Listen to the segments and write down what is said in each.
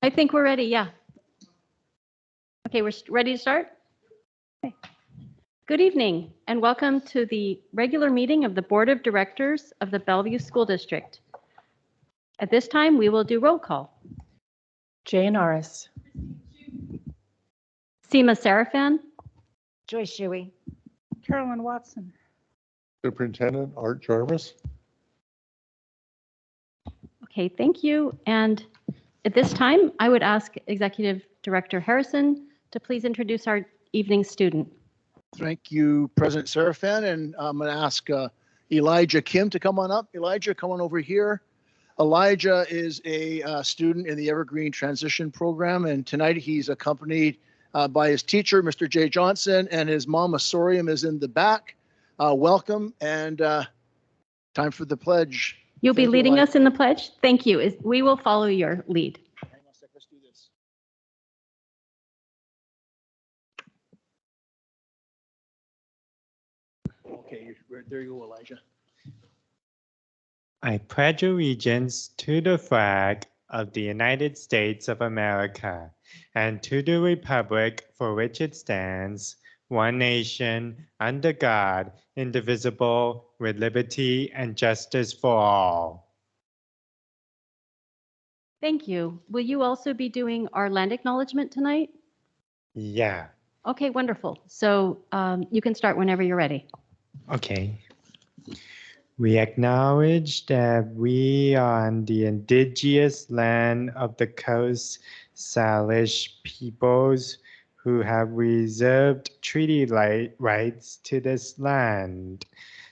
I think we're ready, yeah. Okay, we're ready to start? Okay. Good evening and welcome to the regular meeting of the Board of Directors of the Bellevue School District. At this time, we will do roll call. Jay Norris. Seema Sarafan, Joyce Shuey. Carolyn Watson. Superintendent Art Jarvis. okay, thank you. And at this time, I would ask Executive Director Harrison to please introduce our evening student. Thank you, President Serafin, and I'm going to ask Elijah Kim to come on up. Elijah, come on over here. Elijah is a student in the Evergreen Transition Program, and tonight he's accompanied by his teacher, Mr. Jay Johnson, and his mama Sorium is in the back. Welcome, and time for the pledge. You'll be Thank you, leading Elijah. us in the pledge? Thank you. We will follow your lead. Hang on a sec, let's do this. Okay, there you go, Elijah. I pledge allegiance to the flag of the United States of America and to the republic for which it stands, one nation, under God, indivisible, with liberty and justice for all. Thank you. Will you also be doing our land acknowledgement tonight? Yeah, Okay, wonderful. So you can start whenever you're ready. okay. We acknowledge that we are on the indigenous land of the Coast Salish peoples who have reserved treaty rights to this land,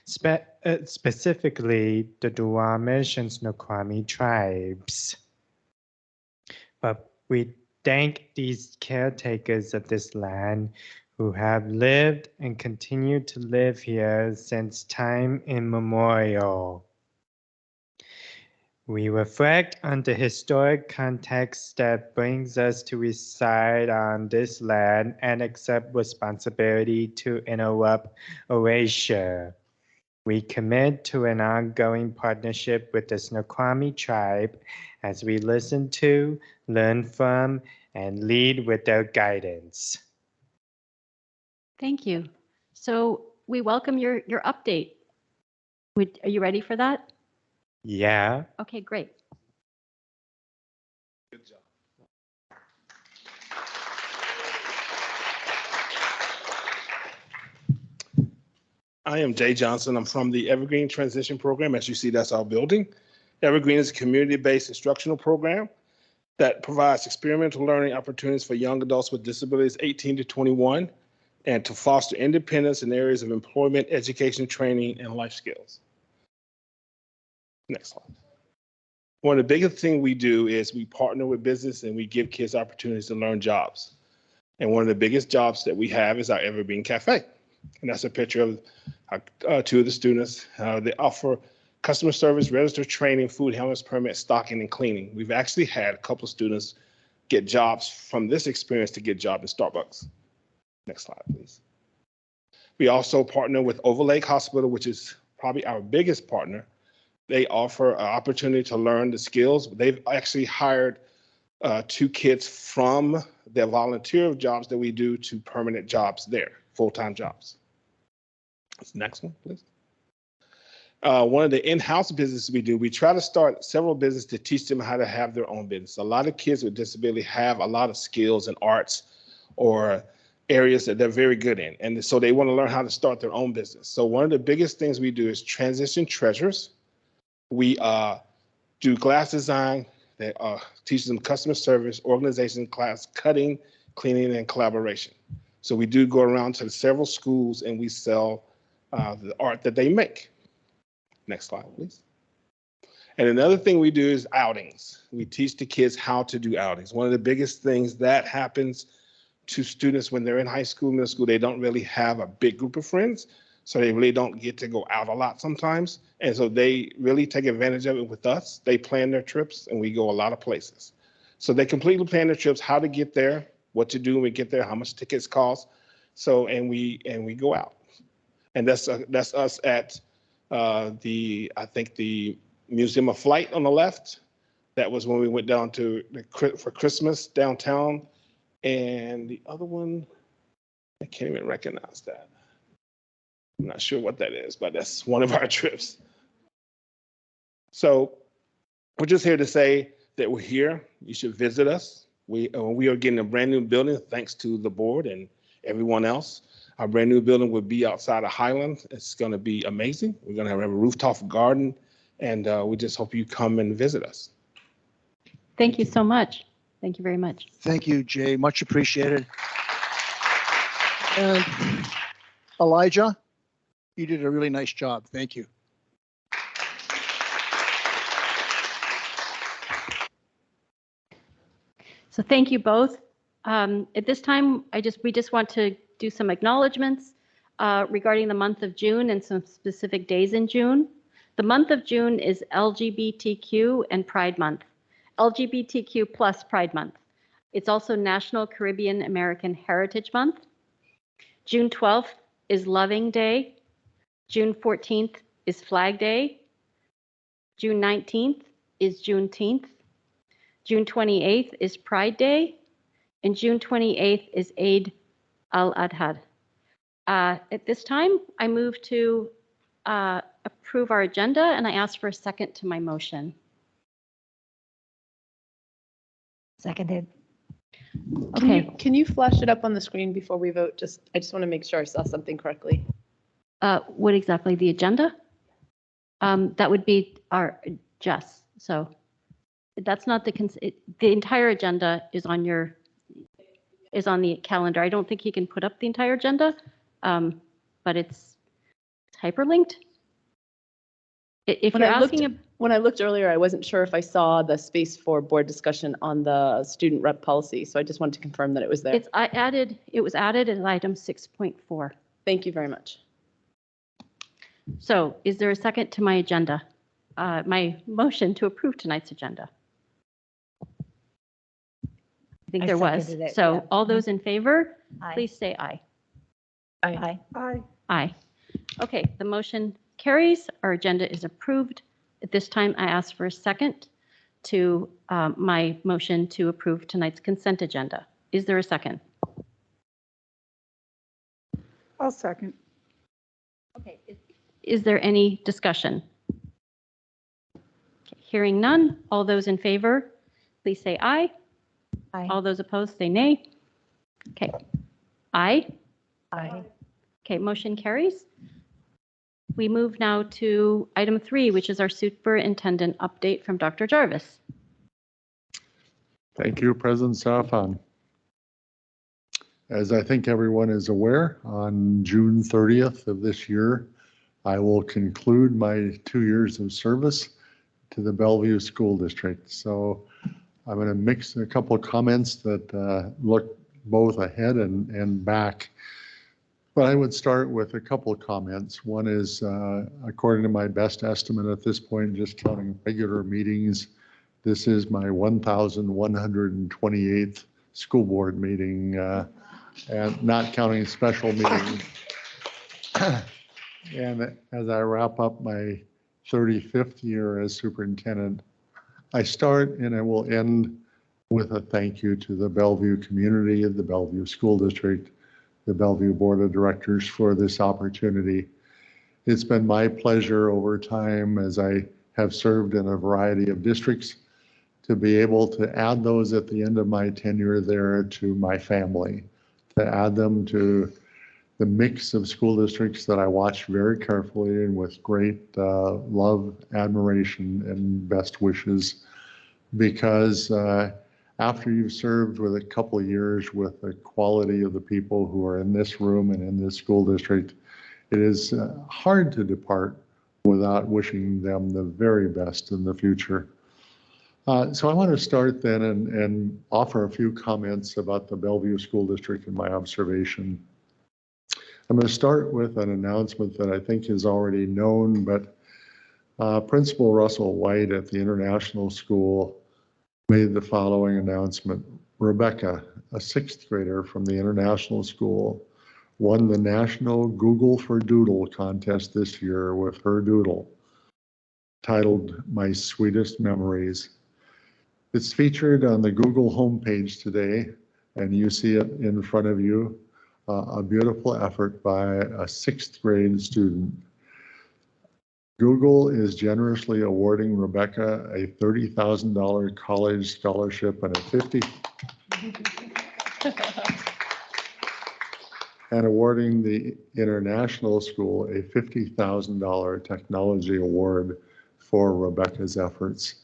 specifically the Duwamish and Snoqualmie tribes. But we thank these caretakers of this land who have lived and continue to live here since time immemorial. We reflect on the historic context that brings us to reside on this land and accept responsibility to interrupt erasure. We commit to an ongoing partnership with the Snoqualmie tribe as we listen to, learn from, and lead with their guidance. Thank you. So we welcome your update. Are you ready for that? Yeah. Okay, great. Good job. I am Jay Johnson. I'm from the Evergreen Transition Program. As you see, that's our building. Evergreen is a community-based instructional program that provides experimental learning opportunities for young adults with disabilities 18 to 21 and to foster independence in areas of employment, education, training, and life skills. Next slide. One of the biggest things we do is we partner with business and we give kids opportunities to learn jobs. And one of the biggest jobs that we have is our Evergreen Cafe. And that's a picture of two of the students. They offer customer service, register training, food handlers permit, stocking, and cleaning. We've actually had a couple of students get jobs from this experience to get jobs in Starbucks. Next slide, please. We also partner with Overlake Hospital, which is probably our biggest partner. They offer an opportunity to learn the skills. They've actually hired 2 kids from their volunteer jobs that we do to permanent jobs there, full-time jobs. Next one, please. One of the in-house businesses we do, we try to start several businesses to teach them how to have their own business. A lot of kids with disability have a lot of skills in arts or areas that they're very good in. And so they want to learn how to start their own business. So one of the biggest things we do is transition treasures. We do glass design that teaches them customer service, organization class, cutting, cleaning, and collaboration. So we do go around to several schools and we sell the art that they make. Next slide, please. And another thing we do is outings. We teach the kids how to do outings. One of the biggest things that happens to students when they're in high school, middle school, they don't really have a big group of friends. So they really don't get to go out a lot sometimes. And so they really take advantage of it with us. They plan their trips and we go a lot of places. So they completely plan their trips, how to get there, what to do when we get there, how much tickets cost. So, and we go out. And that's us at I think the Museum of Flight on the left, That was when we went down to for Christmas downtown. And the other one, I can't even recognize that. I'm not sure what that is, but that's one of our trips. So we're just here to say that we're here. You should visit us. We are getting a brand new building thanks to the board and everyone else. Our brand new building will be outside of Highland. It's going to be amazing. We're going to have a rooftop garden, and we just hope you come and visit us. Thank you so much. Thank you very much. Thank you, Jay. Much appreciated. And Elijah, you did a really nice job. Thank you. So thank you both. At this time, we just want to do some acknowledgements regarding the month of June and some specific days in June. The month of June is LGBTQ and Pride Month, LGBTQ plus Pride Month. It's also National Caribbean American Heritage Month. June 12th is Loving Day. June 14th is Flag Day. June 19th is Juneteenth. June 28th is Pride Day. And June 28th is Eid al-Adha. At this time, I move to approve our agenda, and I ask for a second to my motion. Seconded. Okay. Can you flash it up on the screen before we vote? I just want to make sure I saw something correctly. What exactly, the agenda? That would be our Jess. So that's not the entire agenda is on the calendar. I don't think he can put up the entire agenda, but it's hyperlinked. If When you're I looked- asking, When I looked earlier, I wasn't sure if I saw the space for board discussion on the student rep policy, so I just wanted to confirm that it was there. it was added as item 6.4. Thank you very much. So is there a second to my agenda? My motion to approve tonight's agenda? I think I there was. seconded it, So yeah. all those in favor, Aye. please say aye. Aye. Aye. Okay, the motion carries. Our agenda is approved. At this time, I ask for a second to my motion to approve tonight's consent agenda. Is there a second? I'll second. Okay. Is there any discussion? Okay, hearing none. All those in favor, please say aye. Aye. All those opposed, say nay. Okay. Aye. Aye. Okay, motion carries. We move now to item 3, which is our superintendent update from Dr. Jarvis. Thank you, President Safan. As I think everyone is aware, on June 30th of this year, I will conclude my 2 years of service to the Bellevue School District. So I'm going to mix a couple of comments that look both ahead and back. But I would start with a couple of comments. One is, according to my best estimate at this point, just counting regular meetings, this is my 1,128th school board meeting, and not counting special meetings. And as I wrap up my 35th year as superintendent, I start and I will end with a thank you to the Bellevue community, the Bellevue School District, the Bellevue Board of Directors for this opportunity. It's been my pleasure over time, as I have served in a variety of districts, to be able to add those at the end of my tenure there to my family, to add them to the mix of school districts that I watch very carefully and with great love, admiration, and best wishes. Because after you've served with a couple of years with the quality of the people who are in this room and in this school district, it is hard to depart without wishing them the very best in the future. So I want to start then and offer a few comments about the Bellevue School District and my observation. I'm going to start with an announcement that I think is already known, but Principal Russell White at the International School made the following announcement. Rebecca, a 6th grader from the International School, won the National Google for Doodle contest this year with her doodle, titled My Sweetest Memories. It's featured on the Google homepage today, and you see it in front of you. A beautiful effort by a 6th grade student. Google is generously awarding Rebecca a $30,000 college scholarship and and awarding the international school a $50,000 technology award for Rebecca's efforts.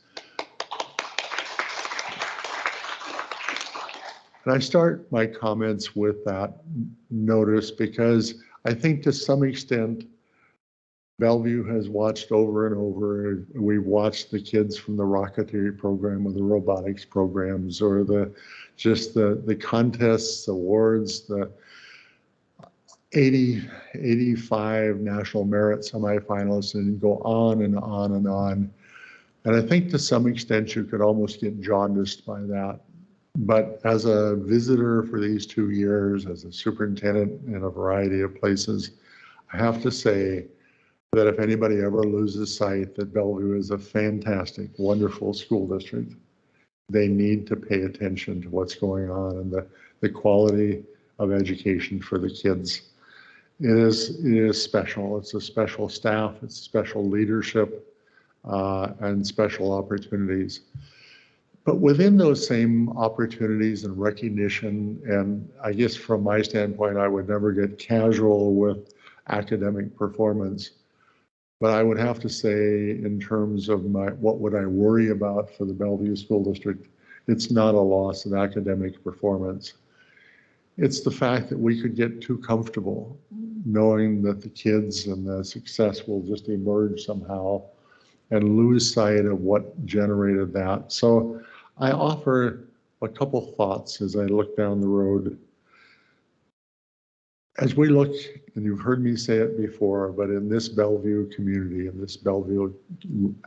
And I start my comments with that notice because I think to some extent, Bellevue has watched over and over. We've watched the kids from the rocketry program or the robotics programs or the contests, awards, the 85 national merit semifinalists, and go on and on and on. And I think to some extent you could almost get jaundiced by that. But as a visitor for these 2 years, as a superintendent in a variety of places, I have to say that if anybody ever loses sight that Bellevue is a fantastic, wonderful school district, they need to pay attention to what's going on and the quality of education for the kids. It is special. It's a special staff, it's special leadership, and special opportunities. But within those same opportunities and recognition, and I guess from my standpoint, I would never get casual with academic performance. But I would have to say, in terms of what would I worry about for the Bellevue School District, it's not a loss of academic performance. It's the fact that we could get too comfortable knowing that the kids and the success will just emerge somehow and lose sight of what generated that. So I offer a couple thoughts as I look down the road. As we look, and you've heard me say it before, but in this Bellevue community, in this Bellevue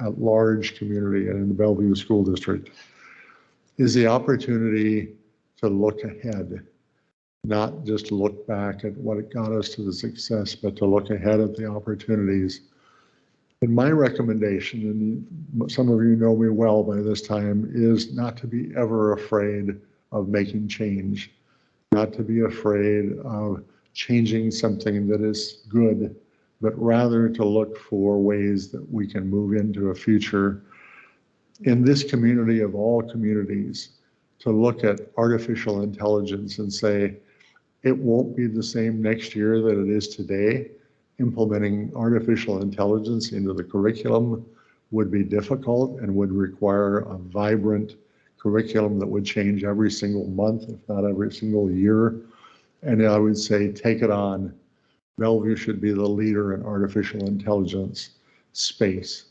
at large community, and in the Bellevue School District, is the opportunity to look ahead, not just look back at what got us to the success, but to look ahead at the opportunities. And my recommendation, and some of you know me well by this time, is not to be ever afraid of making change, not to be afraid of changing something that is good, but rather to look for ways that we can move into a future in this community of all communities, to look at artificial intelligence and say, it won't be the same next year that it is today. Implementing artificial intelligence into the curriculum would be difficult and would require a vibrant curriculum that would change every single month, if not every single year. And I would say, take it on. Bellevue should be the leader in artificial intelligence, space,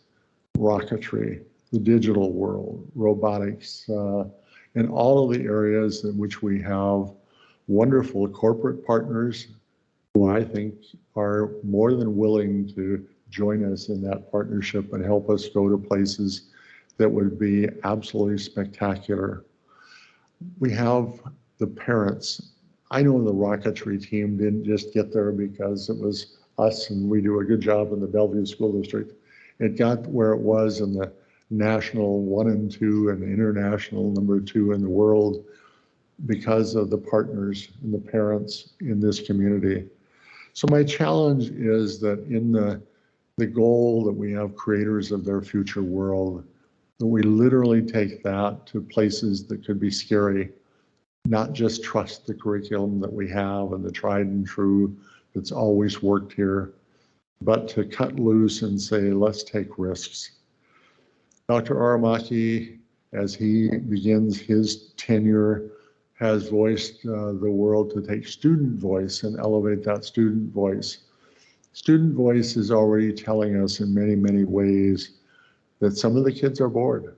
rocketry, the digital world, robotics, and all of the areas in which we have wonderful corporate partners who I think are more than willing to join us in that partnership and help us go to places that would be absolutely spectacular. We have the parents. I know the rocketry team didn't just get there because it was us and we do a good job in the Bellevue School District. It got where it was in the national 1 and 2 and the international number 2 in the world because of the partners and the parents in this community. So my challenge is that in the goal that we have creators of their future world, that we literally take that to places that could be scary, not just trust the curriculum that we have and the tried and true that's always worked here, but to cut loose and say, let's take risks. Dr. Aramaki, as he begins his tenure, has voiced the world to take student voice and elevate that student voice. Student voice is already telling us in many, many ways that some of the kids are bored.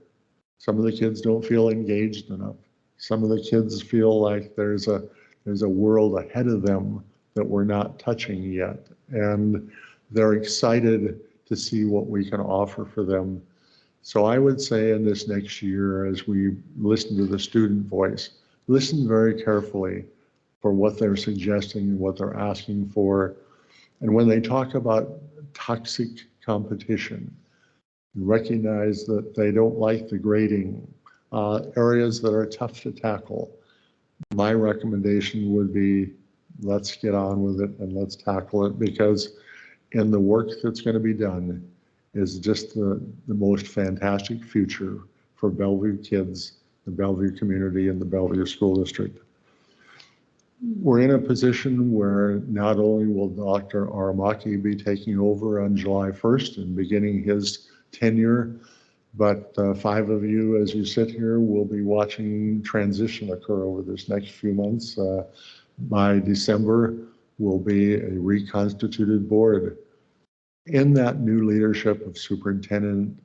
Some of the kids don't feel engaged enough. Some of the kids feel like there's a world ahead of them that we're not touching yet. And they're excited to see what we can offer for them. So I would say in this next year, as we listen to the student voice, listen very carefully for what they're suggesting and what they're asking for. And when they talk about toxic competition, recognize that they don't like the grading, areas that are tough to tackle. My recommendation would be, let's get on with it and let's tackle it, because in the work that's going to be done is just the most fantastic future for Bellevue kids, the Bellevue community, and the Bellevue School District. We're in a position where not only will Dr. Aramaki be taking over on July 1st and beginning his tenure, but 5 of you, as you sit here, will be watching transition occur over this next few months. By December, will be a reconstituted board. In that new leadership of superintendent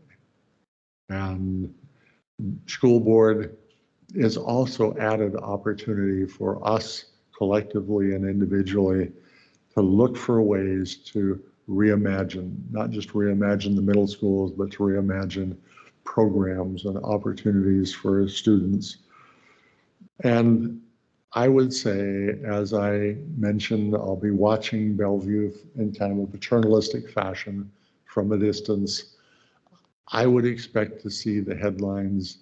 and school board is also added opportunity for us collectively and individually to look for ways to reimagine, not just reimagine the middle schools, but to reimagine programs and opportunities for students. And I would say, as I mentioned, I'll be watching Bellevue in kind of a paternalistic fashion from a distance. I would expect to see the headlines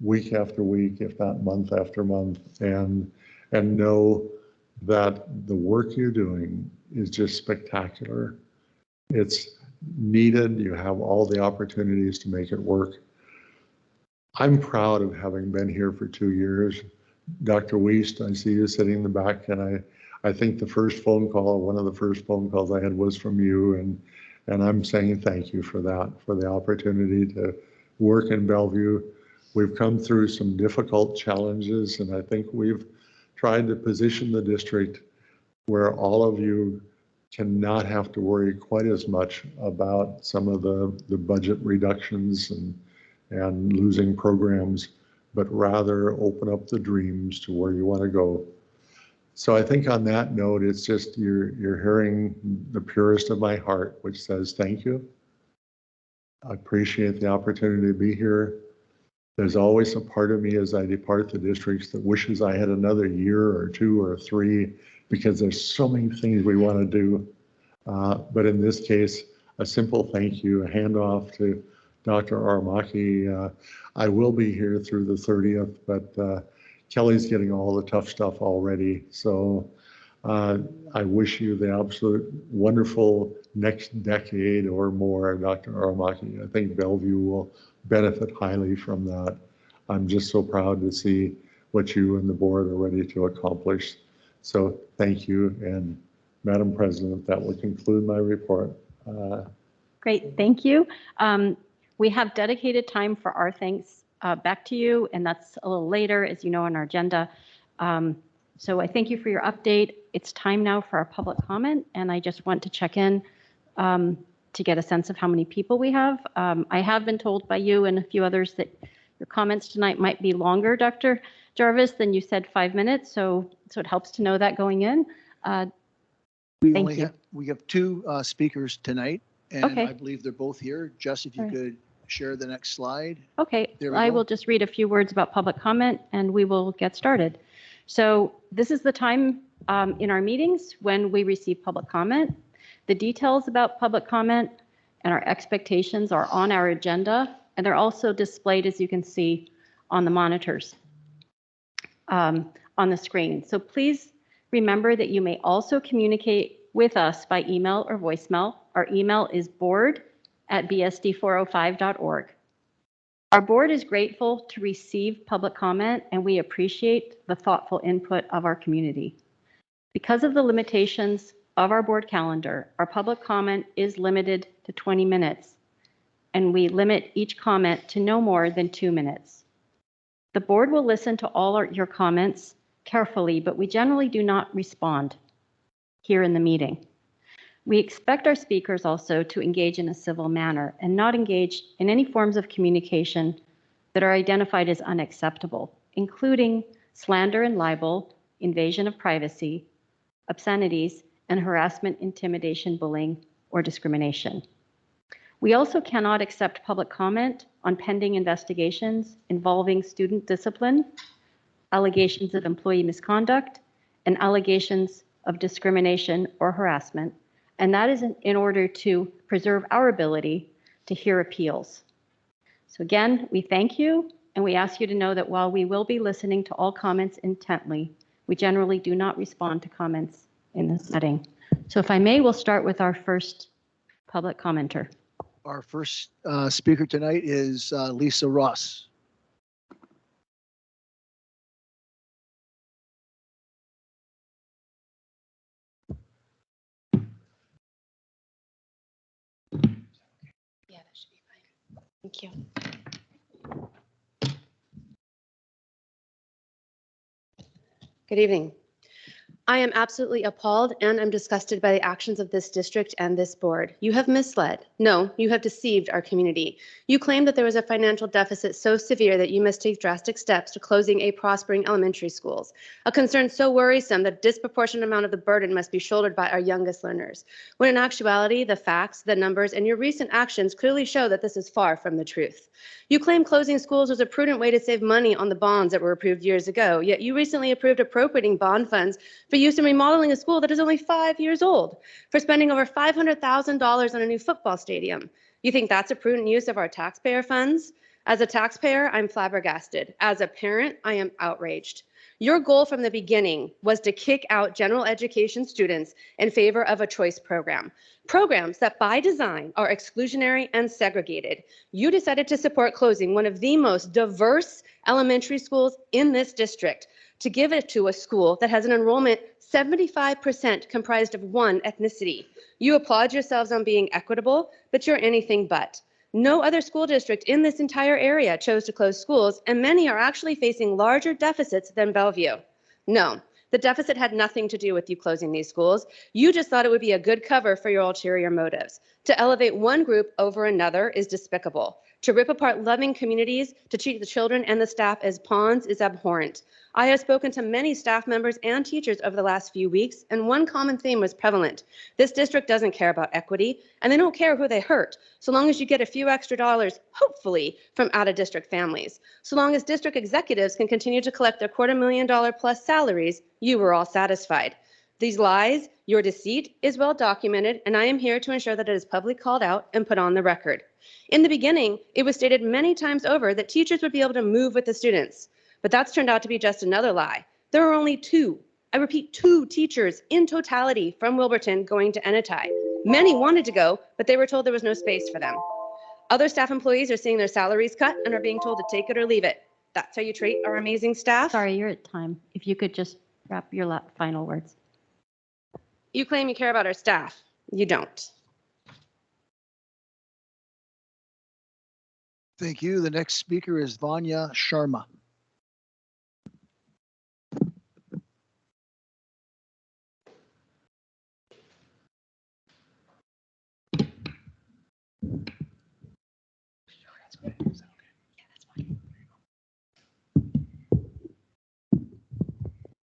week after week, if not month after month, and know that the work you're doing is just spectacular. It's needed. You have all the opportunities to make it work. I'm proud of having been here for 2 years. Dr. Wiest, I see you sitting in the back, and I think the first phone call, one of the first phone calls I had was from you, and I'm saying thank you for that, for the opportunity to work in Bellevue. We've come through some difficult challenges, and I think we've tried to position the district where all of you cannot have to worry quite as much about some of the budget reductions and losing programs, but rather open up the dreams to where you want to go. So I think on that note, it's just you're hearing the purest of my heart, which says thank you. I appreciate the opportunity to be here. There's always a part of me as I depart the districts that wishes I had another year or 2 or 3, because there's so many things we want to do. But in this case, a simple thank you, a handoff to Dr. Aramaki. I will be here through the 30th, but Kelly's getting all the tough stuff already. So I wish you the absolute wonderful next decade or more, Dr. Aramaki. I think Bellevue will benefit highly from that. I'm just so proud to see what you and the board are ready to accomplish. So thank you. And Madam President, that will conclude my report. Great, thank you. We have dedicated time for our thanks back to you, and that's a little later, as you know, on our agenda. So I thank you for your update. It's time now for our public comment, and I just want to check in to get a sense of how many people we have. I have been told by you and a few others that your comments tonight might be longer, Dr. Jarvis, than you said 5 minutes, so it helps to know that going in. Thank you. We have 2 speakers tonight, and Okay. I believe they're both here. Jess, if you All right. could share the next slide. Okay, There we I go. will just read a few words about public comment and we will get started. So this is the time in our meetings when we receive public comment. The details about public comment and our expectations are on our agenda, and they're also displayed, as you can see, on the monitors on the screen. So please remember that you may also communicate with us by email or voicemail. Our email is board@bsd405.org. Our board is grateful to receive public comment, and we appreciate the thoughtful input of our community. Because of the limitations of our board calendar, our public comment is limited to 20 minutes, and we limit each comment to no more than 2 minutes. The board will listen to all your comments carefully, but we generally do not respond here in the meeting. We expect our speakers also to engage in a civil manner and not engage in any forms of communication that are identified as unacceptable, including slander and libel, invasion of privacy, obscenities, and harassment, intimidation, bullying, or discrimination. We also cannot accept public comment on pending investigations involving student discipline, allegations of employee misconduct, and allegations of discrimination or harassment, and that is in order to preserve our ability to hear appeals. So again, we thank you and we ask you to know that while we will be listening to all comments intently, we generally do not respond to comments in this setting. So if I may, we'll start with our first public commenter. Our first speaker tonight is Lisa Ross. Yeah, that should be fine. Thank you. Good evening. I am absolutely appalled and I'm disgusted by the actions of this district and this board. You have misled. No, you have deceived our community. You claim that there was a financial deficit so severe that you must take drastic steps to closing a prospering elementary schools, a concern so worrisome that a disproportionate amount of the burden must be shouldered by our youngest learners. When in actuality, the facts, the numbers, and your recent actions clearly show that this is far from the truth. You claim closing schools was a prudent way to save money on the bonds that were approved years ago, yet you recently approved appropriating bond funds for use in remodeling a school that is only 5 years old, for spending over $500,000 on a new football stadium. You think that's a prudent use of our taxpayer funds? As a taxpayer, I'm flabbergasted. As a parent, I am outraged. Your goal from the beginning was to kick out general education students in favor of a choice program. Programs that by design are exclusionary and segregated. You decided to support closing one of the most diverse elementary schools in this district, to give it to a school that has an enrollment 75% comprised of one ethnicity. You applaud yourselves on being equitable, but you're anything but. No other school district in this entire area chose to close schools, and many are actually facing larger deficits than Bellevue. No, the deficit had nothing to do with you closing these schools. You just thought it would be a good cover for your ulterior motives. To elevate one group over another is despicable. To rip apart loving communities, to treat the children and the staff as pawns is abhorrent. I have spoken to many staff members and teachers over the last few weeks, and one common theme was prevalent. This district doesn't care about equity, and they don't care who they hurt, so long as you get a few extra dollars, hopefully, from out-of-district families. So long as district executives can continue to collect their $250,000 plus salaries, you were all satisfied. These lies, your deceit, is well documented, and I am here to ensure that it is publicly called out and put on the record. In the beginning, it was stated many times over that teachers would be able to move with the students, but that's turned out to be just another lie. There are only two, I repeat, two teachers in totality from Wilburton going to Ennetai. Many wanted to go, but they were told there was no space for them. Other staff employees are seeing their salaries cut and are being told to take it or leave it. That's how you treat our amazing staff? Sorry, you're at time. If you could just wrap your final words. You claim you care about our staff. You don't. Thank you. The next speaker is Vanya Sharma.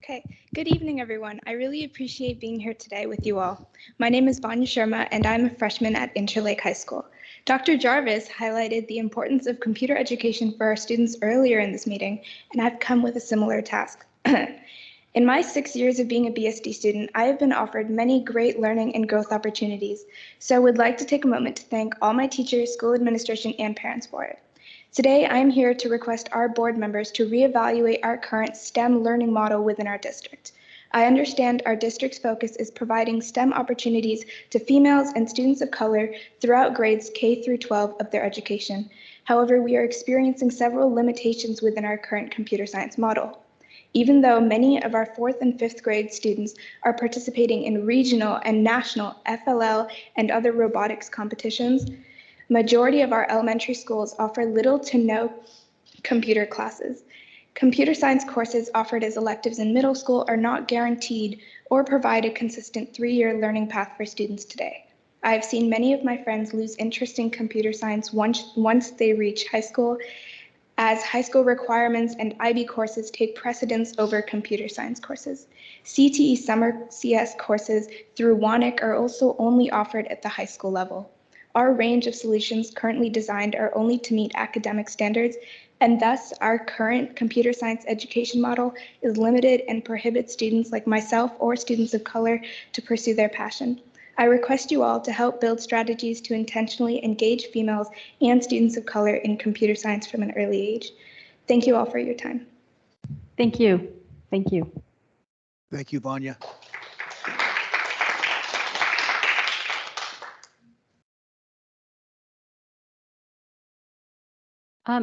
Okay, good evening, everyone. I really appreciate being here today with you all. My name is Vanya Sharma, and I'm a freshman at Interlake High School. Dr. Jarvis highlighted the importance of computer education for our students earlier in this meeting, and I've come with a similar task. In my 6 years of being a BSD student, I have been offered many great learning and growth opportunities, so I would like to take a moment to thank all my teachers, school administration, and parents for it. Today, I am here to request our board members to reevaluate our current STEM learning model within our district. I understand our district's focus is providing STEM opportunities to females and students of color throughout grades K through 12 of their education. However, we are experiencing several limitations within our current computer science model. Even though many of our 4th and 5th grade students are participating in regional and national FLL and other robotics competitions, majority of our elementary schools offer little to no computer classes. Computer science courses offered as electives in middle school are not guaranteed or provide a consistent 3-year learning path for students today. I have seen many of my friends lose interest in computer science once they reach high school, as high school requirements and IB courses take precedence over computer science courses. CTE summer CS courses through WANIC are also only offered at the high school level. Our range of solutions currently designed are only to meet academic standards, and thus our current computer science education model is limited and prohibits students like myself or students of color to pursue their passion. I request you all to help build strategies to intentionally engage females and students of color in computer science from an early age. Thank you all for your time. Thank you. Thank you. Thank you, Vanya.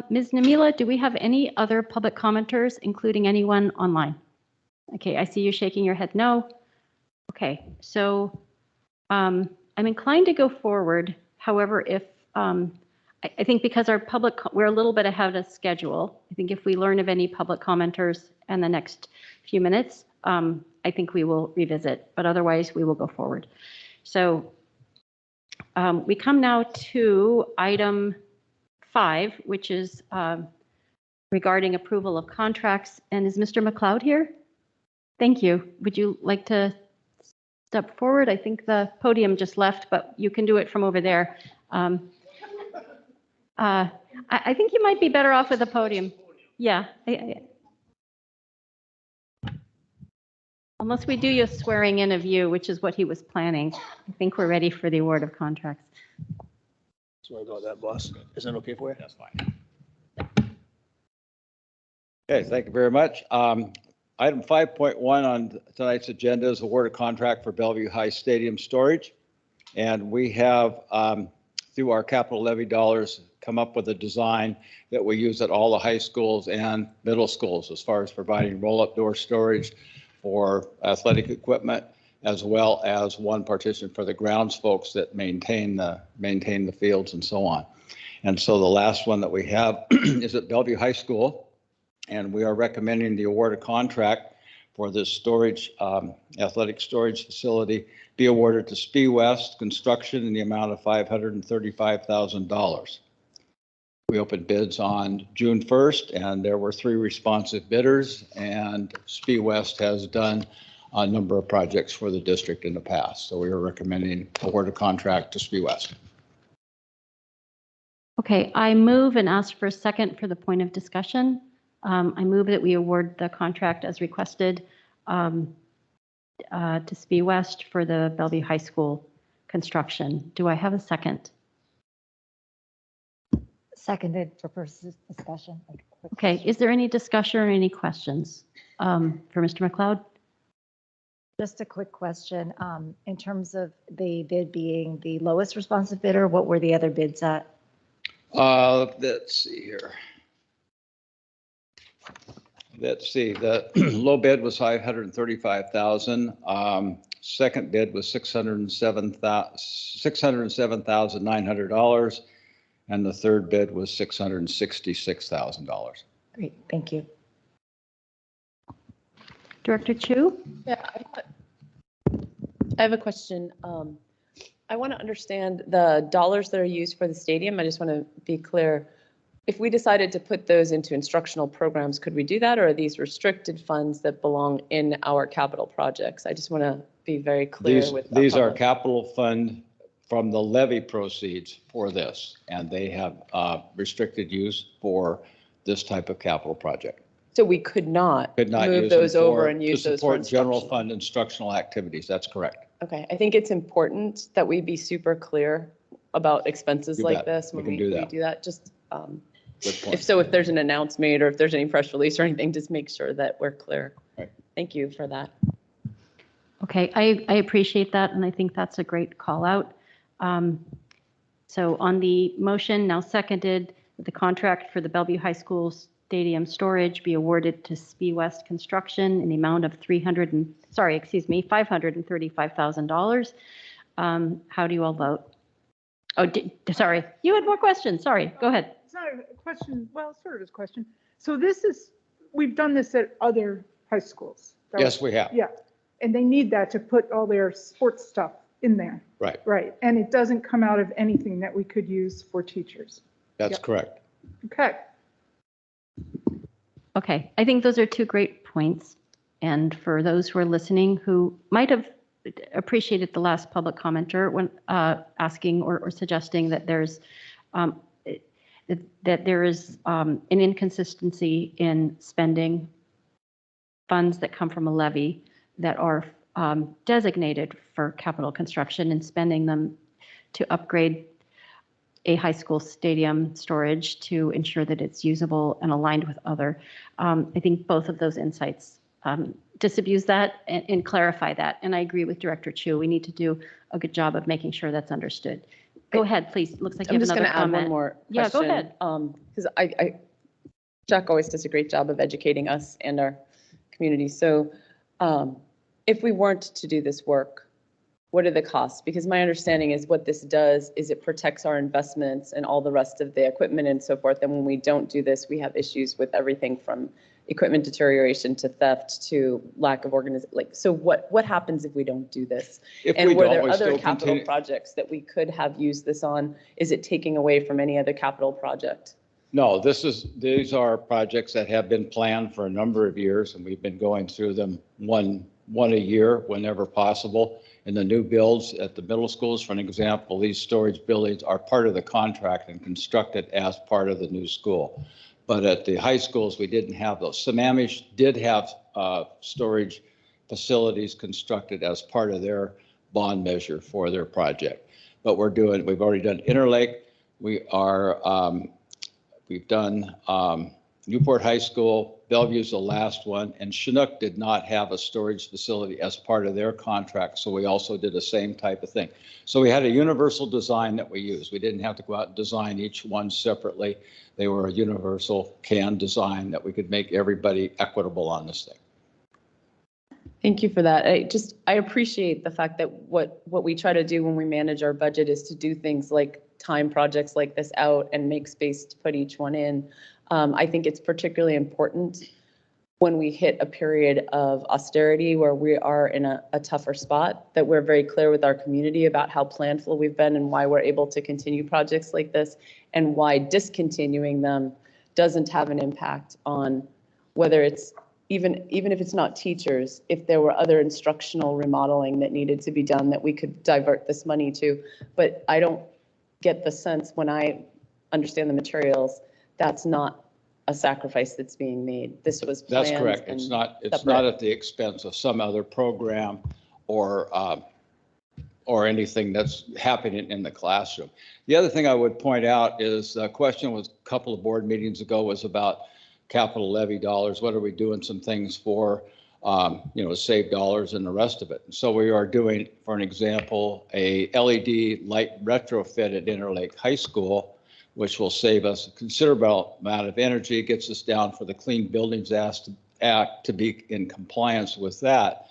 Ms. Namila, do we have any other public commenters, including anyone online? Okay, I see you shaking your head no. Okay, so I'm inclined to go forward. However, if I think because we're a little bit ahead of schedule. I think if we learn of any public commenters in the next few minutes, I think we will revisit, but otherwise we will go forward. So we come now to item 5, which is regarding approval of contracts. And is Mr. McLeod here? Thank you. Would you like to step forward? I think the podium just left, but you can do it from over there. I think you might be better off with the podium. Yeah. Unless we do your swearing in of you, which is what he was planning. I think we're ready for the award of contracts. Sorry about that, boss. Is that okay for you? That's fine. Okay, thank you very much. Item 5.1 on tonight's agenda is award of contract for Bellevue High Stadium storage. And we have, through our capital levy dollars, come up with a design that we use at all the high schools and middle schools as far as providing roll-up door storage for athletic equipment, as well as one partition for the grounds folks that maintain the fields and so on. And so the last one that we have is at Bellevue High School, and we are recommending the award of contract for this storage, athletic storage facility be awarded to Spee West Construction in the amount of $535,000. We opened bids on June 1st, and there were 3 responsive bidders, and Spee West has done a number of projects for the district in the past. So we are recommending award of contract to Spee West. Okay, I move and ask for a second for the point of discussion. I move that we award the contract as requested to Spee West for the Bellevue High School construction. Do I have a second? Seconded for purposes of discussion. Okay, is there any discussion or any questions for Mr. McLeod? Just a quick question. In terms of the bid being the lowest responsive bidder, what were the other bids at? Let's see here. Let's see, the low bid was $535,000. Second bid was $607,900. And the third bid was $666,000. Great, thank you. Director Chu? Yeah, I have a question. I want to understand the dollars that are used for the stadium. I just want to be clear. If we decided to put those into instructional programs, could we do that? Or are these restricted funds that belong in our capital projects? I just want to be very clear with that. These are capital fund from the levy proceeds for this, and they have restricted use for this type of capital project. So we could not move those over and use those for support general instructional. fund instructional activities. That's correct. Okay, I think it's important that we be super clear about expenses You like bet. this when We we can do we that. do that. Just Good point. if there's an announcement or if there's any press release or anything, just make sure that we're clear. Right. Thank you for that. Okay, I appreciate that, and I think that's a great call out. So on the motion now seconded, the contract for the Bellevue High School Stadium storage be awarded to Spee West Construction in the amount of $535,000. How do you all vote? Oh, sorry, you had more questions. Sorry, go ahead. It's not a question, well, sort of a question. So we've done this at other high schools. Yes, we have. Yeah, and they need that to put all their sports stuff in there. Right. Right, and it doesn't come out of anything that we could use for teachers. That's Yep. correct. Okay. Okay, I think those are 2 great points. And for those who are listening who might have appreciated the last public commenter when asking or suggesting that there is an inconsistency in spending funds that come from a levy that are designated for capital construction and spending them to upgrade a high school stadium storage to ensure that it's usable and aligned with other. I think both of those insights disabuse that and clarify that. And I agree with Director Chu. We need to do a good job of making sure that's understood. Go ahead, please. Looks like you I'm have just another going to add one comment. more Yeah, go question. ahead. Because Jack always does a great job of educating us and our community. So if we weren't to do this work, what are the costs? Because my understanding is what this does is it protects our investments and all the rest of the equipment and so forth. And when we don't do this, we have issues with everything from equipment deterioration to theft to lack of organization. So what happens if we don't do this? If And we were don't, there we other still capital continue. projects that we could have used this on? Is it taking away from any other capital project? No, these are projects that have been planned for a number of years, and we've been going through them one a year whenever possible. In the new builds at the middle schools, for an example, these storage buildings are part of the contract and constructed as part of the new school. But at the high schools, we didn't have those. Sammamish did have storage facilities constructed as part of their bond measure for their project. But we've already done Interlake. We've done Newport High School. Bellevue's the last one, and Chinook did not have a storage facility as part of their contract, so we also did the same type of thing. So we had a universal design that we used. We didn't have to go out and design each one separately. They were a universal can design that we could make everybody equitable on this thing. Thank you for that. I appreciate the fact that what we try to do when we manage our budget is to do things like time projects like this out and make space to put each one in. I think it's particularly important when we hit a period of austerity where we are in a tougher spot, that we're very clear with our community about how planful we've been and why we're able to continue projects like this and why discontinuing them doesn't have an impact on whether it's even if it's not teachers, if there were other instructional remodeling that needed to be done that we could divert this money to. But I don't get the sense when I understand the materials, that's not a sacrifice that's being made. This was planned. That's correct. It's not at the expense of some other program or anything that's happening in the classroom. The other thing I would point out is a question was a couple of board meetings ago was about capital levy dollars. What are we doing some things for, save dollars and the rest of it. So we are doing, for an example, a LED light retrofit at Interlake High School, which will save us a considerable amount of energy. It gets us down for the Clean Buildings Act to be in compliance with that.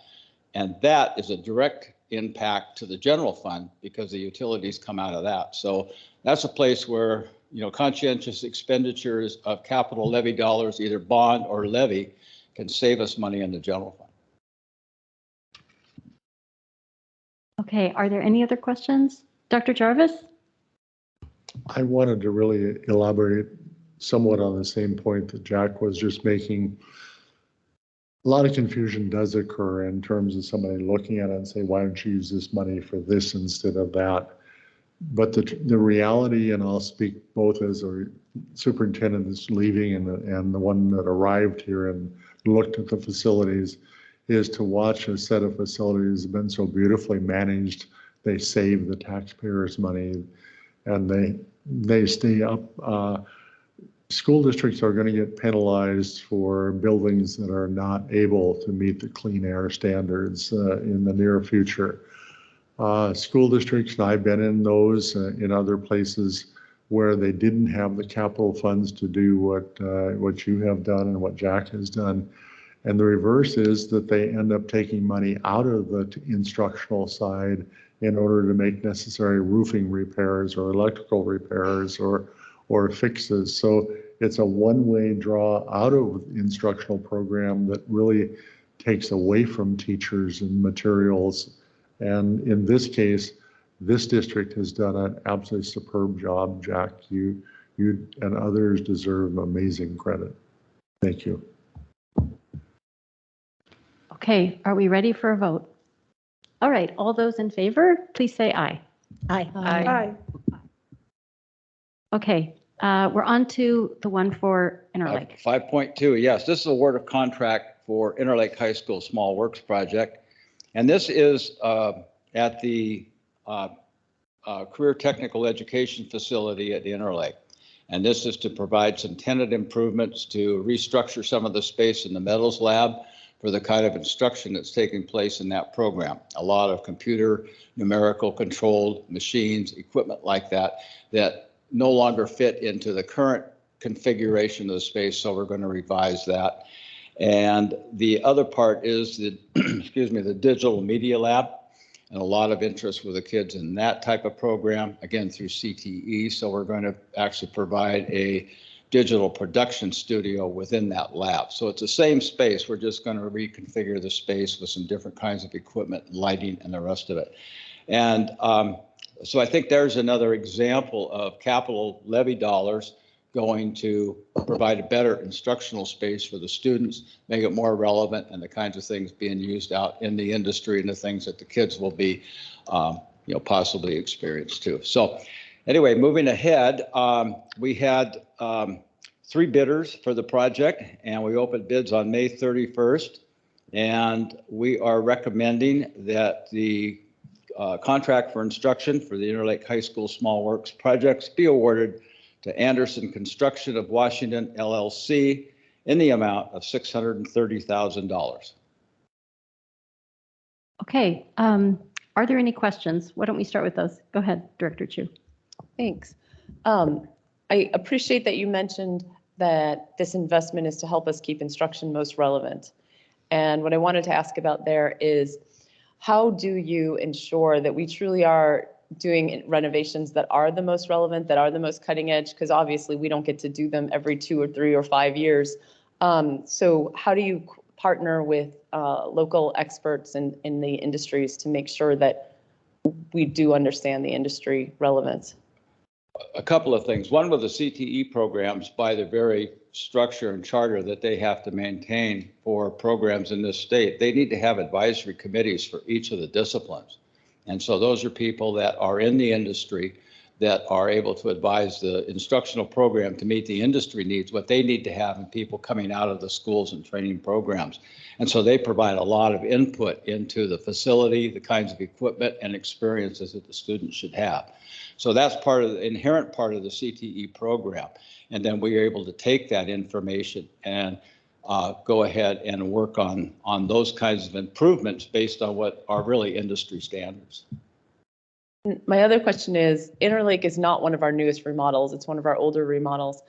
And that is a direct impact to the general fund because the utilities come out of that. So that's a place where, conscientious expenditures of capital levy dollars, either bond or levy, can save us money in the general fund. Okay, are there any other questions? Dr. Jarvis? I wanted to really elaborate somewhat on the same point that Jack was just making. A lot of confusion does occur in terms of somebody looking at it and say, why don't you use this money for this instead of that? But the reality, and I'll speak both as a superintendent that's leaving and the one that arrived here and looked at the facilities, is to watch a set of facilities that have been so beautifully managed. They save the taxpayers money and they stay up. School districts are going to get penalized for buildings that are not able to meet the clean air standards in the near future. School districts, and I've been in those in other places where they didn't have the capital funds to do what you have done and what Jack has done. And the reverse is that they end up taking money out of the instructional side in order to make necessary roofing repairs or electrical repairs or fixes. So it's a one-way draw out of the instructional program that really takes away from teachers and materials. And in this case, this district has done an absolutely superb job, Jack. You and others deserve amazing credit. Thank you. Okay, are we ready for a vote? All right, all those in favor, please say aye. Aye. Aye. Okay, we're on to the one for Interlake. 5.2, yes, this is a award of contract for Interlake High School Small Works Project. And this is at the career technical education facility at Interlake. And this is to provide some tenant improvements to restructure some of the space in the metals lab for the kind of instruction that's taking place in that program. A lot of computer, numerical controlled machines, equipment like that, that no longer fit into the current configuration of the space. So we're going to revise that. And the other part is the, excuse me, the digital media lab, and a lot of interest with the kids in that type of program, again, through CTE. So we're going to actually provide a digital production studio within that lab. So it's the same space. We're just going to reconfigure the space with some different kinds of equipment, lighting, and the rest of it. And so I think there's another example of capital levy dollars going to provide a better instructional space for the students, make it more relevant, and the kinds of things being used out in the industry and the things that the kids will be, possibly experienced too. So anyway, moving ahead, we had 3 bidders for the project, and we opened bids on May 31st. And we are recommending that the contract for instruction for the Interlake High School Small Works projects be awarded to Anderson Construction of Washington, LLC, in the amount of $630,000. Okay, are there any questions? Why don't we start with those? Go ahead, Director Chu. Thanks. I appreciate that you mentioned that this investment is to help us keep instruction most relevant. And what I wanted to ask about there is, how do you ensure that we truly are doing renovations that are the most relevant, that are the most cutting edge? Because obviously we don't get to do them every 2 or 3 or 5 years. So how do you partner with local experts in the industries to make sure that we do understand the industry relevance? A couple of things. One, with the CTE programs, by the very structure and charter that they have to maintain for programs in this state, they need to have advisory committees for each of the disciplines. And so those are people that are in the industry that are able to advise the instructional program to meet the industry needs, what they need to have in people coming out of the schools and training programs. And so they provide a lot of input into the facility, the kinds of equipment and experiences that the students should have. So that's part of the inherent part of the CTE program. And then we are able to take that information and go ahead and work on those kinds of improvements based on what are really industry standards. My other question is, Interlake is not one of our newest remodels. It's one of our older remodels.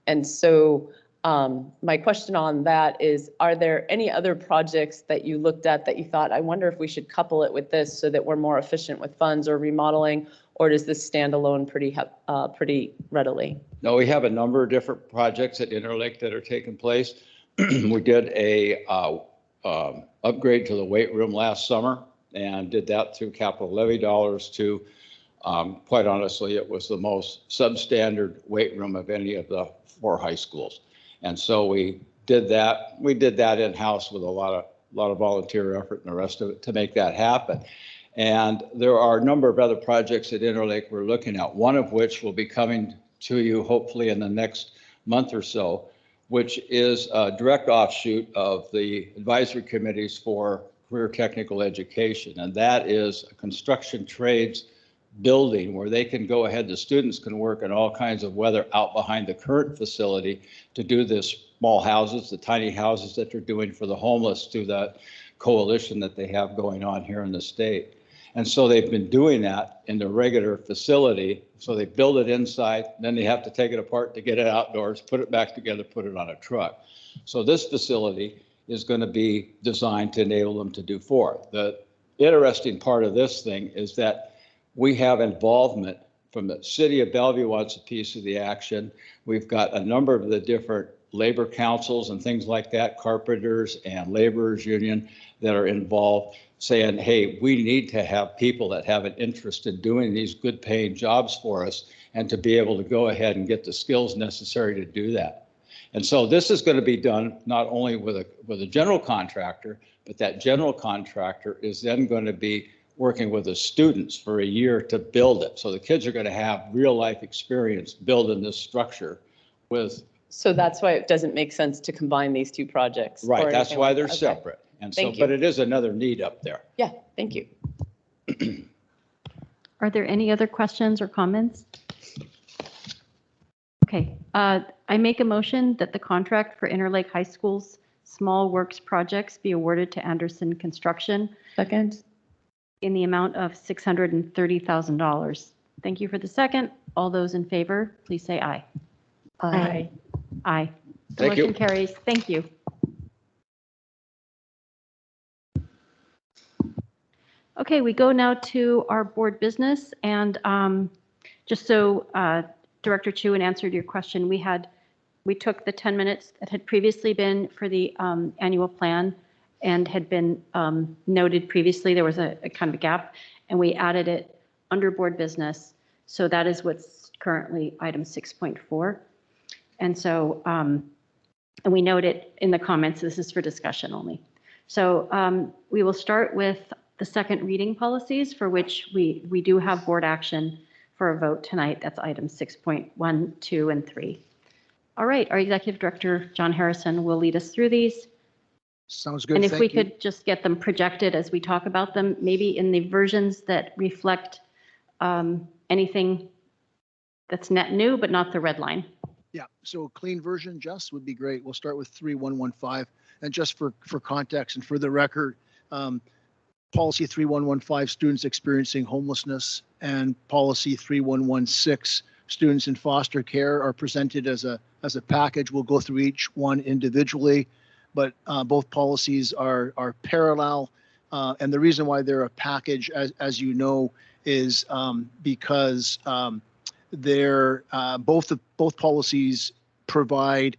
And so my question on that is, are there any other projects that you looked at that you thought, I wonder if we should couple it with this so that we're more efficient with funds or remodeling, or does this stand alone pretty readily? No, we have a number of different projects at Interlake that are taking place. We did a upgrade to the weight room last summer and did that through capital levy dollars to, quite honestly, it was the most substandard weight room of any of the 4 high schools. And so we did that. We did that in-house with a lot of volunteer effort and the rest of it to make that happen. And there are a number of other projects at Interlake we're looking at, one of which will be coming to you hopefully in the next month or so, which is a direct offshoot of the advisory committees for career technical education. And that is a construction trades building where they can go ahead, the students can work in all kinds of weather out behind the current facility to do this small houses, the tiny houses that they're doing for the homeless through that coalition that they have going on here in the state. And so they've been doing that in the regular facility. So they build it inside, then they have to take it apart to get it outdoors, put it back together, put it on a truck. So this facility is going to be designed to enable them to do 4. The interesting part of this thing is that we have involvement from the city of Bellevue wants a piece of the action. We've got a number of the different labor councils and things like that, carpenters and laborers union that are involved, saying, hey, we need to have people that have an interest in doing these good paying jobs for us and to be able to go ahead and get the skills necessary to do that. And so this is going to be done not only with a general contractor, but that general contractor is then going to be working with the students for a year to build it. So the kids are going to have real life experience building this structure with. So that's why it doesn't make sense to combine these 2 projects. Right, that's why they're separate. And so, but it is another need up there. Yeah, thank you. Are there any other questions or comments? Okay, I make a motion that the contract for Interlake High School's small works projects be awarded to Anderson Construction Second? in the amount of $630,000. Thank you for the second. All those in favor, please say aye. Aye. Aye. The Thank you. motion carries. Thank you. Okay, we go now to our board business, and just so Director Chu, and answered your question, we took the 10 minutes that had previously been for the annual plan and had been noted previously. There was a kind of a gap, and we added it under board business. So that is what's currently item 6.4. And so, and we note it in the comments, this is for discussion only. So we will start with the second reading policies, for which we do have board action for a vote tonight. That's items 6.1, 2, and 3. All right, our Executive Director, John Harrison, will lead us through these. Sounds good. And if we Thank you. could just get them projected as we talk about them, maybe in the versions that reflect anything that's net new, but not the red line. Yeah, so a clean version, Jess, would be great. We'll start with 3115. And just for context and for the record, policy 3115, students experiencing homelessness, and policy 3116, students in foster care, are presented as a package. We'll go through each one individually, but both policies are parallel. And the reason why they're a package, as you know, is because both policies provide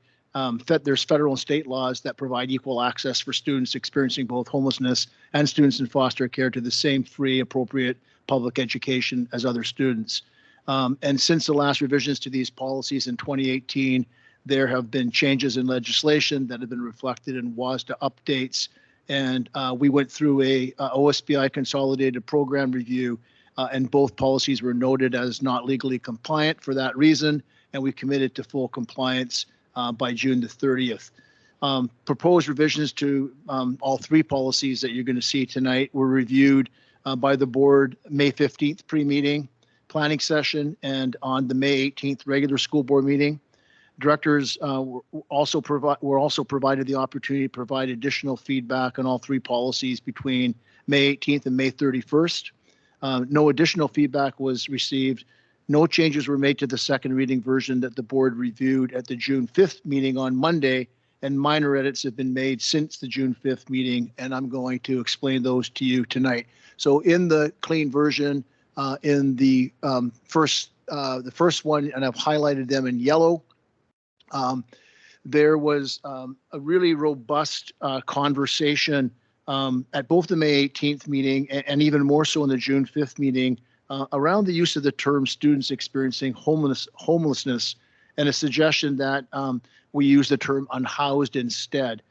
there's federal and state laws that provide equal access for students experiencing both homelessness and students in foster care to the same free, appropriate public education as other students. And since the last revisions to these policies in 2018, there have been changes in legislation that have been reflected in WASDA updates. And we went through a OSBI consolidated program review, and both policies were noted as not legally compliant for that reason. And we committed to full compliance by June the 30th. Proposed revisions to all three policies that you're going to see tonight were reviewed by the board May 15th pre-meeting planning session and on the May 18th regular school board meeting. Directors were also provided the opportunity to provide additional feedback on all three policies between May 18th and May 31st. No additional feedback was received. No changes were made to the second reading version that the board reviewed at the June 5th meeting on Monday, and minor edits have been made since the June 5th meeting, and I'm going to explain those to you tonight. So in the clean version, in the first one, and I've highlighted them in yellow, there was a really robust conversation at both the May 18th meeting and even more so in the June 5th meeting around the use of the term students experiencing homelessness, and a suggestion that we use the term unhoused instead.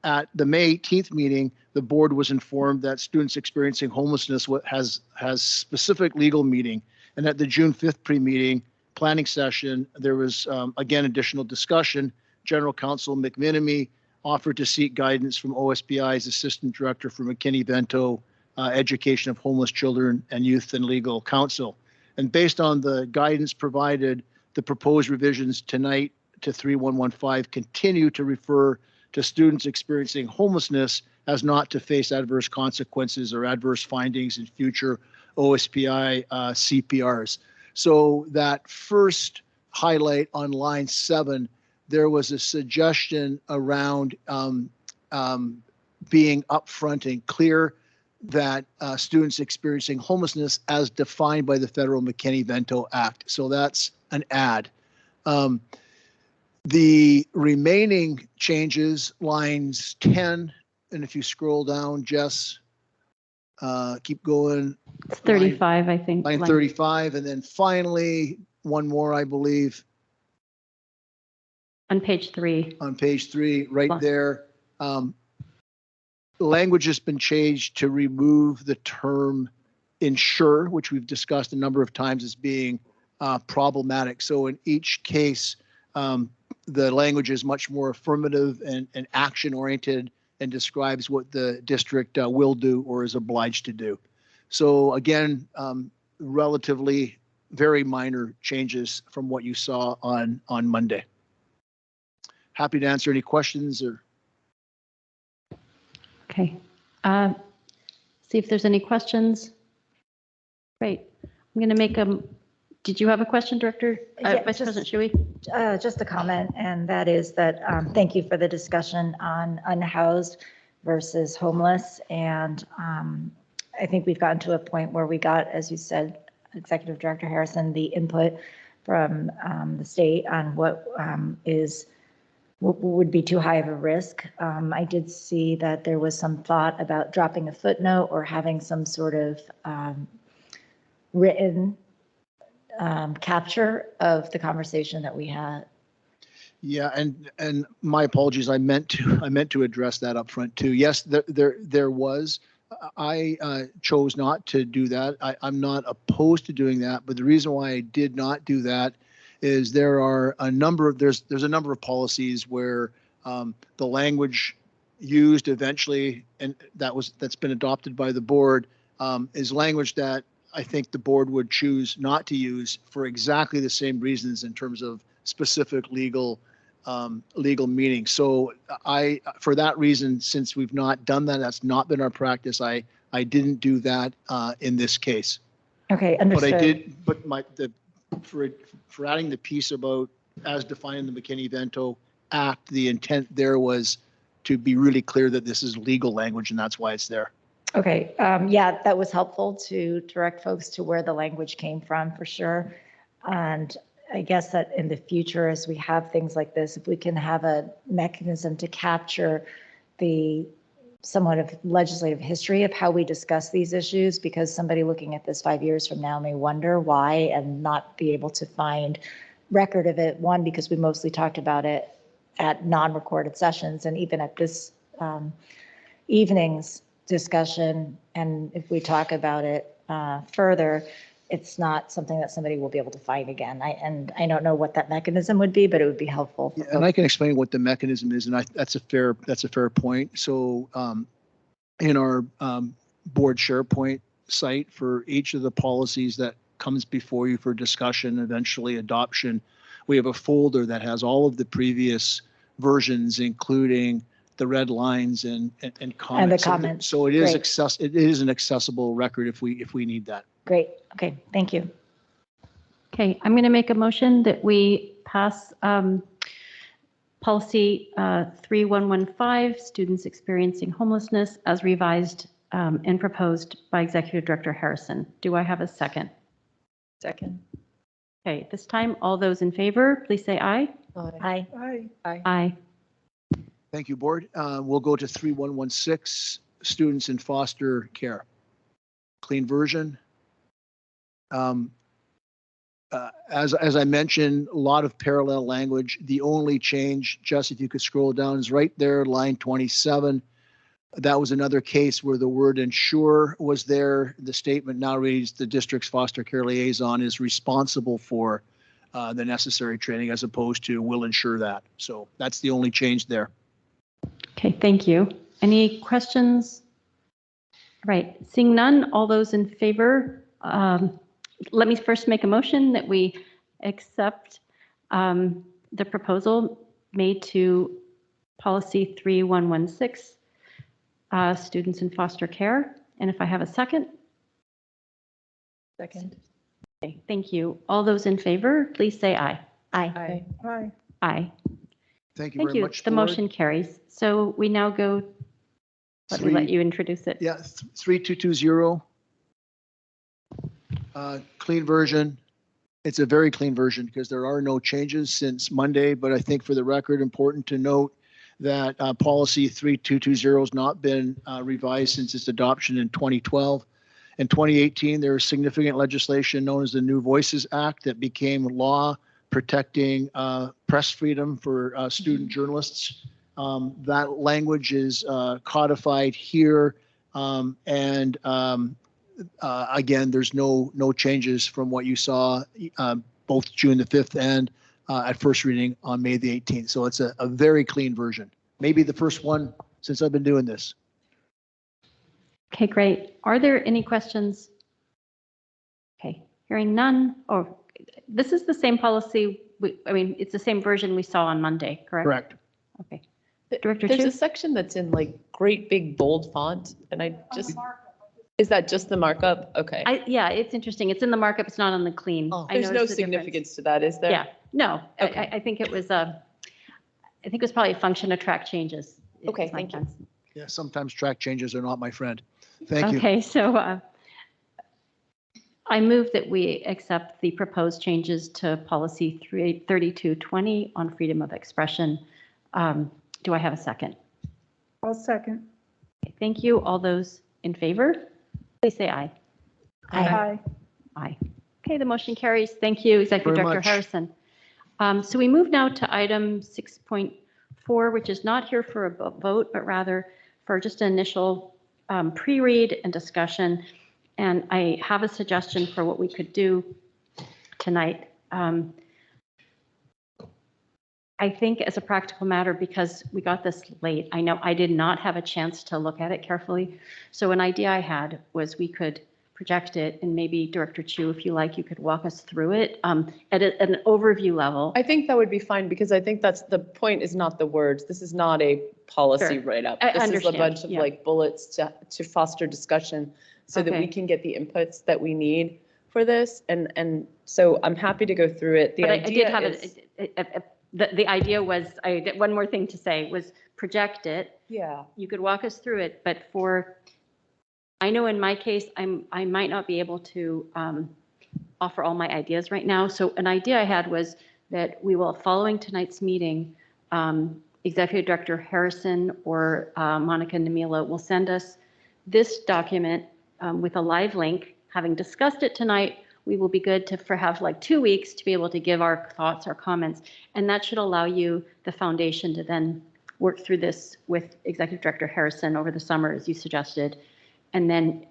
At the May 18th meeting, the board was informed that students experiencing homelessness has specific legal meaning. And at the June 5th pre-meeting planning session, there was, again, additional discussion. General Counsel McMenemy offered to seek guidance from OSBI's Assistant Director for McKinney-Vento Education of Homeless Children and Youth and Legal Counsel. And based on the guidance provided, the proposed revisions tonight to 3115 continue to refer to students experiencing homelessness as not to face adverse consequences or adverse findings in future OSPI CPRs. So that first highlight on line 7, there was a suggestion around being upfront and clear that students experiencing homelessness as defined by the federal McKinney-Vento Act. So that's an add. The remaining changes, lines 10, and if you scroll down, Jess, keep going. It's 35, I think. Line 35, and then finally, one more, I believe. On page 3. On page 3, right there. Language has been changed to remove the term insure, which we've discussed a number of times as being problematic. So in each case, the language is much more affirmative and action-oriented and describes what the district will do or is obliged to do. So again, relatively very minor changes from what you saw on Monday. Happy to answer any questions or. Okay. See if there's any questions. Great. I'm going to make a, did you have a question, Director? Yeah, Vice President Shuey? Just a comment, and that is that thank you for the discussion on unhoused versus homeless. And I think we've gotten to a point where we got, as you said, Executive Director Harrison, the input from the state on what would be too high of a risk. I did see that there was some thought about dropping a footnote or having some sort of written capture of the conversation that we had. Yeah, and my apologies. I meant to address that up front too. Yes, there was. I chose not to do that. I'm not opposed to doing that, but the reason why I did not do that is there's a number of policies where the language used eventually, and that's been adopted by the board, is language that I think the board would choose not to use for exactly the same reasons in terms of specific legal meaning. So for that reason, since we've not done that, that's not been our practice. I didn't do that in this case. Okay, understood. But I did. For adding the piece about as defined in the McKinney-Vento Act, the intent there was to be really clear that this is legal language, and that's why it's there. Okay, yeah, that was helpful to direct folks to where the language came from for sure. And I guess that in the future, as we have things like this, if we can have a mechanism to capture the somewhat of legislative history of how we discuss these issues, because somebody looking at this 5 years from now may wonder why and not be able to find record of it. One, because we mostly talked about it at non-recorded sessions, and even at this evening's discussion, and if we talk about it further, it's not something that somebody will be able to find again. I don't know what that mechanism would be, but it would be helpful. Yeah, and I can explain what the mechanism is, and that's a fair point. So in our board SharePoint site for each of the policies that comes before you for discussion, eventually adoption, we have a folder that has all of the previous versions, including the red lines and comments. And the comments. So it is it is an accessible record if we need that. Great. Okay. Thank you. Okay, I'm going to make a motion that we pass policy 3115, students experiencing homelessness, as revised and proposed by Executive Director Harrison. Do I have a second? Second. Okay, this time, all those in favor, please say aye. Aye. Aye. Aye. Thank you, board. We'll go to 3116, students in foster care. Clean version. As I mentioned, a lot of parallel language. The only change, Jess, if you could scroll down, is right there, line 27. That was another case where the word ensure was there. The statement now reads, the district's foster care liaison is responsible for the necessary training, as opposed to will ensure that. So that's the only change there. Okay, thank you. Any questions? Right, seeing none, all those in favor, let me first make a motion that we accept the proposal made to policy 3116, students in foster care. And if I have a second? Second. Okay, thank you. All those in favor, please say aye. Aye. Aye. Aye. Thank you Thank very you. much. The board. motion carries. So we now go, let me let you introduce it. Yeah, 3220. Clean version. It's a very clean version because there are no changes since Monday, but I think for the record, important to note that policy 3220 has not been revised since its adoption in 2012. In 2018, there was significant legislation known as the New Voices Act that became law protecting press freedom for student journalists. That language is codified here, and again, there's no changes from what you saw both June the 5th and at first reading on May the 18th. So it's a very clean version. Maybe the first one since I've been doing this. Okay, great. Are there any questions Okay, hearing none. Oh, this is the same policy. I mean, it's the same version we saw on Monday, correct? Correct. Okay. Director There's Chu? a section that's in like great big bold font, and I just, is that just the markup? Okay. Yeah, it's interesting. It's in the markup. It's not on the clean. Oh. I There's no noticed the difference. significance to that, is there? Yeah, no, Okay. I think it was I think it was probably a function of track changes. is Okay, my thank you. sense. Yeah, sometimes track changes are not my friend. Thank you. Okay, so I move that we accept the proposed changes to policy 3220 on freedom of expression. Do I have a second? I'll second. Okay, thank you. All those in favor, please say aye. Aye. Aye. Okay, the motion carries. Thank you, Executive Very Director much. Harrison. So we move now to item 6.4, which is not here for a vote, but rather for just an initial pre-read and discussion. And I have a suggestion for what we could do tonight. I think as a practical matter, because we got this late, I know I did not have a chance to look at it carefully. So an idea I had was we could project it, and maybe Director Chu, if you like, you could walk us through it at an overview level. I think that would be fine, because I think that's the point, is not the words. This is not a policy Sure. write-up. I This is a understand, bunch of yeah. like bullets to foster discussion so that we Okay. can get the inputs that we need for this. And so I'm happy to go through it. The But I did idea have is, the idea was, I did one more thing to say, was project it. yeah, You could walk us through it, but I know in my case, I might not be able to offer all my ideas right now. So an idea I had was that we will, following tonight's meeting, Executive Director Harrison or Monica Namila will send us this document with a live link. Having discussed it tonight, we will be good for have like 2 weeks to be able to give our thoughts, our comments, and that should allow you the foundation to then work through this with Executive Director Harrison over the summer, as you suggested, and then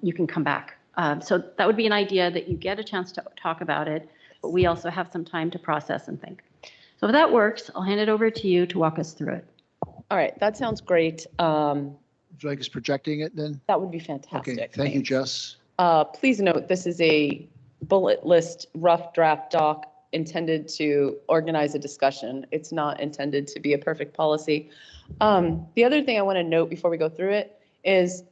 you can come back. So that would be an idea, that you get a chance to talk about it, but we also have some time to process and think. So if that works, I'll hand it over to you to walk us through it. all right, that sounds great. Would you like us projecting it then? That would be fantastic. Okay, thank you, Thanks. Jess. Please note, this is a bullet list rough draft doc intended to organize a discussion. It's not intended to be a perfect policy. The other thing I want to note before we go through it is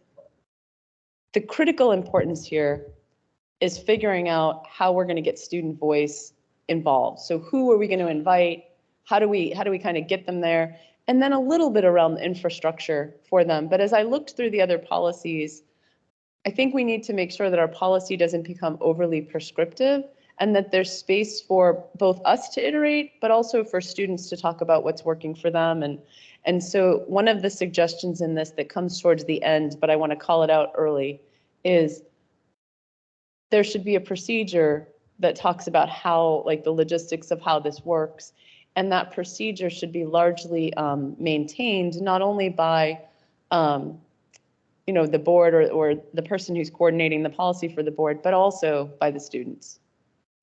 the critical importance here is figuring out how we're going to get student voice involved. So who are we going to invite? How do we kind of get them there? And then a little bit around the infrastructure for them. But as I looked through the other policies, I think we need to make sure that our policy doesn't become overly prescriptive, and that there's space for both us to iterate, but also for students to talk about what's working for them. And so one of the suggestions in this that comes towards the end, but I want to call it out early, is there should be a procedure that talks about how, like the logistics of how this works. And that procedure should be largely maintained, not only by the board or the person who's coordinating the policy for the board, but also by the students.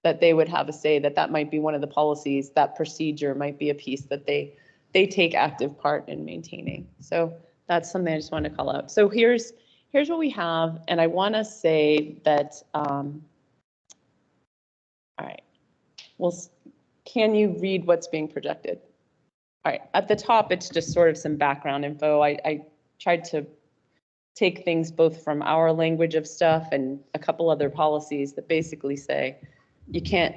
That they would have a say, that might be one of the policies, that procedure might be a piece that they take active part in maintaining. So that's something I just want to call out. So here's what we have, and I want to say that, all right, well, can you read what's being projected? All right, at the top, it's just sort of some background info. I tried to take things both from our language of stuff and a couple other policies that basically say you can't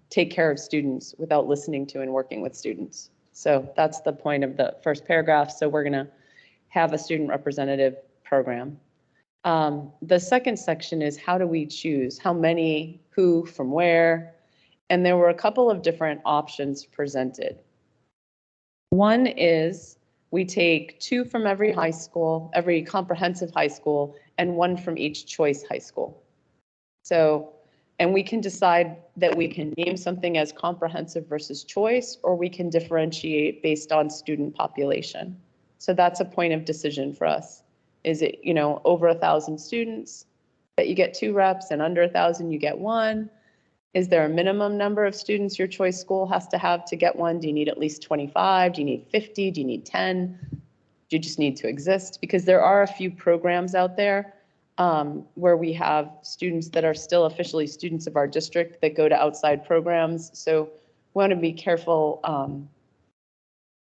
take care of students without listening to and working with students. So that's the point of the first paragraph. So we're going to have a student representative program. The second section is, how do we choose? How many, who, from where? And there were a couple of different options presented. One is we take 2 from every high school, every comprehensive high school, and 1 from each choice high school. So, and we can decide that we can name something as comprehensive versus choice, or we can differentiate based on student population. So that's a point of decision for us. Is it, over 1,000 students that you get 2 reps, and under 1,000 you get 1? Is there a minimum number of students your choice school has to have to get 1? Do you need at least 25? Do you need 50? Do you need 10? Do you just need to exist? Because there are a few programs out there where we have students that are still officially students of our district that go to outside programs. So we want to be careful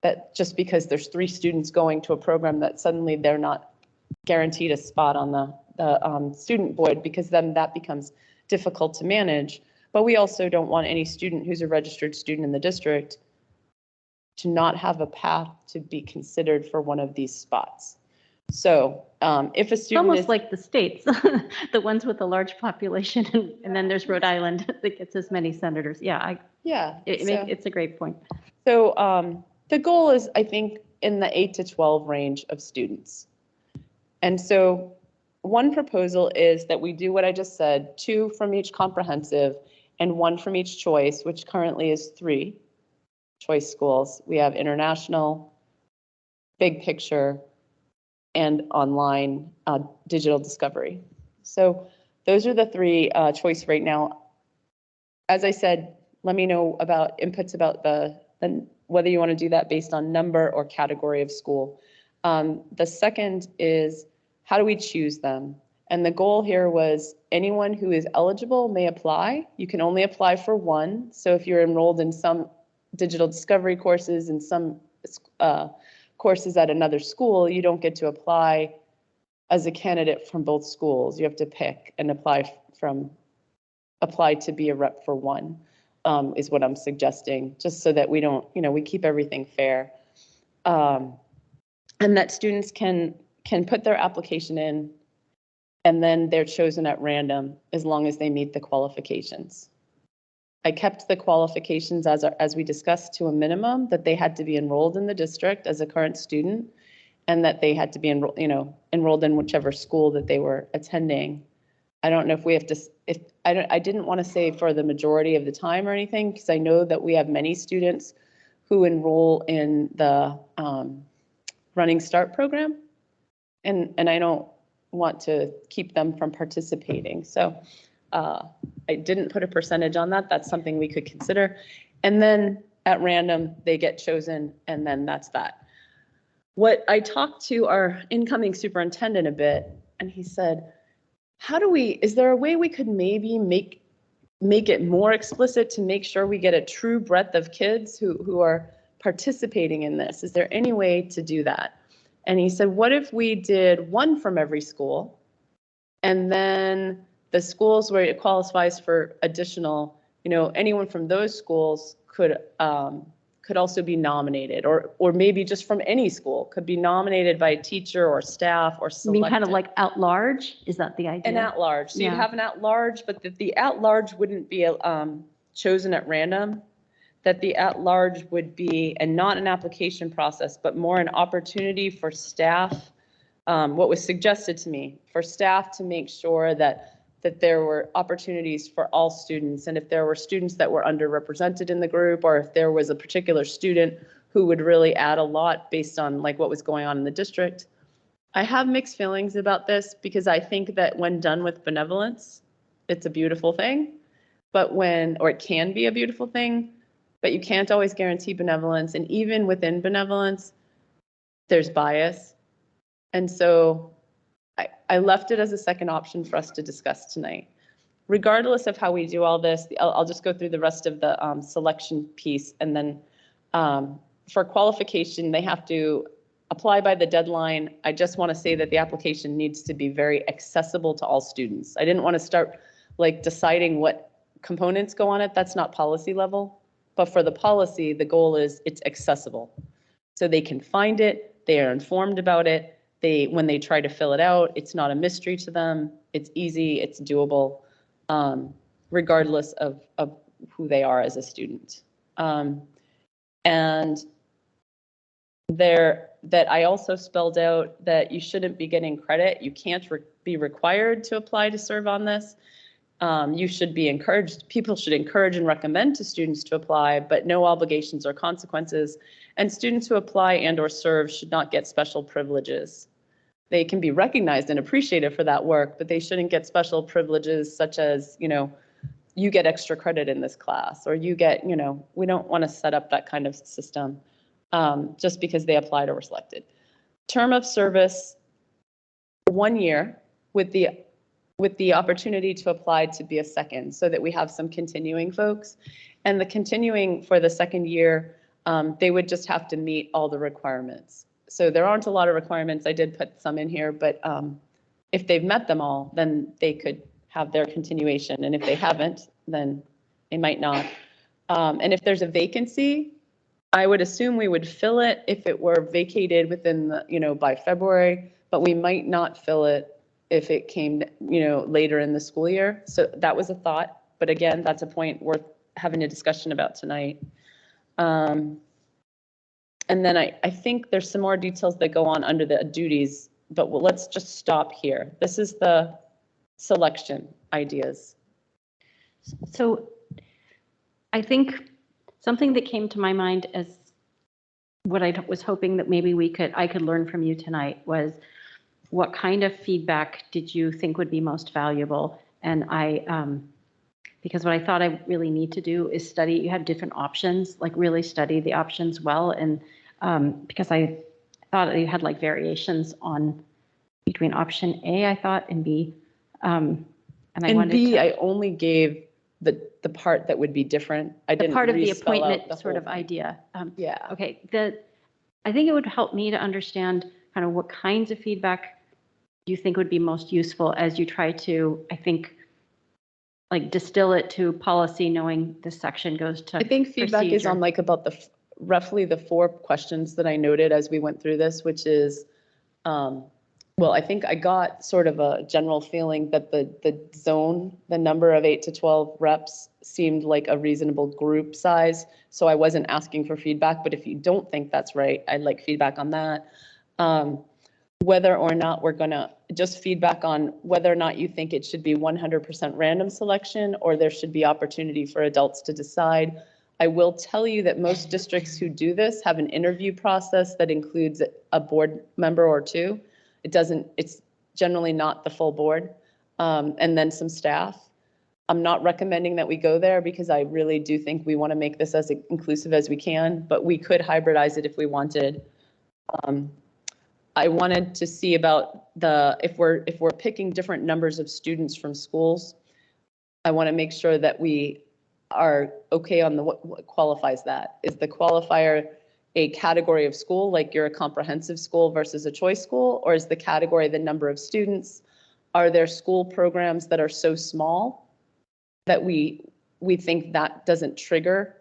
that just because there's 3 students going to a program that suddenly they're not guaranteed a spot on the student board, because then that becomes difficult to manage. But we also don't want any student who's a registered student in the district to not have a path to be considered for one of these spots. So if a It's student almost is, like the states, the ones with a large population, and then there's Rhode Island that gets as many senators. Yeah, yeah, it's a great point. so the goal is, I think, in the 8 to 12 range of students. And so one proposal is that we do what I just said, 2 from each comprehensive and 1 from each choice, which currently is 3 choice schools. We have international, big picture, and online digital discovery. So those are the 3 choice right now. As I said, let me know about inputs about whether you want to do that based on number or category of school. The second is, how do we choose them? And the goal here was anyone who is eligible may apply. You can only apply for 1. So if you're enrolled in some digital discovery courses and some courses at another school, you don't get to apply as a candidate from both schools. You have to pick and apply to be a rep for 1, is what I'm suggesting, just so that we don't, we keep everything fair. And that students can put their application in, and then they're chosen at random as long as they meet the qualifications. I kept the qualifications as we discussed to a minimum, that they had to be enrolled in the district as a current student, and that they had to be enrolled in whichever school that they were attending. I don't know if we have to, I didn't want to say for the majority of the time or anything, because I know that we have many students who enroll in the Running Start program, and I don't want to keep them from participating. So I didn't put a percentage on that. That's something we could consider. And then at random, they get chosen, and then that's that. What I talked to our incoming superintendent a bit, and he said, is there a way we could maybe make it more explicit to make sure we get a true breadth of kids who are participating in this? Is there any way to do that? And he said, what if we did 1 from every school, and then the schools where it qualifies for additional, anyone from those schools could also be nominated, or maybe just from any school could be nominated by a teacher or staff or selected. You mean kind of like at large? Is that the idea? An at large. So Yeah. you'd have an at large, but the at large wouldn't be chosen at random. That the at large would be, and not an application process, but more an opportunity for staff. What was suggested to me, for staff to make sure that there were opportunities for all students. And if there were students that were underrepresented in the group, or if there was a particular student who would really add a lot based on like what was going on in the district. I have mixed feelings about this, because I think that when done with benevolence, it's a beautiful thing, or it can be a beautiful thing, but you can't always guarantee benevolence. And even within benevolence, there's bias. And so I left it as a second option for us to discuss tonight. Regardless of how we do all this, I'll just go through the rest of the selection piece. And then for qualification, they have to apply by the deadline. I just want to say that the application needs to be very accessible to all students. I didn't want to start like deciding what components go on it. That's not policy level. But for the policy, the goal is it's accessible. So they can find it, they are informed about it. When they try to fill it out, it's not a mystery to them. It's easy, it's doable, regardless of who they are as a student. And that I also spelled out that you shouldn't be getting credit. You can't be required to apply to serve on this. You should be encouraged, people should encourage and recommend to students to apply, but no obligations or consequences. And students who apply and or serve should not get special privileges. They can be recognized and appreciated for that work, but they shouldn't get special privileges such as, you get extra credit in this class, or you get, we don't want to set up that kind of system just because they applied or were selected. Term of service, 1 year with the opportunity to apply to be a second, so that we have some continuing folks. And the continuing for the second year, they would just have to meet all the requirements. So there aren't a lot of requirements. I did put some in here, but if they've met them all, then they could have their continuation. And if they haven't, then they might not. And if there's a vacancy, I would assume we would fill it if it were vacated within the, by February, but we might not fill it if it came, later in the school year. So that was a thought. But again, that's a point worth having a discussion about tonight. And then I think there's some more details that go on under the duties, but let's just stop here. This is the selection ideas. So I think something that came to my mind as what I was hoping that maybe I could learn from you tonight was, what kind of feedback did you think would be most valuable? And because what I thought I really need to do is study, you have different options, like really study the options well. And because I thought you had like variations between option A, I thought, and B. And I only gave the part that would be different. I didn't part of the re-spell out appointment the sort whole of thing. idea. Yeah. Okay. I think it would help me to understand kind of what kinds of feedback you think would be most useful as you try to, I think, like distill it to policy, knowing this section goes to I think feedback is procedure. on like about roughly the 4 questions that I noted as we went through this, which is, well, I think I got sort of a general feeling that the zone, the number of 8 to 12 reps seemed like a reasonable group size. So I wasn't asking for feedback, but if you don't think that's right, I'd like feedback on that. Whether or not we're gonna just feedback on whether or not you think it should be 100% random selection, or there should be opportunity for adults to decide. I will tell you that most districts who do this have an interview process that includes a board member or 2. It's generally not the full board, and then some staff. I'm not recommending that we go there because I really do think we want to make this as inclusive as we can, but we could hybridize it if we wanted. I wanted to see about if we're picking different numbers of students from schools, I want to make sure that we are okay on what qualifies that. Is the qualifier a category of school, like you're a comprehensive school versus a choice school, or is the category the number of students? Are there school programs that are so small that we think that doesn't trigger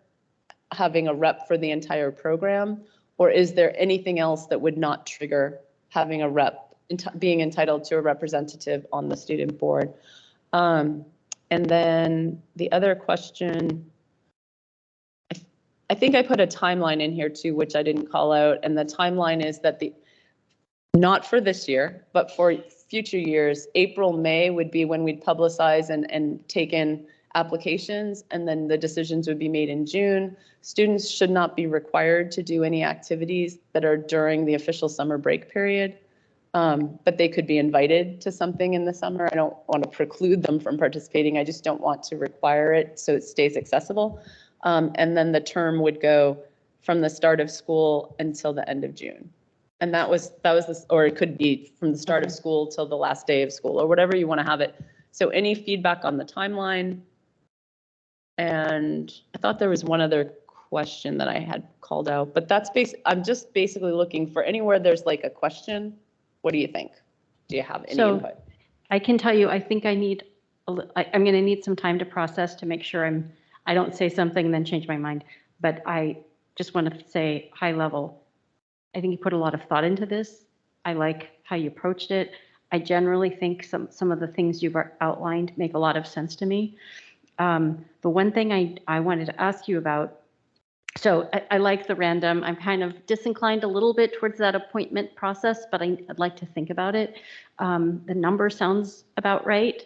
having a rep for the entire program? Or is there anything else that would not trigger having a rep, being entitled to a representative on the student board? And then the other question, I think I put a timeline in here too, which I didn't call out. And the timeline is that not for this year, but for future years, April, May would be when we'd publicize and take in applications, and then the decisions would be made in June. Students should not be required to do any activities that are during the official summer break period, but they could be invited to something in the summer. I don't want to preclude them from participating. I just don't want to require it so it stays accessible. And then the term would go from the start of school until the end of June. And that was this, or it could be from the start of school till the last day of school, or whatever you want to have it. So any feedback on the timeline? And I thought there was one other question that I had called out, but I'm just basically looking for anywhere there's like a question. What do you think? Do you have any input? I can tell you, I think I'm going to need some time to process to make sure I don't say something and then change my mind. But I just want to say high level, I think you put a lot of thought into this. I like how you approached it. I generally think some of the things you've outlined make a lot of sense to me. The one thing I wanted to ask you about, so I like the random. I'm kind of disinclined a little bit towards that appointment process, but I'd like to think about it. The number sounds about right,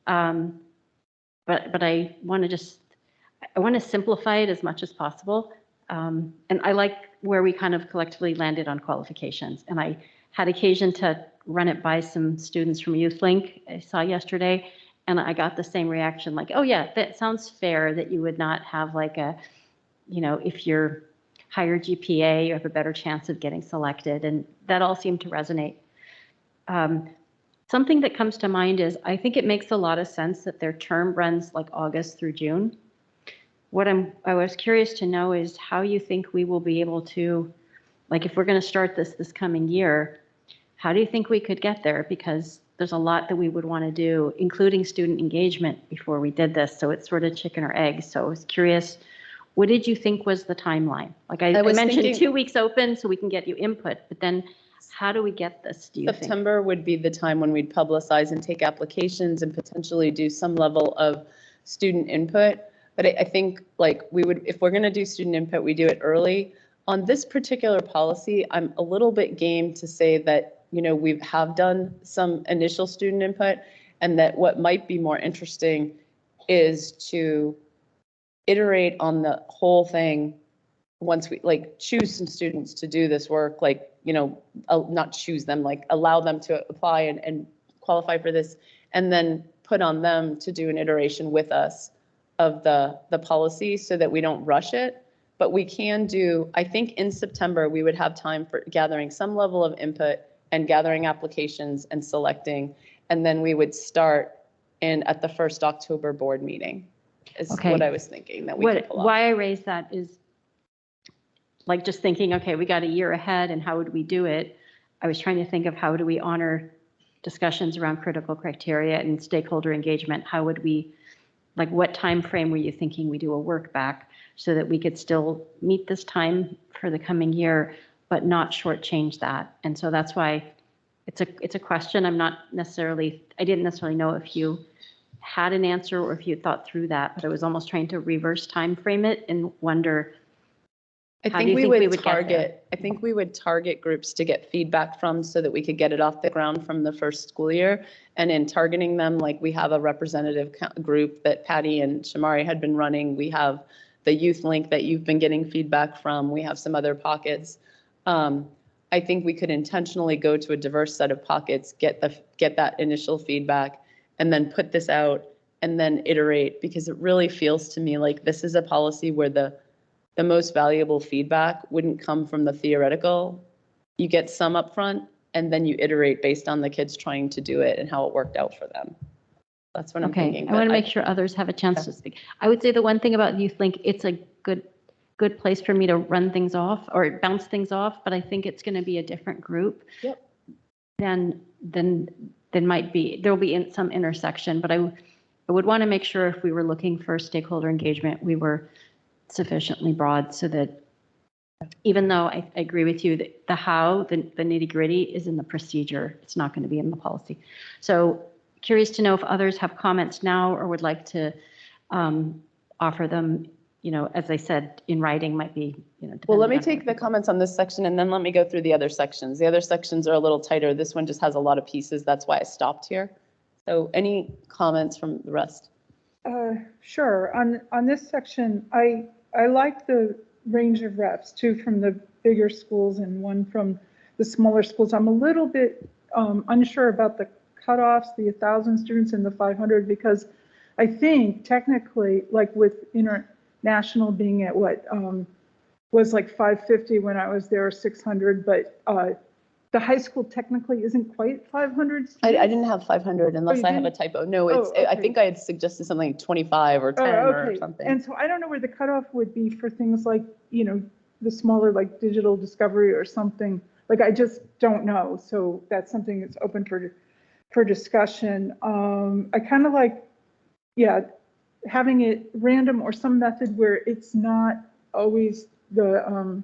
but I want to simplify it as much as possible. And I like where we kind of collectively landed on qualifications. And I had occasion to run it by some students from YouthLink I saw yesterday, and I got the same reaction, like, oh yeah, that sounds fair that you would not have like if you're higher GPA, you have a better chance of getting selected. And that all seemed to resonate. Something that comes to mind is, I think it makes a lot of sense that their term runs like August through June. I was curious to know is how you think we will be able to, like, if we're going to start this coming year, how do you think we could get there? Because there's a lot that we would want to do, including student engagement before we did this. So it's sort of chicken or egg. So I was curious, what did you think was the timeline? Like I was mentioned thinking- 2 weeks open so we can get you input, but then how do we get this, do you think? September would be the time when we'd publicize and take applications and potentially do some level of student input. But I think like we would, if we're going to do student input, we do it early. On this particular policy, I'm a little bit game to say that, you know, we have done some initial student input, and that what might be more interesting is to iterate on the whole thing once we like choose some students to do this work, like, you know, not choose them, like allow them to apply and qualify for this, and then put on them to do an iteration with us of the policy so that we don't rush it. But we can do, I think in September, we would have time for gathering some level of input and gathering applications and selecting. And then we would start at the first October board meeting is Okay. what I was thinking that we could pull off. Why I raise that is like just thinking, okay, we got a year ahead and how would we do it? I was trying to think of how do we honor discussions around critical criteria and stakeholder engagement? How would we, like what time frame were you thinking we do a work back so that we could still meet this time for the coming year, but not shortchange that? And so that's why it's a question. I didn't necessarily know if you had an answer or if you thought through that, but I was almost trying to reverse time frame it and wonder, I how do think you we think we would would get there? target, I think we would target groups to get feedback from so that we could get it off the ground from the first school year. And in targeting them, like we have a representative group that Patty and Shamari had been running. We have the youth link that you've been getting feedback from. We have some other pockets. I think we could intentionally go to a diverse set of pockets, get that initial feedback, and then put this out and then iterate, because it really feels to me like this is a policy where the most valuable feedback wouldn't come from the theoretical. You get some upfront and then you iterate based on the kids trying to do it and how it worked out for them. That's what I'm Okay, thinking. I want to but make sure others have a chance to speak. I would say the one thing about Youth Link, it's a good place for me to run things off or bounce things off, but I think it's going to be a different group. Yep. Then might be, there'll be some intersection, but I would want to make sure if we were looking for stakeholder engagement, we were sufficiently broad so that even though I agree with you that the how, the nitty gritty is in the procedure, it's not going to be in the policy. So curious to know if others have comments now or would like to offer them, you know, as I said, in writing might be, you know. Well, let me depending on take the comments on this section and then let me go through the other sections. The other sections are a little tighter. This one just has a lot of pieces. That's why I stopped here. So any comments from the rest? Sure. On this section, I like the range of reps, 2 from the bigger schools and 1 from the smaller schools. I'm a little bit unsure about the cutoffs, the 1,000 students and the 500, because I think technically, like with international being at what was like 550 when I was there, 600, but the high school technically isn't quite 500 students. I didn't have 500 unless I have a typo. No, it's. Oh, I okay. think I had suggested something like 25 or 10 or something. And so I don't know where the cutoff would be for things like, you know, the smaller like digital discovery or something. Like I just don't know. So that's something that's open for discussion. I kind of like, yeah, having it random or some method where it's not always the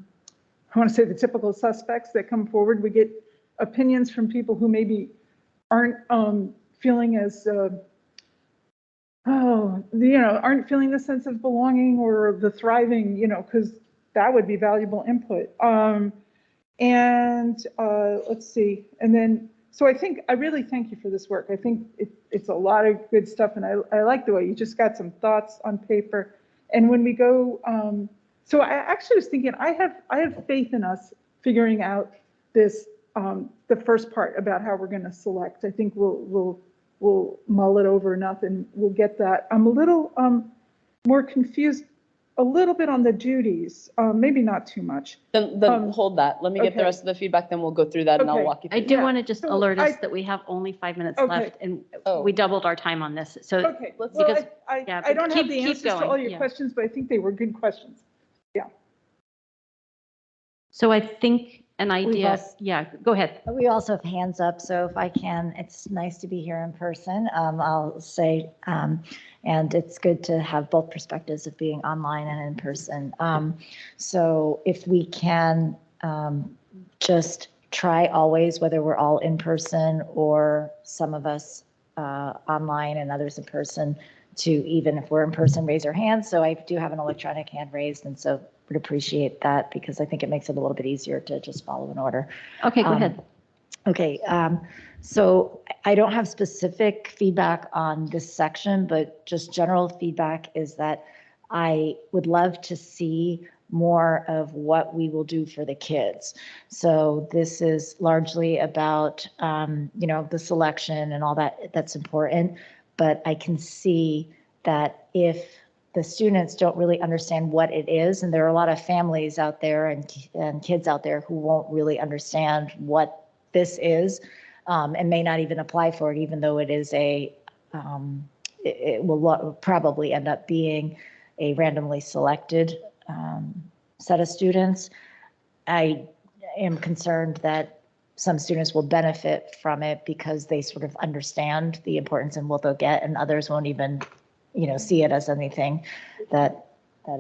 I want to say the typical suspects that come forward. We get opinions from people who maybe aren't feeling as, aren't feeling the sense of belonging or the thriving, you know, because that would be valuable input. Let's see. And then, so I really thank you for this work. I think it's a lot of good stuff. And I like the way you just got some thoughts on paper. And when we go, so I actually was thinking, I have faith in us figuring out this, the first part about how we're going to select. I think we'll mull it over enough and we'll get that. I'm a little more confused a little bit on the duties, maybe not too much. Then hold that. Let me get the okay. rest of the feedback, then we'll go through that and I'll Okay. walk you I through. do Yeah, want to just so alert us I- that we have only 5 minutes Okay. left and Oh. we doubled our time on this. So Okay, let's- well, because- I but don't have the keep answers to going, all your yeah. questions, but I think they were good questions. So I think an idea, also- yeah, go ahead. We also have hands up, so if I can, it's nice to be here in person. I'll say, and it's good to have both perspectives of being online and in person. So if we can just try always, whether we're all in person or some of us online and others in person, to even if we're in person, raise our hands. So I do have an electronic hand raised, and so would appreciate that because I think it makes it a little bit easier to just follow an order. Okay, go ahead. Okay, so I don't have specific feedback on this section, but just general feedback is that I would love to see more of what we will do for the kids. So this is largely about, the selection and all that, that's important. But I can see that if the students don't really understand what it is, and there are a lot of families out there and kids out there who won't really understand what this is, and may not even apply for it, even though it is it will probably end up being a randomly selected set of students. I am concerned that some students will benefit from it because they sort of understand the importance and what they'll get, and others won't even, see it as anything that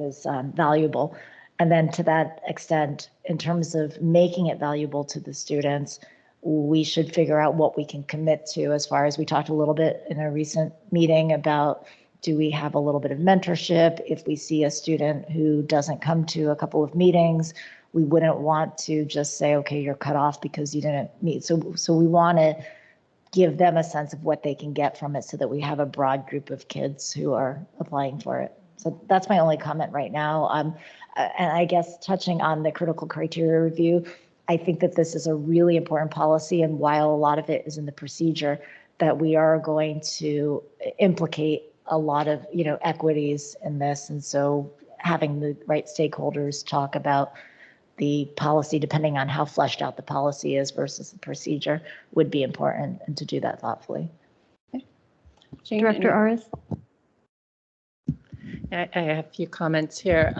is valuable. And then to that extent, in terms of making it valuable to the students, we should figure out what we can commit to, as far as we talked a little bit in a recent meeting about, do we have a little bit of mentorship? If we see a student who doesn't come to a couple of meetings, we wouldn't want to just say, okay, you're cut off because you didn't meet. So we want to give them a sense of what they can get from it so that we have a broad group of kids who are applying for it. So that's my only comment right now. And I guess touching on the critical criteria review, I think that this is a really important policy. And while a lot of it is in the procedure, that we are going to implicate a lot of, equities in this. And so having the right stakeholders talk about the policy, depending on how fleshed out the policy is versus the procedure, would be important, and to do that thoughtfully. Director Aris? I have a few comments here.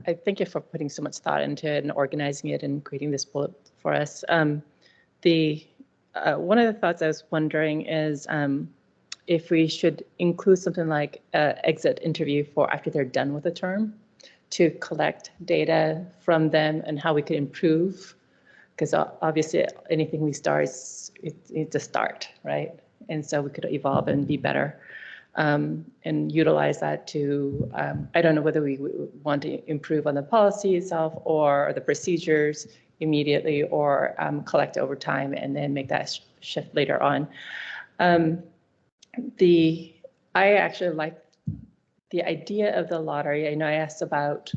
I thank you for putting so much thought into it and organizing it and creating this bullet for us. One of the thoughts I was wondering is if we should include something like an exit interview for after they're done with the term, to collect data from them and how we could improve, because obviously anything we start, it's a start, right? And so we could evolve and be better, and utilize that to, I don't know whether we want to improve on the policy itself or the procedures immediately, or collect over time and then make that shift later on. I actually like the idea of the lottery. I know I asked about,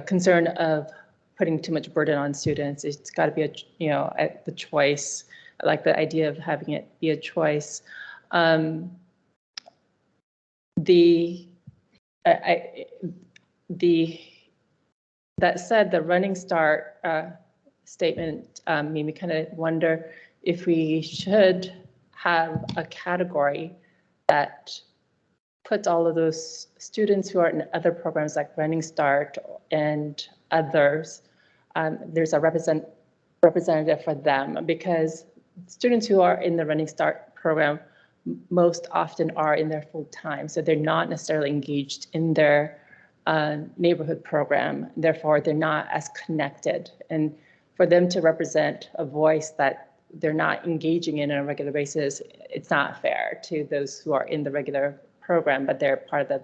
concern of putting too much burden on students. It's got to be the choice. I like the idea of having it be a choice. That said, the running start statement made me kind of wonder if we should have a category that puts all of those students who are in other programs like Running Start and others, there's a representative for them, because students who are in the Running Start program most often are in there full time. So they're not necessarily engaged in their neighborhood program. Therefore, they're not as connected. And for them to represent a voice that they're not engaging in on a regular basis, it's not fair to those who are in the regular program, but they're part of the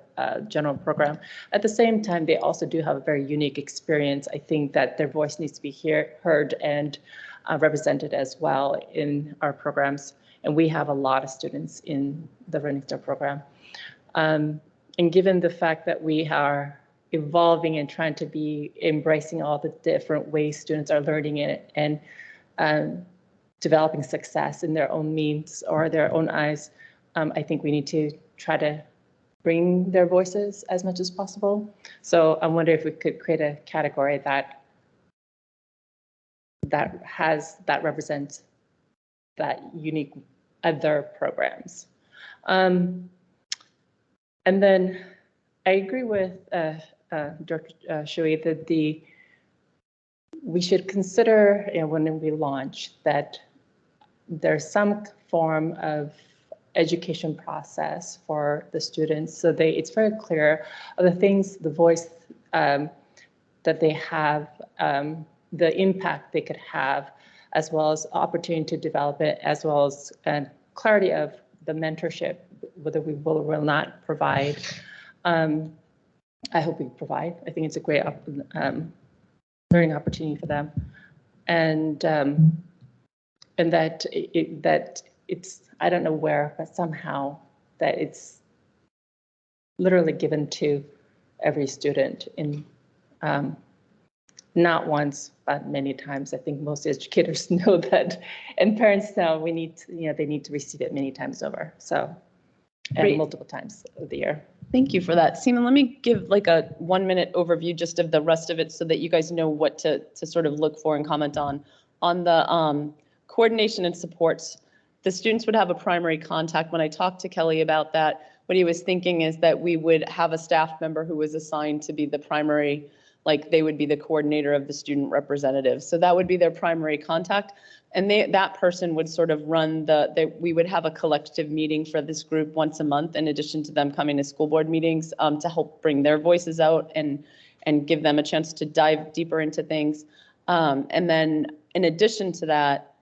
general program. At the same time, they also do have a very unique experience. I think that their voice needs to be heard and represented as well in our programs. And we have a lot of students in the Running Start program. And given the fact that we are evolving and trying to be embracing all the different ways students are learning it and developing success in their own means or their own eyes, I think we need to try to bring their voices as much as possible. So I wonder if we could create a category that represents that unique other programs. And then I agree with Dr. Shui that we should consider, when we launch, that there's some form of education process for the students, so it's very clear of the things, the voice that they have, the impact they could have, as well as opportunity to develop it, as well as clarity of the mentorship, whether we will or will not provide. I hope we provide. I think it's a great learning opportunity for them, and that it's, I don't know where, but somehow that it's literally given to every student in not once, but many times. I think most educators know that, and parents know they need to receive it many times over. So, and Great. multiple times of the year. Thank you for that. Seema, let me give like a 1-minute overview just of the rest of it so that you guys know what to sort of look for and comment on. On the coordination and supports, the students would have a primary contact. When I talked to Kelly about that, what he was thinking is that we would have a staff member who was assigned to be the primary, like they would be the coordinator of the student representative. So that would be their primary contact. And that person would sort of run we would have a collective meeting for this group once a month, in addition to them coming to school board meetings to help bring their voices out and give them a chance to dive deeper into things. And then in addition to that,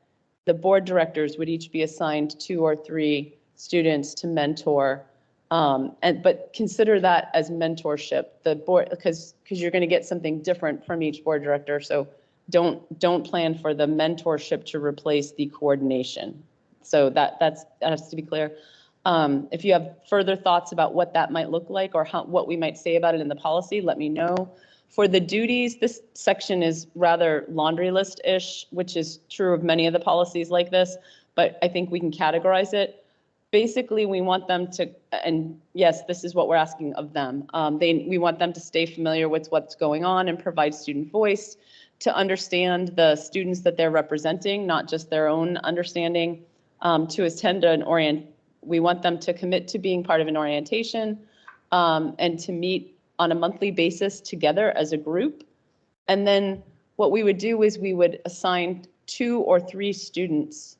the board directors would each be assigned 2 or 3 students to mentor. But consider that as mentorship, the board, because you're going to get something different from each board director. So don't plan for the mentorship to replace the coordination. So that has to be clear. If you have further thoughts about what that might look like or what we might say about it in the policy, let me know. For the duties, this section is rather laundry list-ish, which is true of many of the policies like this, but I think we can categorize it. Basically, we want them to, and yes, this is what we're asking of them. We want them to stay familiar with what's going on and provide student voice, to understand the students that they're representing, not just their own understanding, to attend we want them to commit to being part of an orientation, and to meet on a monthly basis together as a group. And then what we would do is we would assign 2 or 3 students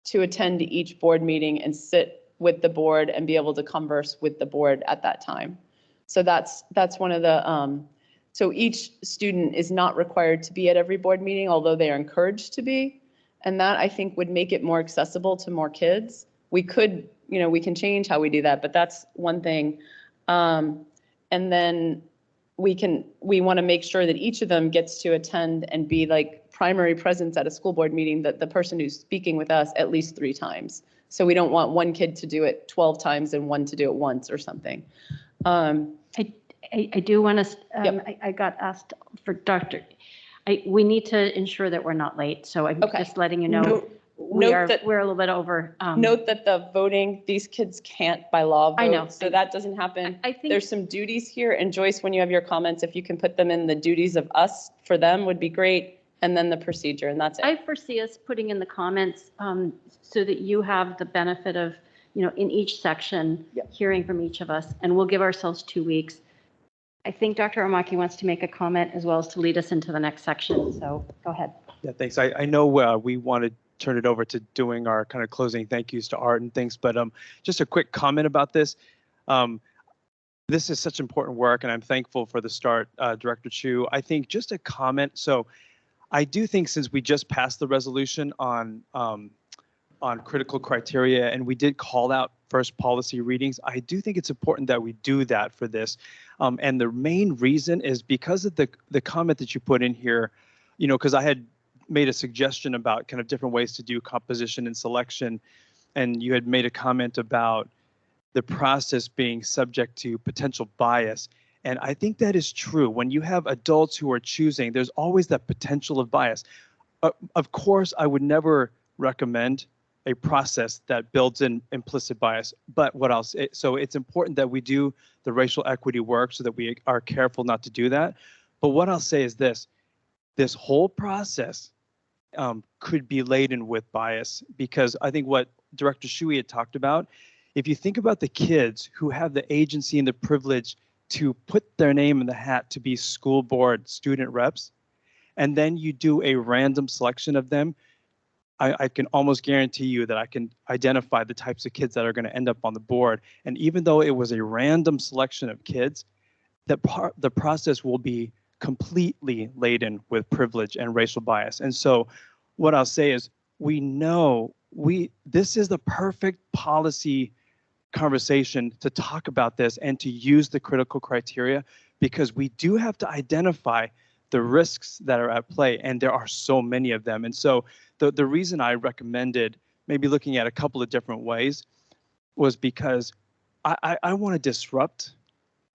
to attend each board meeting and sit with the board and be able to converse with the board at that time. So that's one of the, so each student is not required to be at every board meeting, although they are encouraged to be. And that, I think, would make it more accessible to more kids. We could, we can change how we do that, but that's one thing. And then we want to make sure that each of them gets to attend and be like primary presence at a school board meeting, that the person who's speaking with us at least 3 times. So we don't want one kid to do it 12 times and one to do it once or something. I do want to, Yep. I got asked for we need to ensure that we're not late. So I'm Okay. just letting you know, we're a little bit over. Note that the voting, these kids can't by law vote. I know. So that doesn't happen. I think There's some duties here. And Joyce, when you have your comments, if you can put them in the duties of us for them would be great. And then the procedure, and that's it. I foresee us putting in the comments so that you have the benefit of, in each section, hearing from each of us, and we'll give ourselves 2 weeks. I think Dr. Omaki wants to make a comment as well as to lead us into the next section. So go ahead. Yeah, thanks. I know we want to turn it over to doing our kind of closing thank yous to Art and things, but just a quick comment about this. This is such important work, and I'm thankful for the start, Director Chu. I think just a comment. So I do think since we just passed the resolution on critical criteria, and we did call out first policy readings, I do think it's important that we do that for this. And the main reason is because of the comment that you put in here, because I had made a suggestion about kind of different ways to do composition and selection, and you had made a comment about the process being subject to potential bias. And I think that is true. When you have adults who are choosing, there's always that potential of bias. Of course, I would never recommend a process that builds in implicit bias. But what else? So it's important that we do the racial equity work so that we are careful not to do that. But what I'll say is this whole process could be laden with bias, because I think what Director Shui had talked about, if you think about the kids who have the agency and the privilege to put their name in the hat to be school board student reps, and then you do a random selection of them, I can almost guarantee you that I can identify the types of kids that are going to end up on the board. And even though it was a random selection of kids, the process will be completely laden with privilege and racial bias. And so what I'll say is, we know this is the perfect policy conversation to talk about this and to use the critical criteria, because we do have to identify the risks that are at play, and there are so many of them. And so the reason I recommended maybe looking at a couple of different ways was because I want to disrupt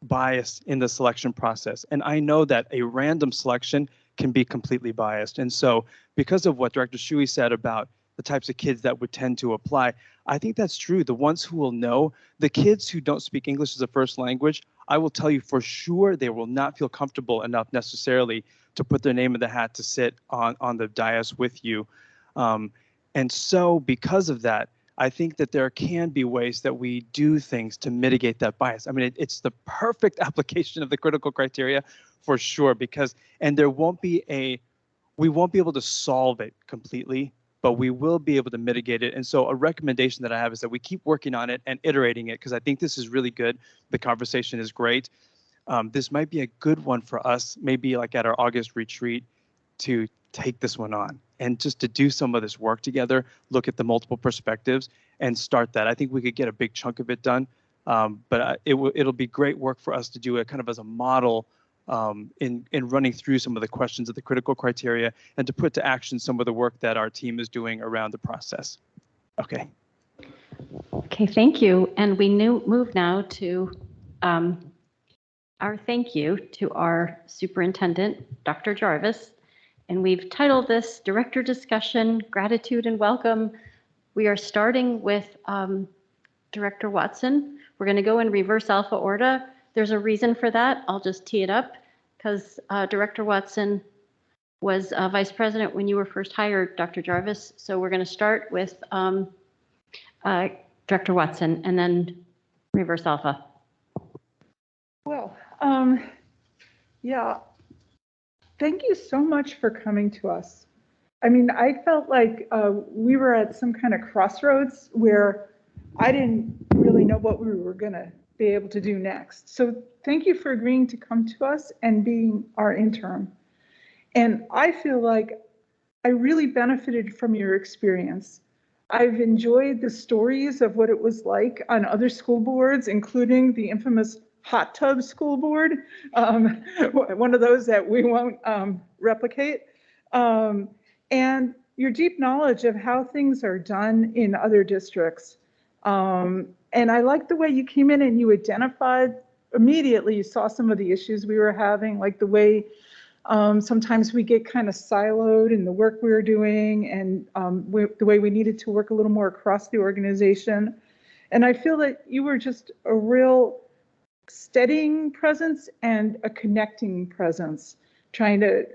bias in the selection process. And I know that a random selection can be completely biased. And so because of what Director Shui said about the types of kids that would tend to apply, I think that's true. The ones who will know, the kids who don't speak English as a first language, I will tell you for sure they will not feel comfortable enough necessarily to put their name in the hat to sit on the dais with you. And so because of that, I think that there can be ways that we do things to mitigate that bias. I mean, it's the perfect application of the critical criteria for sure, because, and we won't be able to solve it completely, but we will be able to mitigate it. And so a recommendation that I have is that we keep working on it and iterating it, because I think this is really good. The conversation is great. This might be a good one for us, maybe like at our August retreat, to take this one on and just to do some of this work together, look at the multiple perspectives and start that. I think we could get a big chunk of it done, but it'll be great work for us to do it kind of as a model in running through some of the questions of the critical criteria and to put to action some of the work that our team is doing around the process. Okay. Okay, thank you. And we move now to our thank you to our superintendent, Dr. Jarvis. And we've titled this Director Discussion, Gratitude and Welcome. We are starting with Director Watson. We're going to go in reverse alpha order. There's a reason for that. I'll just tee it up, because Director Watson was Vice President when you were first hired, Dr. Jarvis. So we're going to start with Director Watson and then reverse alpha. Well, yeah. Thank you so much for coming to us. I mean, I felt like we were at some kind of crossroads where I didn't really know what we were going to be able to do next. So thank you for agreeing to come to us and being our intern. And I feel like I really benefited from your experience. I've enjoyed the stories of what it was like on other school boards, including the infamous hot tub school board, one of those that we won't replicate, and your deep knowledge of how things are done in other districts. And I like the way you came in and you identified immediately, you saw some of the issues we were having, like the way sometimes we get kind of siloed in the work we were doing, and the way we needed to work a little more across the organization. And I feel that you were just a real steadying presence and a connecting presence, trying to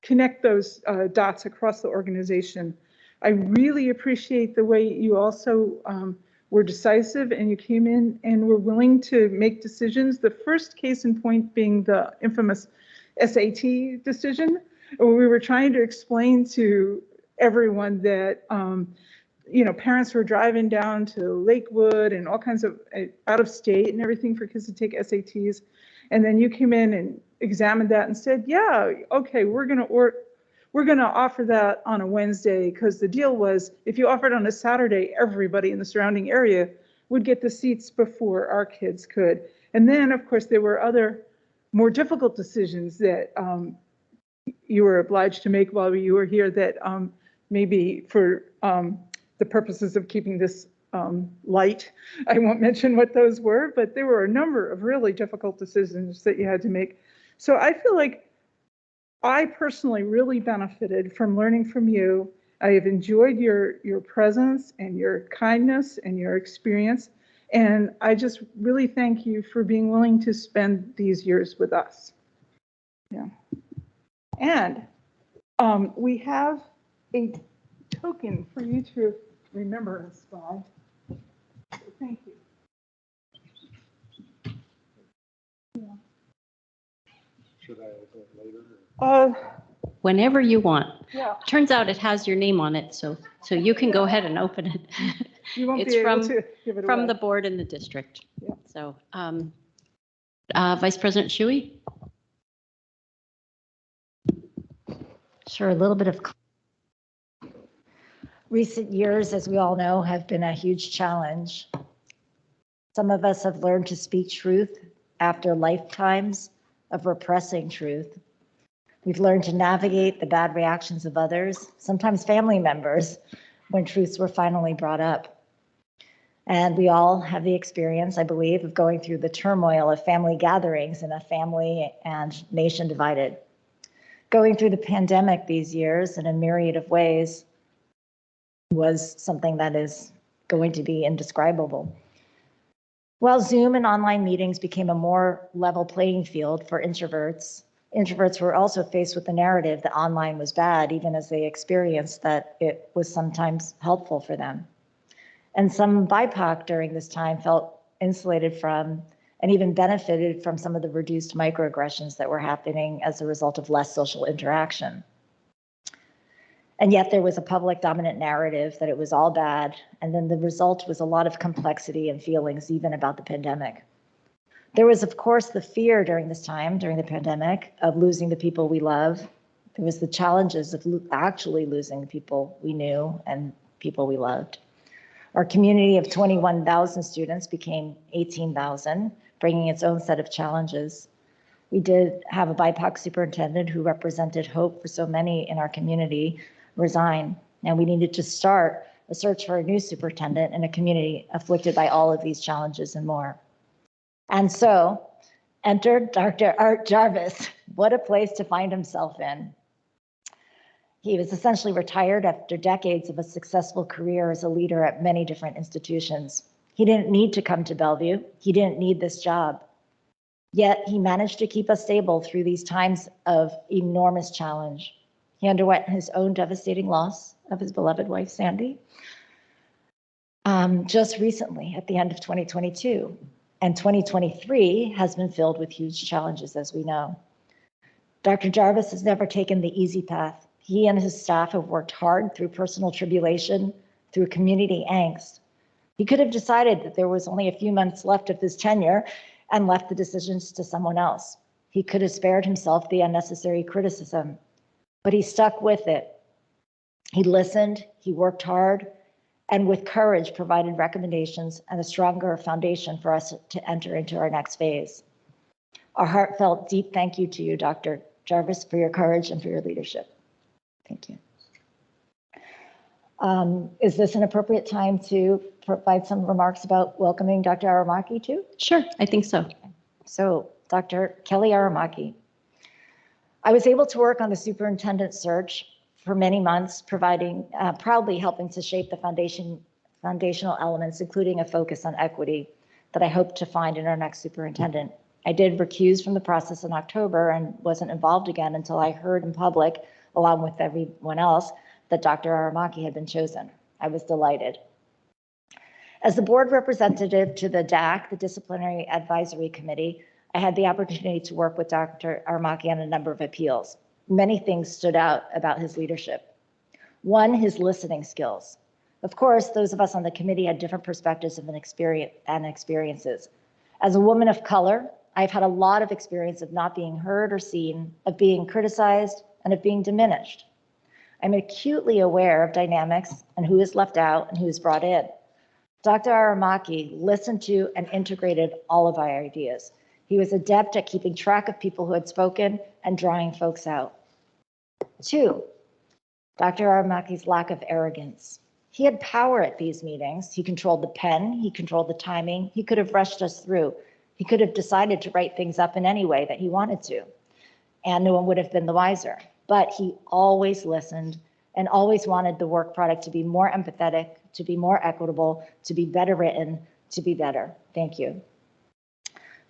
connect those dots across the organization. I really appreciate the way you also were decisive, and you came in and were willing to make decisions. The first case in point being the infamous SAT decision, where we were trying to explain to everyone that parents were driving down to Lakewood and all kinds of out of state and everything for kids to take SATs. And then you came in and examined that and said, yeah, okay, we're going to offer that on a Wednesday, because the deal was if you offered on a Saturday, everybody in the surrounding area would get the seats before our kids could. And then, of course, there were other more difficult decisions that you were obliged to make while you were here that maybe for the purposes of keeping this light, I won't mention what those were, but there were a number of really difficult decisions that you had to make. So I feel like I personally really benefited from learning from you I have enjoyed your presence and your kindness and your experience. And I just really thank you for being willing to spend these years with us. Yeah. And we have a token for you to remember us by. So thank you. Yeah. Should I open it later? Whenever you want. Yeah. Turns out it has your name on it, so you can go ahead and open it. You won't It's be able from- to give it From away. the board in the district. Yeah. So, Vice President Shuey? Sure, a little bit of recent years, as we all know, have been a huge challenge. Some of us have learned to speak truth after lifetimes of repressing truth. We've learned to navigate the bad reactions of others, sometimes family members, when truths were finally brought up. And we all have the experience, I believe, of going through the turmoil of family gatherings in a family and nation divided. Going through the pandemic these years in a myriad of ways was something that is going to be indescribable. While Zoom and online meetings became a more level playing field for introverts were also faced with the narrative that online was bad, even as they experienced that it was sometimes helpful for them. And some BIPOC during this time felt insulated from and even benefited from some of the reduced microaggressions that were happening as a result of less social interaction. And yet there was a public dominant narrative that it was all bad. And then the result was a lot of complexity and feelings, even about the pandemic. There was, of course, the fear during this time, during the pandemic, of losing the people we love. There was the challenges of actually losing the people we knew and people we loved. Our community of 21,000 students became 18,000, bringing its own set of challenges. We did have a BIPOC superintendent who represented hope for so many in our community resign, and we needed to start a search for a new superintendent in a community afflicted by all of these challenges and more. And so entered Dr. Art Jarvis. What a place to find himself in. He was essentially retired after decades of a successful career as a leader at many different institutions. He didn't need to come to Bellevue. He didn't need this job. Yet he managed to keep us stable through these times of enormous challenge. He underwent his own devastating loss of his beloved wife, Sandy, just recently at the end of 2022. And 2023 has been filled with huge challenges, as we know. Dr. Jarvis has never taken the easy path. He and his staff have worked hard through personal tribulation, through community angst. He could have decided that there was only a few months left of his tenure and left the decisions to someone else. He could have spared himself the unnecessary criticism, but he stuck with it. He listened, he worked hard, and with courage provided recommendations and a stronger foundation for us to enter into our next phase. Our heartfelt deep thank you to you, Dr. Jarvis, for your courage and for your leadership. Thank you. Is this an appropriate time to provide some remarks about welcoming Dr. Aramaki too? Sure, I think so. So, Dr. Kelly Aramaki. I was able to work on the superintendent search for many months, proudly helping to shape the foundational elements, including a focus on equity that I hope to find in our next superintendent. I did recuse from the process in October and wasn't involved again until I heard in public, along with everyone else, that Dr. Aramaki had been chosen. I was delighted. As the board representative to the DAC, the Disciplinary Advisory Committee, I had the opportunity to work with Dr. Aramaki on a number of appeals. Many things stood out about his leadership. One, his listening skills. Of course, those of us on the committee had different perspectives and experiences. As a woman of color, I've had a lot of experience of not being heard or seen, of being criticized, and of being diminished. I'm acutely aware of dynamics and who is left out and who is brought in. Dr. Aramaki listened to and integrated all of our ideas. He was adept at keeping track of people who had spoken and drawing folks out. Two, Dr. Aramaki's lack of arrogance. He had power at these meetings. He controlled the pen, he controlled the timing. He could have rushed us through. He could have decided to write things up in any way that he wanted to, and no one would have been the wiser. But he always listened and always wanted the work product to be more empathetic, to be more equitable, to be better written, to be better. Thank you.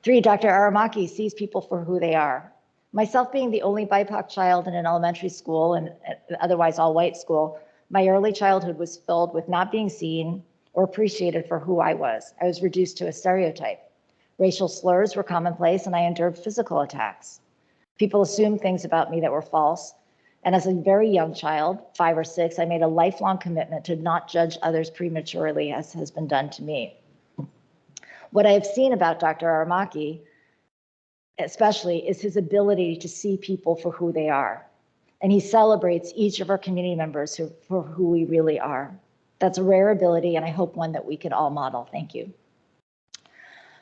3, Dr. Aramaki sees people for who they are. Myself being the only BIPOC child in an elementary school and otherwise all-white school, my early childhood was filled with not being seen or appreciated for who I was. I was reduced to a stereotype. Racial slurs were commonplace, and I endured physical attacks. People assumed things about me that were false. And as a very young child, 5 or 6, I made a lifelong commitment to not judge others prematurely, as has been done to me. What I have seen about Dr. Aramaki, especially, is his ability to see people for who they are. And he celebrates each of our community members for who we really are. That's a rare ability, and I hope one that we can all model. Thank you.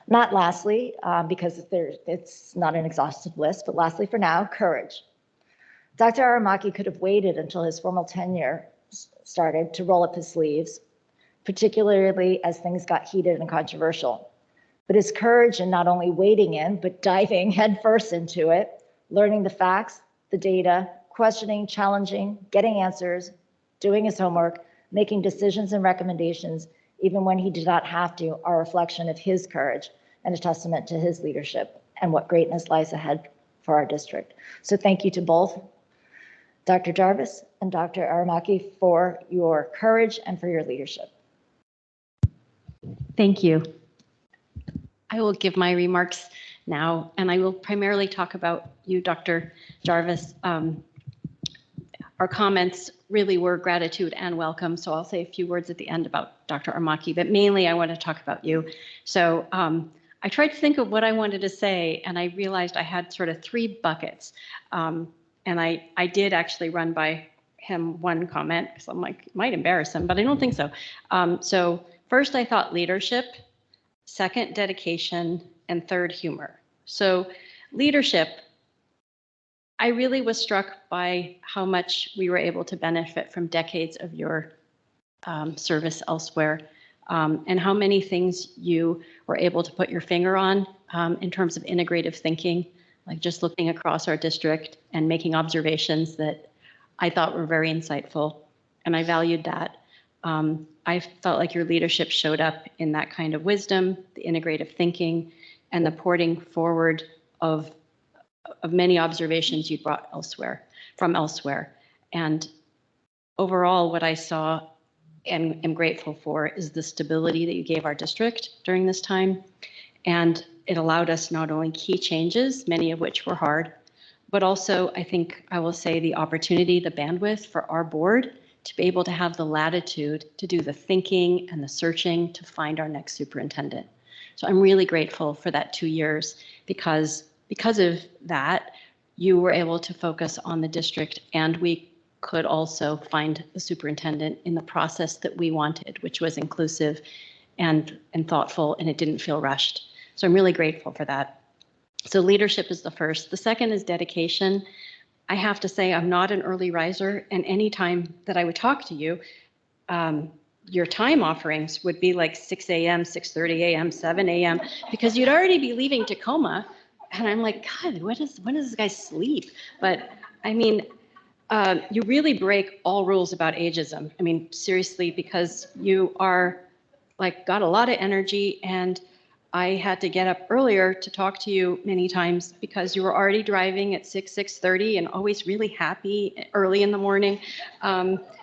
Not lastly, because it's not an exhaustive list, but lastly for now, courage. Dr. Aramaki could have waited until his formal tenure started to roll up his sleeves, particularly as things got heated and controversial. But his courage in not only wading in, but diving headfirst into it, learning the facts, the data, questioning, challenging, getting answers, doing his homework, making decisions and recommendations, even when he did not have to, are a reflection of his courage and a testament to his leadership and what greatness lies ahead for our district. So thank you to both Dr. Jarvis and Dr. Aramaki for your courage and for your leadership. Thank you. I will give my remarks now, and I will primarily talk about you, Dr. Jarvis. Our comments really were gratitude and welcome, so I'll say a few words at the end about Dr. Aramaki, but mainly I want to talk about you. So I tried to think of what I wanted to say, and I realized I had sort of 3 buckets. And I did actually run by him one comment, because I'm like, it might embarrass him, but I don't think so. So first I thought leadership, second dedication, and third humor. So leadership, I really was struck by how much we were able to benefit from decades of your service elsewhere, and how many things you were able to put your finger on in terms of integrative thinking, like just looking across our district and making observations that I thought were very insightful, and I valued that. I felt like your leadership showed up in that kind of wisdom, the integrative thinking, and the porting forward of many observations you brought from elsewhere. And overall, what I saw and am grateful for is the stability that you gave our district during this time. And it allowed us not only key changes, many of which were hard, but also, I think I will say, the opportunity, the bandwidth for our board to be able to have the latitude to do the thinking and the searching to find our next superintendent. So I'm really grateful for that 2 years, because of that, you were able to focus on the district, and we could also find a superintendent in the process that we wanted, which was inclusive and thoughtful, and it didn't feel rushed. So I'm really grateful for that. So leadership is the first. The second is dedication. I have to say, I'm not an early riser, and any time that I would talk to you, your time offerings would be like 6 a.m., 6:30 a.m., 7 a.m., because you'd already be leaving Tacoma. And I'm like, God, when does this guy sleep? But I mean, you really break all rules about ageism. I mean, seriously, because you are like got a lot of energy, and I had to get up earlier to talk to you many times because you were already driving at 6:30 and always really happy early in the morning.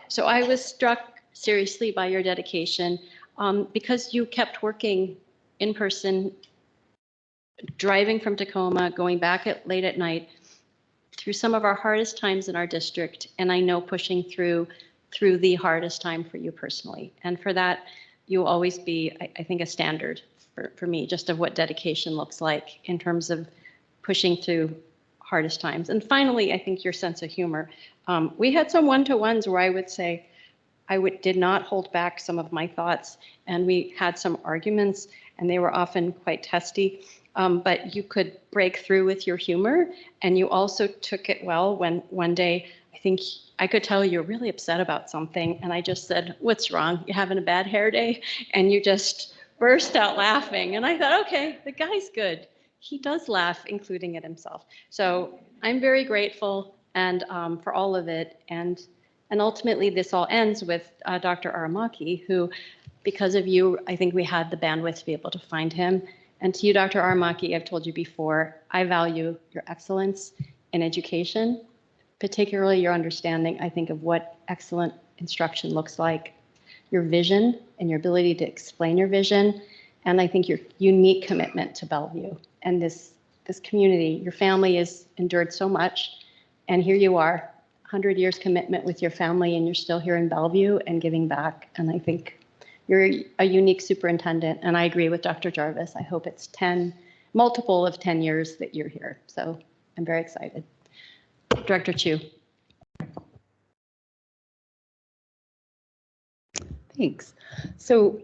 So I was struck seriously by your dedication, because you kept working in person, driving from Tacoma, going back late at night through some of our hardest times in our district. And I know pushing through the hardest time for you personally. And for that, you'll always be, I think, a standard for me, just of what dedication looks like in terms of pushing through hardest times. And finally, I think your sense of humor. We had some one-to-ones where I would say, did not hold back some of my thoughts, and we had some arguments, and they were often quite testy, but you could break through with your humor, and you also took it well when one day, I think I could tell you're really upset about something, and I just said, "What's wrong? You having a bad hair day?" And you just burst out laughing, and I thought, okay, the guy's good. He does laugh, including at himself. So I'm very grateful and for all of it, and And ultimately, this all ends with Dr. Aramaki, who, because of you, I think we had the bandwidth to be able to find him. And to you, Dr. Aramaki, I've told you before, I value your excellence in education, particularly your understanding, I think, of what excellent instruction looks like, your vision and your ability to explain your vision, and I think your unique commitment to Bellevue and this community. Your family has endured so much, and here you are, 100 years commitment with your family, and you're still here in Bellevue and giving back. And I think you're a unique superintendent, and I agree with Dr. Jarvis. I hope it's multiple of 10 years that you're here. So I'm very excited. Director Chu. Thanks. So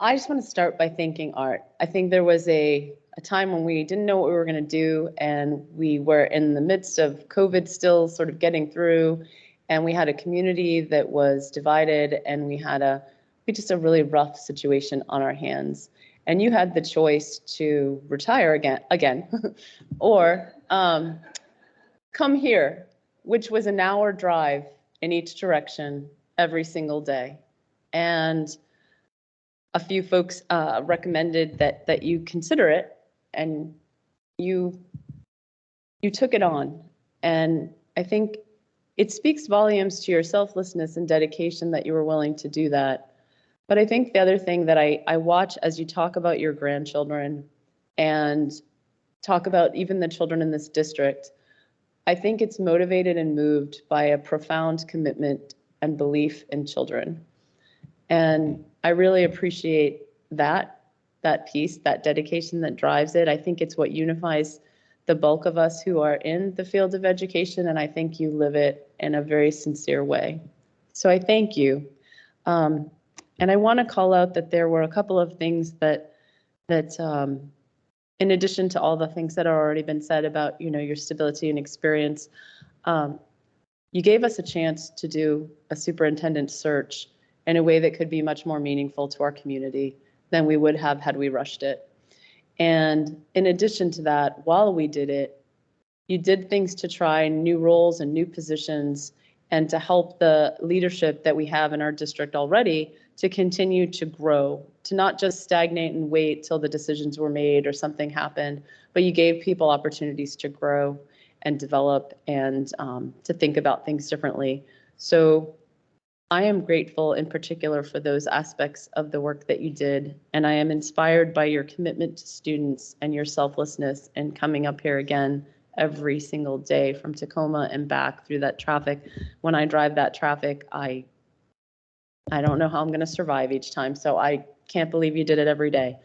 I just want to start by thanking Art. I think there was a time when we didn't know what we were going to do, and we were in the midst of COVID still sort of getting through, and we had a community that was divided, and we had just a really rough situation on our hands. And you had the choice to retire again, or come here, which was an hour drive in each direction every single day. And a few folks recommended that you consider it, and you took it on. And I think it speaks volumes to your selflessness and dedication that you were willing to do that. But I think the other thing that I watch as you talk about your grandchildren and talk about even the children in this district, I think it's motivated and moved by a profound commitment and belief in children. And I really appreciate that piece, that dedication that drives it. I think it's what unifies the bulk of us who are in the field of education, and I think you live it in a very sincere way. So I thank you. And I want to call out that there were a couple of things that in addition to all the things that have already been said about, your stability and experience, you gave us a chance to do a superintendent search in a way that could be much more meaningful to our community than we would have had we rushed it. And in addition to that, while we did it, you did things to try new roles and new positions and to help the leadership that we have in our district already to continue to grow, to not just stagnate and wait till the decisions were made or something happened, but you gave people opportunities to grow and develop and to think about things differently. So I am grateful in particular for those aspects of the work that you did, and I am inspired by your commitment to students and your selflessness and coming up here again every single day from Tacoma and back through that traffic. When I drive that traffic, I don't know how I'm going to survive each time, so I can't believe you did it every day.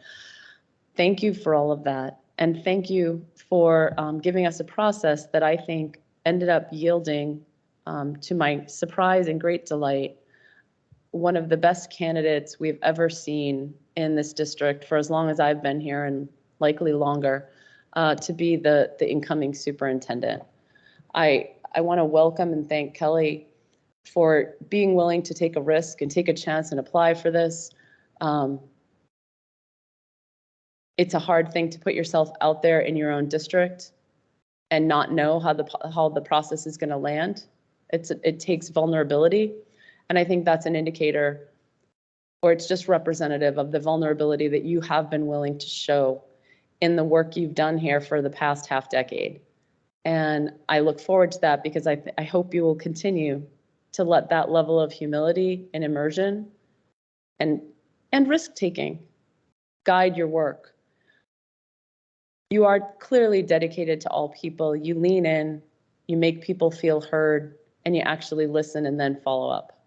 Thank you for all of that, and thank you for giving us a process that I think ended up yielding, to my surprise and great delight, one of the best candidates we've ever seen in this district for as long as I've been here and likely longer, to be the incoming superintendent. I want to welcome and thank Kelly for being willing to take a risk and take a chance and apply for this. It's a hard thing to put yourself out there in your own district and not know how the process is going to land. It takes vulnerability, and I think that's an indicator, or it's just representative of the vulnerability that you have been willing to show in the work you've done here for the past half decade. And I look forward to that because I hope you will continue to let that level of humility and immersion and risk-taking guide your work. You are clearly dedicated to all people. You lean in, you make people feel heard, and you actually listen and then follow up.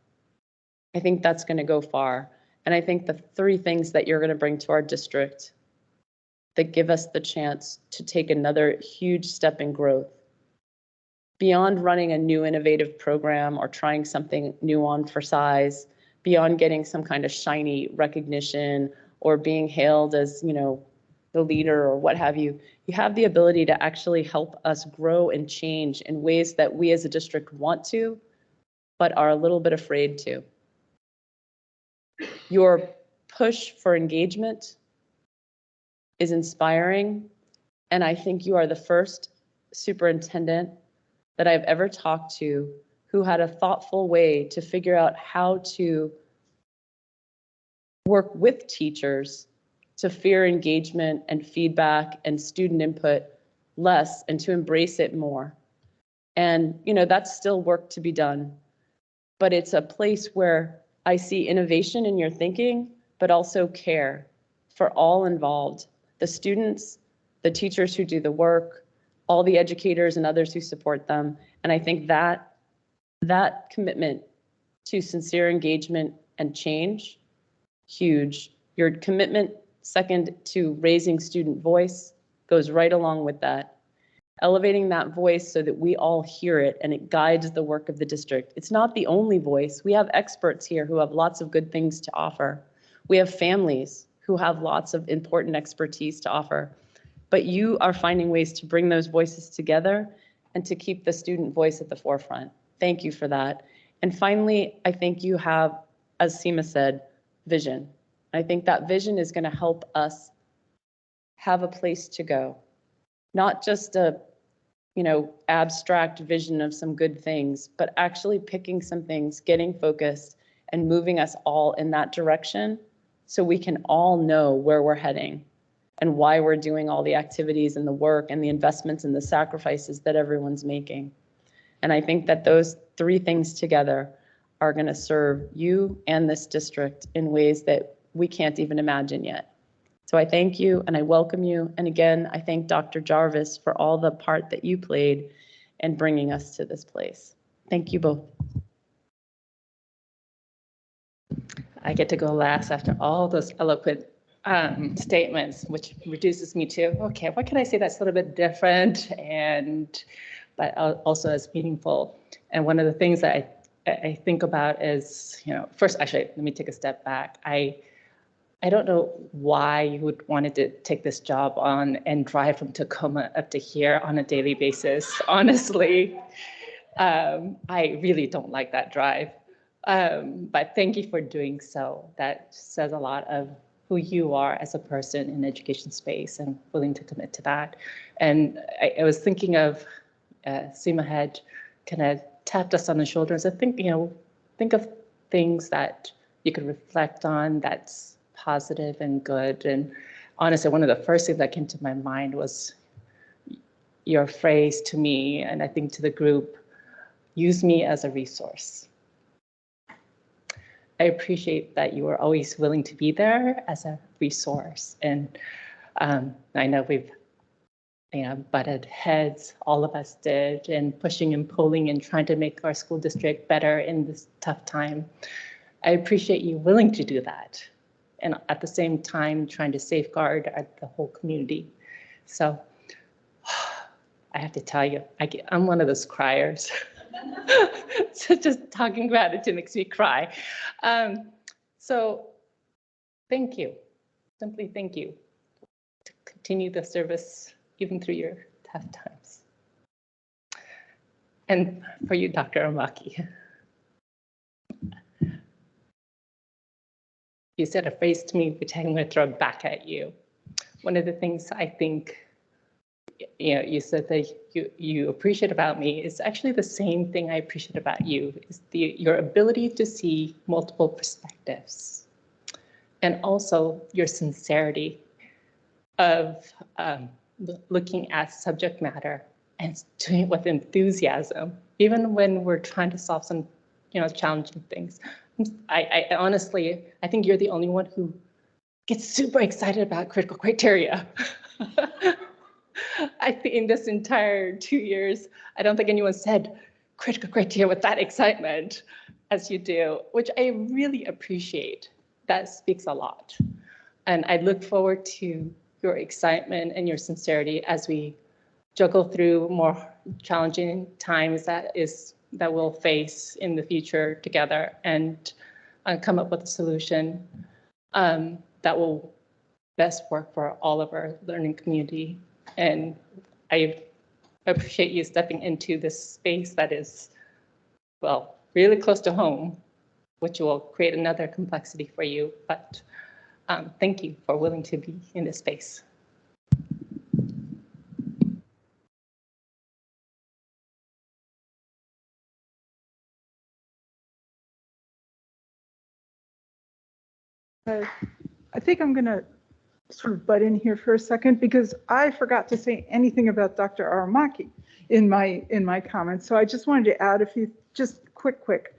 I think that's going to go far. And I think the three things that you're going to bring to our district that give us the chance to take another huge step in growth, beyond running a new innovative program or trying something new on for size, beyond getting some kind of shiny recognition or being hailed as, the leader or what have you, you have the ability to actually help us grow and change in ways that we as a district want to, but are a little bit afraid to. Your push for engagement is inspiring, and I think you are the first superintendent that I've ever talked to who had a thoughtful way to figure out how to work with teachers to fear engagement and feedback and student input less and to embrace it more. And, you know, that's still work to be done, but it's a place where I see innovation in your thinking, but also care for all involved, the students, the teachers who do the work, all the educators and others who support them. And I think that commitment to sincere engagement and change, huge. Your commitment, second, to raising student voice goes right along with that. Elevating that voice so that we all hear it and it guides the work of the district. It's not the only voice. We have experts here who have lots of good things to offer. We have families who have lots of important expertise to offer. But you are finding ways to bring those voices together and to keep the student voice at the forefront. Thank you for that. And finally, I think you have, as Seema said, vision. I think that vision is going to help us have a place to go. Not just a, you know, abstract vision of some good things, but actually picking some things, getting focused, and moving us all in that direction so we can all know where we're heading and why we're doing all the activities and the work and the investments and the sacrifices that everyone's making. And I think that those three things together are going to serve you and this district in ways that we can't even imagine yet. So I thank you and I welcome you. And again, I thank Dr. Jarvis for all the part that you played in bringing us to this place. Thank you both. I get to go last after all those eloquent statements, which reduces me to, okay, what can I say that's a little bit different but also as meaningful? And one of the things that I think about is, you know, first, actually, let me take a step back. I don't know why you would wanted to take this job on and drive from Tacoma up to here on a daily basis. Honestly, I really don't like that drive. But thank you for doing so. That says a lot of who you are as a person in education space and willing to commit to that. And I was thinking of Seema had kind of tapped us on the shoulders. I think, you know, think of things that you could reflect on that's positive and good. And honestly, one of the first things that came to my mind was your phrase to me, and I think to the group, use me as a resource. I appreciate that you were always willing to be there as a resource. And I know we've, you know, butted heads, all of us did, and pushing and pulling and trying to make our school district better in this tough time. I appreciate you willing to do that. And at the same time, trying to safeguard the whole community. So I have to tell you, I'm one of those criers. So just talking about it makes me cry. So thank you, simply thank you. To continue the service even through your tough times. And for you, Dr. Amaki. You said a phrase to me, which I'm going to throw back at you. One of the things I think, you know, you said that you appreciate about me is actually the same thing I appreciate about you, is your ability to see multiple perspectives. And also your sincerity of looking at subject matter and doing it with enthusiasm, even when we're trying to solve some, you know, challenging things. I honestly, I think you're the only one who gets super excited about critical criteria. I think in this entire 2 years, I don't think anyone said critical criteria with that excitement as you do, which I really appreciate. That speaks a lot. And I look forward to your excitement and your sincerity as we juggle through more challenging times that we'll face in the future together, and come up with a solution that will best work for all of our learning community. And I appreciate you stepping into this space that is, well, really close to home, which will create another complexity for you. But thank you for willing to be in this space. I think I'm going to sort of butt in here for a second because I forgot to say anything about Dr. Aramaki in my comments. So I just wanted to add a few, just quick.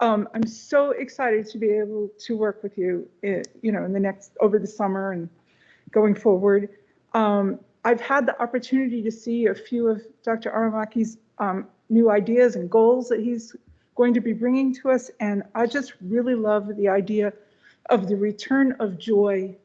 I'm so excited to be able to work with you, in the next, over the summer and going forward. I've had the opportunity to see a few of Dr. Aramaki's new ideas and goals that he's going to be bringing to us. And I just really love the idea of the return of joy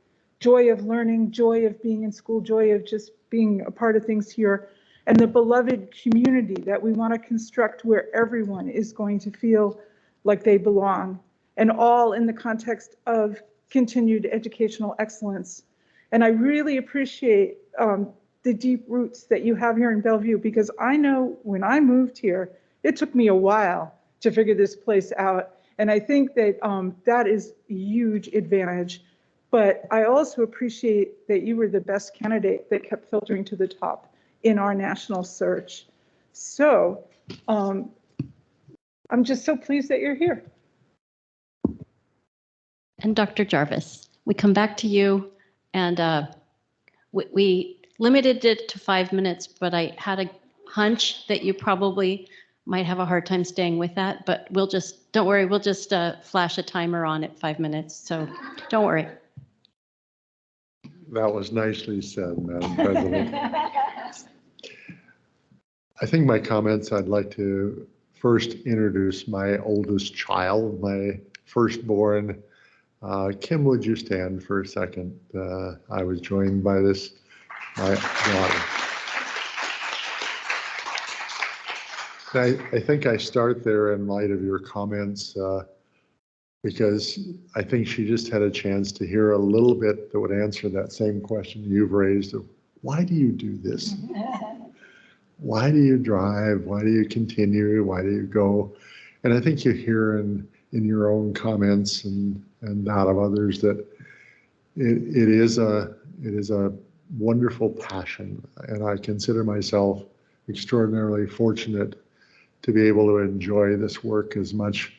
of learning, joy of being in school, joy of just being a part of things here, and the beloved community that we want to construct where everyone is going to feel like they belong, and all in the context of continued educational excellence. And I really appreciate the deep roots that you have here in Bellevue, because I know when I moved here, it took me a while to figure this place out. And I think that that is a huge advantage. But I also appreciate that you were the best candidate that kept filtering to the top in our national search. So I'm just so pleased that you're here. And Dr. Jarvis, we come back to you, and we limited it to 5 minutes, but I had a hunch that you probably might have a hard time staying with that, but don't worry, we'll just flash a timer on at 5 minutes, so don't worry. That was nicely said, Madam President. I think my comments, I'd like to first introduce my oldest child, my firstborn. Kim, would you stand for a second? I was joined by my daughter. I think I start there in light of your comments, because I think she just had a chance to hear a little bit that would answer that same question you've raised of, why do you do this? Why do you drive? Why do you continue? Why do you go? And I think you hear in your own comments and that of others that it is a wonderful passion. And I consider myself extraordinarily fortunate to be able to enjoy this work as much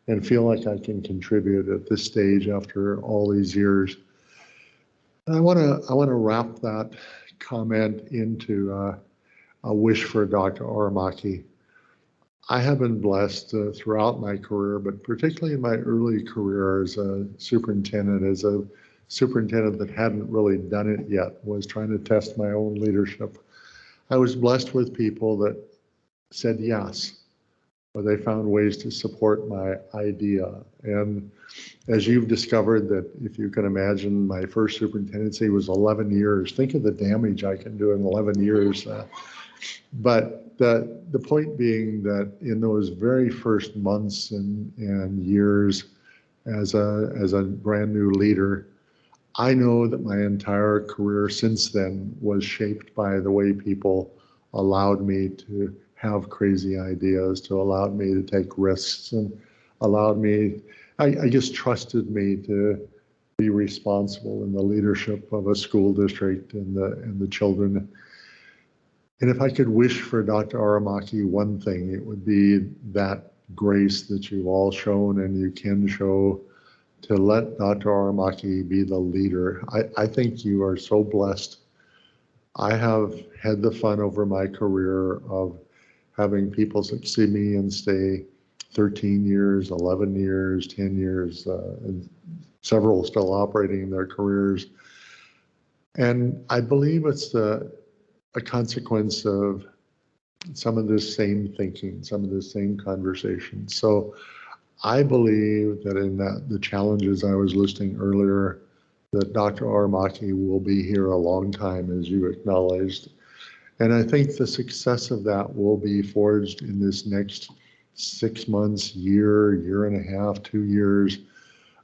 and feel like I can contribute at this stage after all these years. And I want to wrap that comment into a wish for Dr. Aramaki. I have been blessed throughout my career, but particularly in my early career as a superintendent that hadn't really done it yet, was trying to test my own leadership. I was blessed with people that said yes, but they found ways to support my idea. And as you've discovered, that if you can imagine, my first superintendency was 11 years. Think of the damage I can do in 11 years. But the point being that in those very first months and years as a brand new leader, I know that my entire career since then was shaped by the way people allowed me to have crazy ideas, to allow me to take risks, and allowed me, I just trusted me to be responsible in the leadership of a school district and the children. And if I could wish for Dr. Aramaki one thing, it would be that grace that you've all shown and you can show, to let Dr. Aramaki be the leader. I think you are so blessed. I have had the fun over my career of having people succeed me and stay 13 years, 11 years, 10 years, and several still operating in their careers. And I believe it's a consequence of some of this same thinking, some of the same conversations. So I believe that in the challenges I was listing earlier, that Dr. Aramaki will be here a long time, as you acknowledged. And I think the success of that will be forged in this next 6 months, year and a half, 2 years,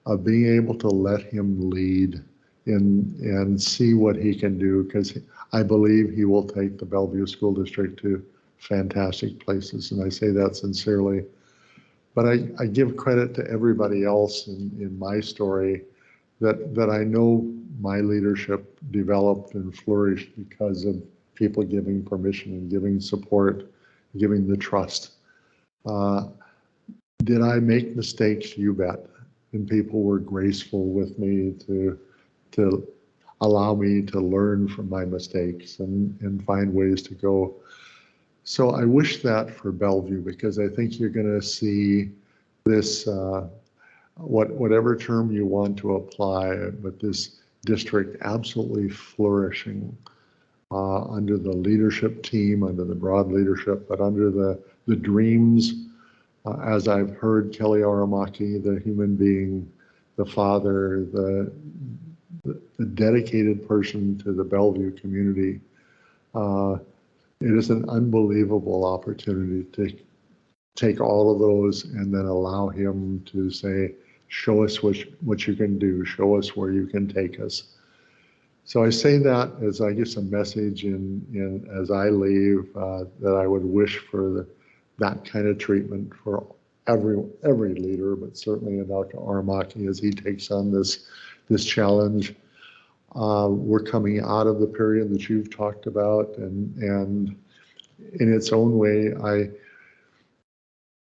of being able to let him lead and see what he can do, because I believe he will take the Bellevue School District to fantastic places. And I say that sincerely. But I give credit to everybody else in my story that I know my leadership developed and flourished because of people giving permission and giving support, giving the trust. Did I make mistakes? You bet. and people were graceful with me to allow me to learn from my mistakes and find ways to go. So I wish that for Bellevue, because I think you're going to see this, whatever term you want to apply, but this district absolutely flourishing under the leadership team, under the broad leadership, but under the dreams, as I've heard Kelly Aramaki, the human being, the father, the dedicated person to the Bellevue community. It is an unbelievable opportunity to take all of those and then allow him to say, show us what you can do, show us where you can take us. So I say that as I guess a message in as I leave, that I would wish for that kind of treatment for every leader, but certainly Dr. Aramaki as he takes on this challenge. We're coming out of the period that you've talked about, and in its own way,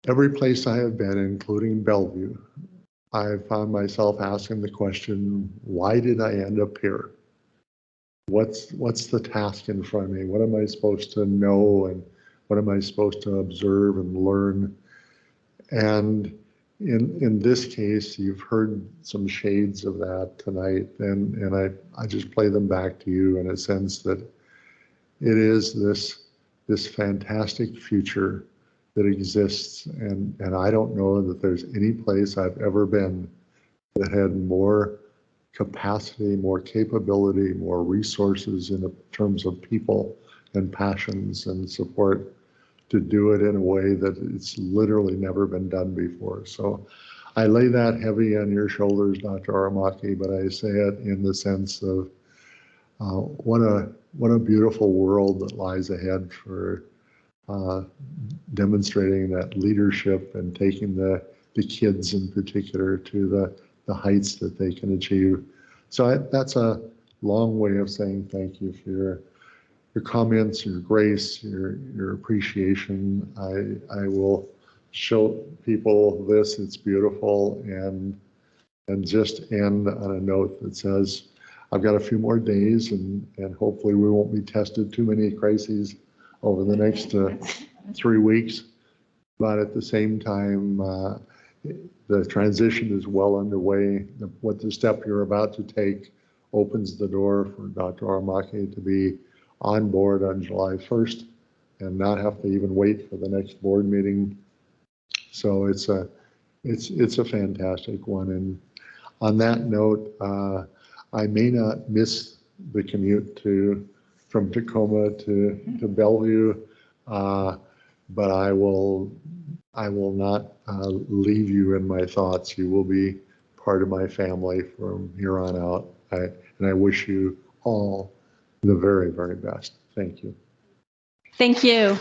every place I have been, including Bellevue, I found myself asking the question, why did I end up here? What's the task in front of me? What am I supposed to know, and what am I supposed to observe and learn? And in this case, you've heard some shades of that tonight, and I just play them back to you in a sense that it is this fantastic future that exists, and I don't know that there's any place I've ever been that had more capacity, more capability, more resources in terms of people and passions and support to do it in a way that it's literally never been done before. So I lay that heavy on your shoulders, Dr. Aramaki, but I say it in the sense of what a beautiful world that lies ahead for demonstrating that leadership and taking the kids in particular to the heights that they can achieve. So that's a long way of saying thank you for your comments, your grace, your appreciation. I will show people this, it's beautiful, and just end on a note that says, I've got a few more days, and hopefully we won't be tested too many crises over the next 3 weeks. But at the same time, the transition is well underway. What the step you're about to take opens the door for Dr. Aramaki to be on board on July 1st and not have to even wait for the next board meeting. So it's a fantastic one. And on that note, I may not miss the commute from Tacoma to Bellevue, but I will not leave you in my thoughts. You will be part of my family from here on out. And I wish you all the very, very best. Thank you. Thank you.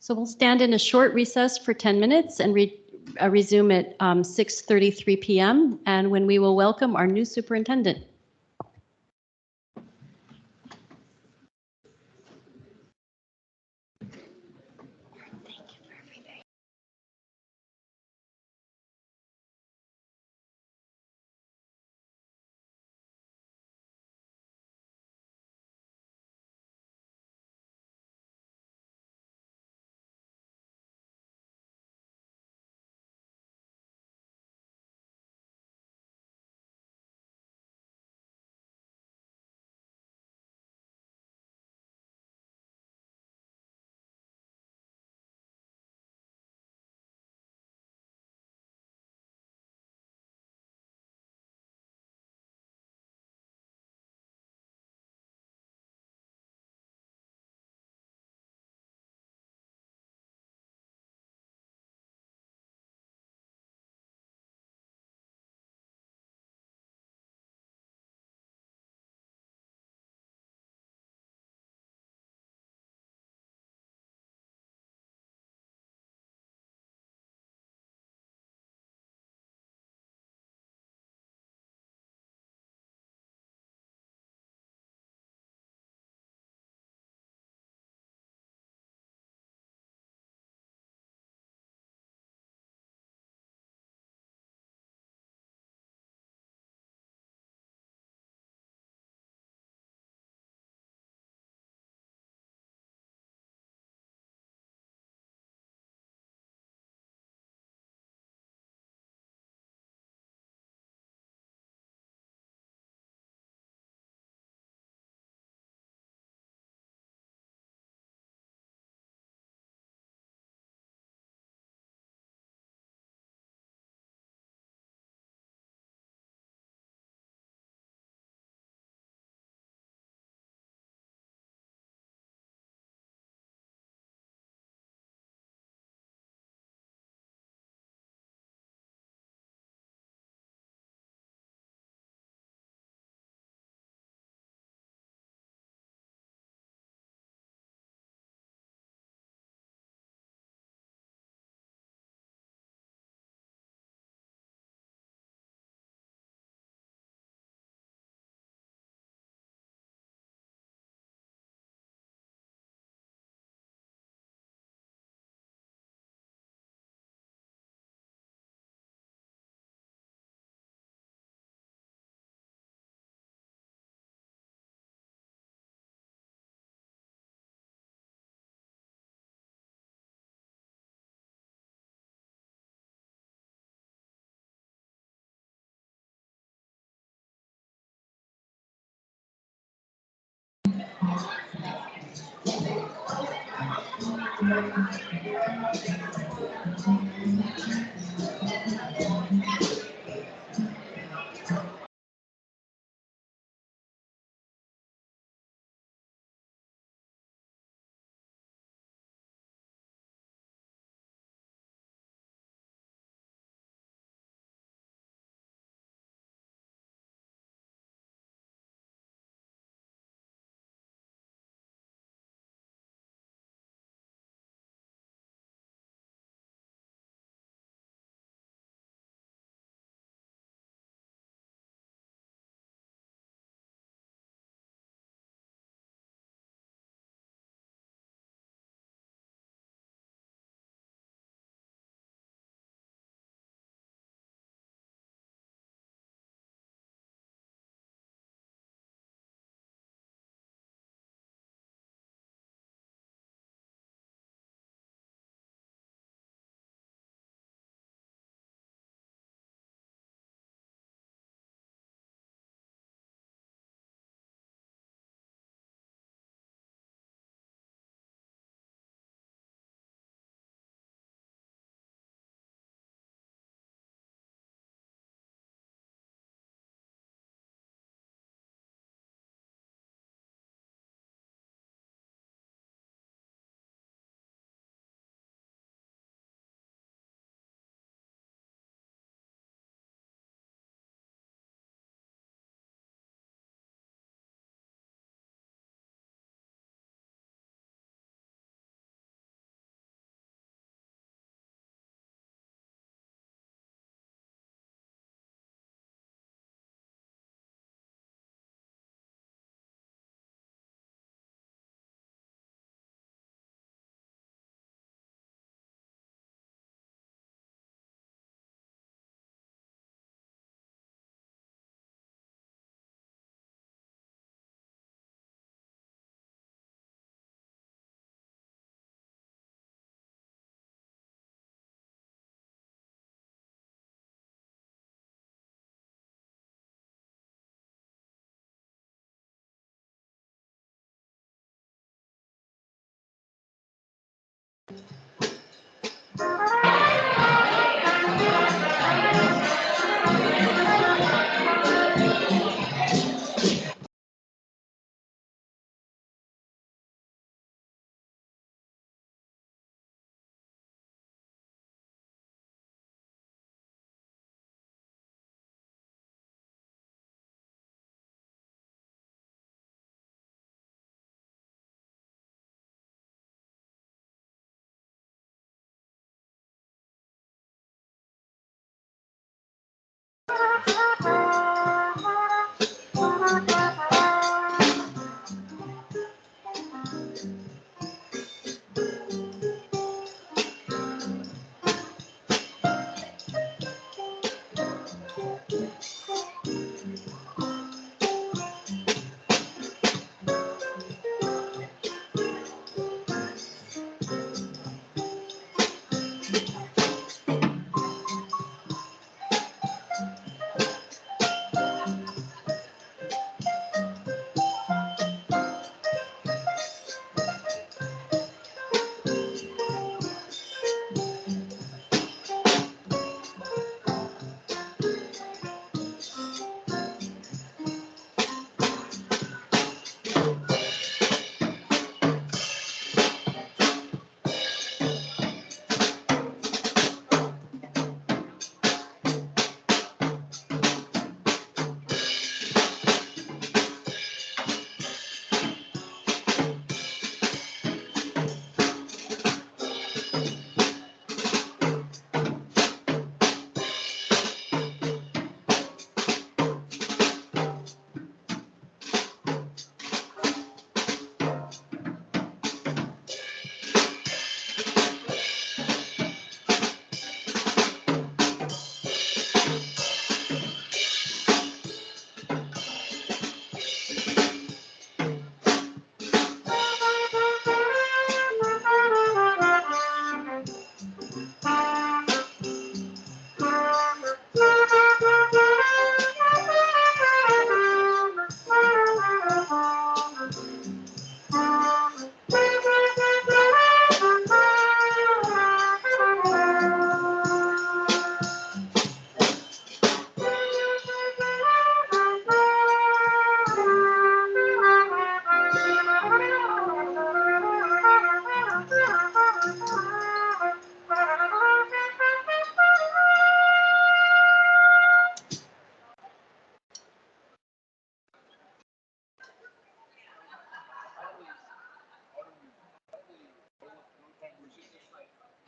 So we'll stand in a short recess for 10 minutes and resume at 6:33 p.m. and when we will welcome our new superintendent.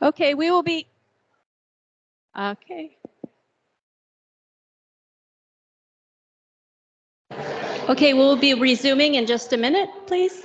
Okay, we will be. Okay. Okay, we'll be resuming in just a minute, please.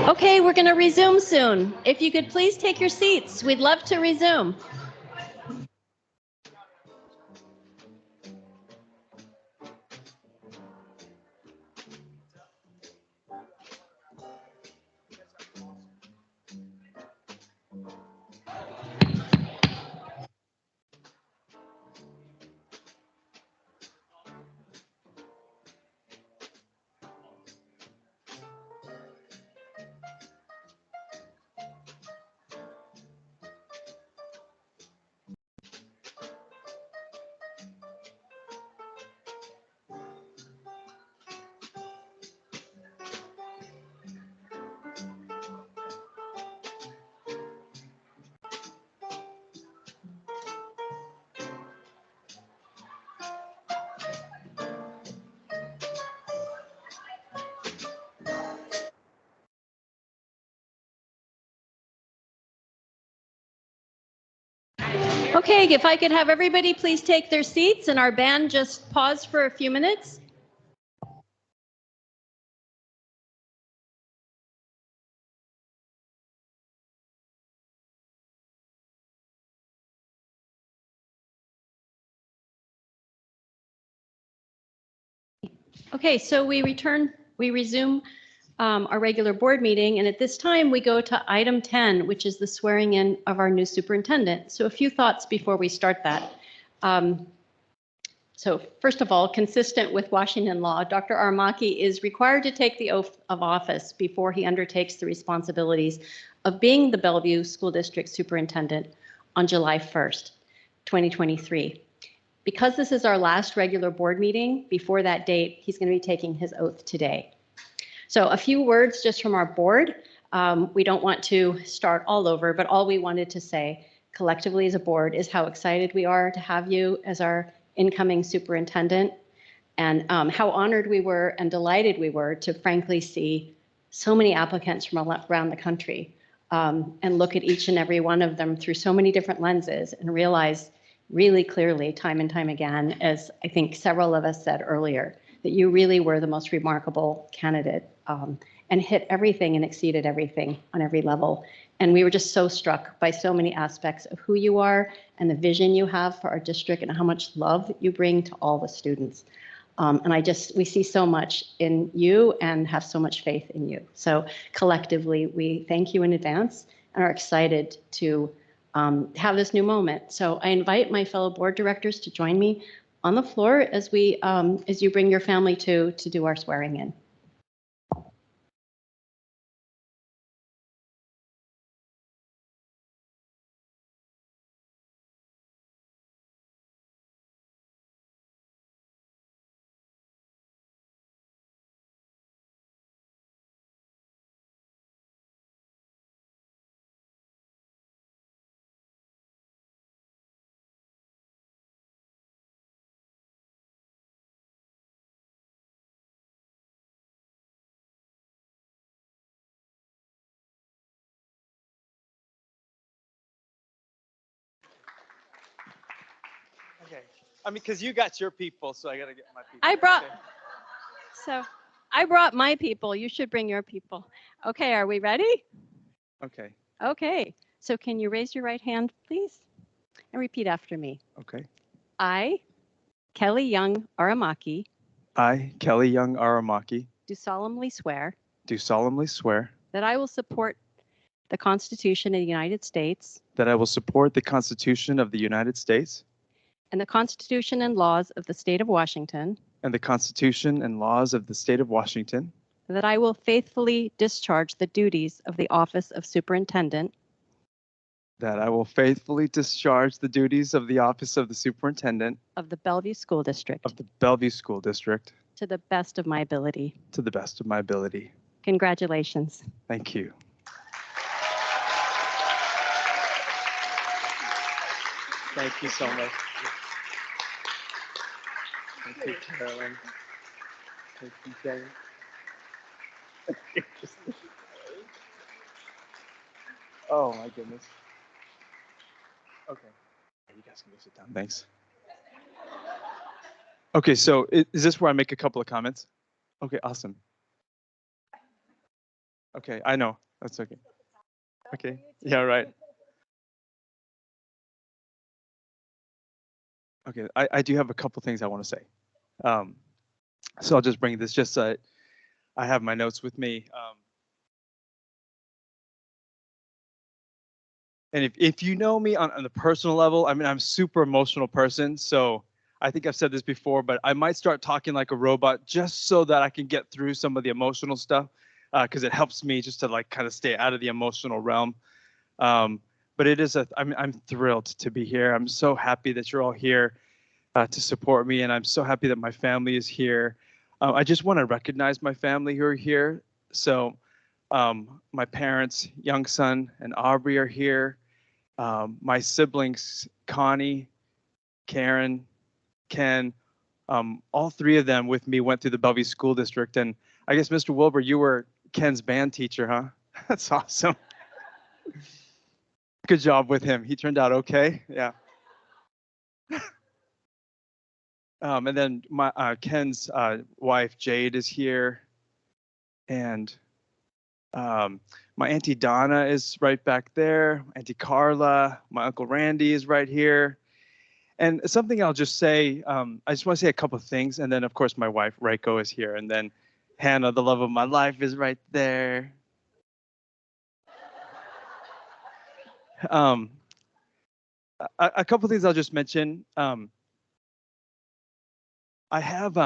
Okay, we're going to resume soon. If you could please take your seats, we'd love to resume. Okay, if I could have everybody please take their seats and our band just pause for a few minutes. Okay, so we resume our regular board meeting, and at this time we go to item 10, which is the swearing in of our new superintendent. So a few thoughts before we start that. So first of all, consistent with Washington law, Dr. Aramaki is required to take the oath of office before he undertakes the responsibilities of being the Bellevue School District Superintendent on July 1st, 2023. Because this is our last regular board meeting before that date, he's going to be taking his oath today. So a few words just from our board. We don't want to start all over, but all we wanted to say collectively as a board is how excited we are to have you as our incoming superintendent, and how honored we were and delighted we were to frankly see so many applicants from around the country, and look at each and every one of them through so many different lenses and realize really clearly time and time again, as I think several of us said earlier, that you really were the most remarkable candidate. and hit everything and exceeded everything on every level. And we were just so struck by so many aspects of who you are and the vision you have for our district and how much love you bring to all the students. And we see so much in you and have so much faith in you. So collectively, we thank you in advance and are excited to have this new moment. So I invite my fellow board directors to join me on the floor as you bring your family to do our swearing in. Okay. I mean, because you got your people, so I got to get my people. I brought my people. You should bring your people. Okay, are we ready? Okay. Okay, so can you raise your right hand, please? And repeat after me. Okay. I, Kelly Young Aramaki, I, Kelly Young Aramaki, do solemnly swear do solemnly swear that I will support the Constitution of the United States that I will support the Constitution of the United States and the Constitution and laws of the State of Washington, and the Constitution and laws of the State of Washington, that I will faithfully discharge the duties of the office of Superintendent that I will faithfully discharge the duties of the office of the Superintendent of the Bellevue School District of the Bellevue School District to the best of my ability. to the best of my ability. Congratulations. Thank you. Thank you so much. Thank you, Carolyn. Thank you, Jane. Oh my goodness. Okay. You guys can go sit down. Thanks. Okay, so is this where I make a couple of comments? Okay, awesome. Okay, I know. That's okay. Okay. Yeah, right. Okay, I do have a couple things I want to say. So I'll just bring this just I have my notes with me. And if you know me on the personal level, I mean, I'm a super emotional person. So I think I've said this before, but I might start talking like a robot just so that I can get through some of the emotional stuff because it helps me just to like kind of stay out of the emotional realm. But it is I'm thrilled to be here. I'm so happy that you're all here to support me. And I'm so happy that my family is here. I just want to recognize my family who are here. So my parents, young son and Aubrey are here. My siblings, Connie, Karen, Ken, all three of them with me went through the Bellevue School District. And I guess, Mr. Wilbur, you were Ken's band teacher, huh? That's awesome. Good job with him. He turned out okay. Yeah. And then my Ken's wife, Jade, is here. And my Auntie Donna is right back there. Auntie Carla, my Uncle Randy is right here. And something I'll just say, I just want to say a couple of things. And then, of course, my wife, Reiko, is here. And then Hannah, the love of my life, is right there. A couple of things I'll just mention. I have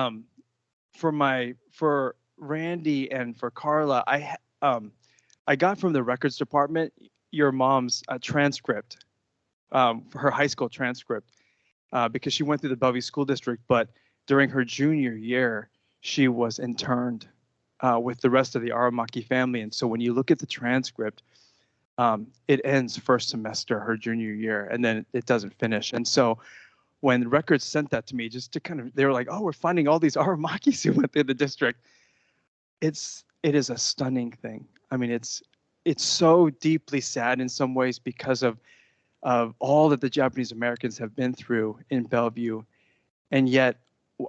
for Randy and for Carla, I got from the records department your mom's transcript, for her high school transcript, because she went through the Bellevue School District, but during her junior year, she was interned with the rest of the Aramaki family. And so when you look at the transcript, it ends first semester, her junior year, and then it doesn't finish. And so when the records sent that to me, just to kind of, they were like, oh, we're finding all these Aramakis who went through the district. It is a stunning thing. I mean, it's so deeply sad in some ways because of all that the Japanese Americans have been through in Bellevue. And yet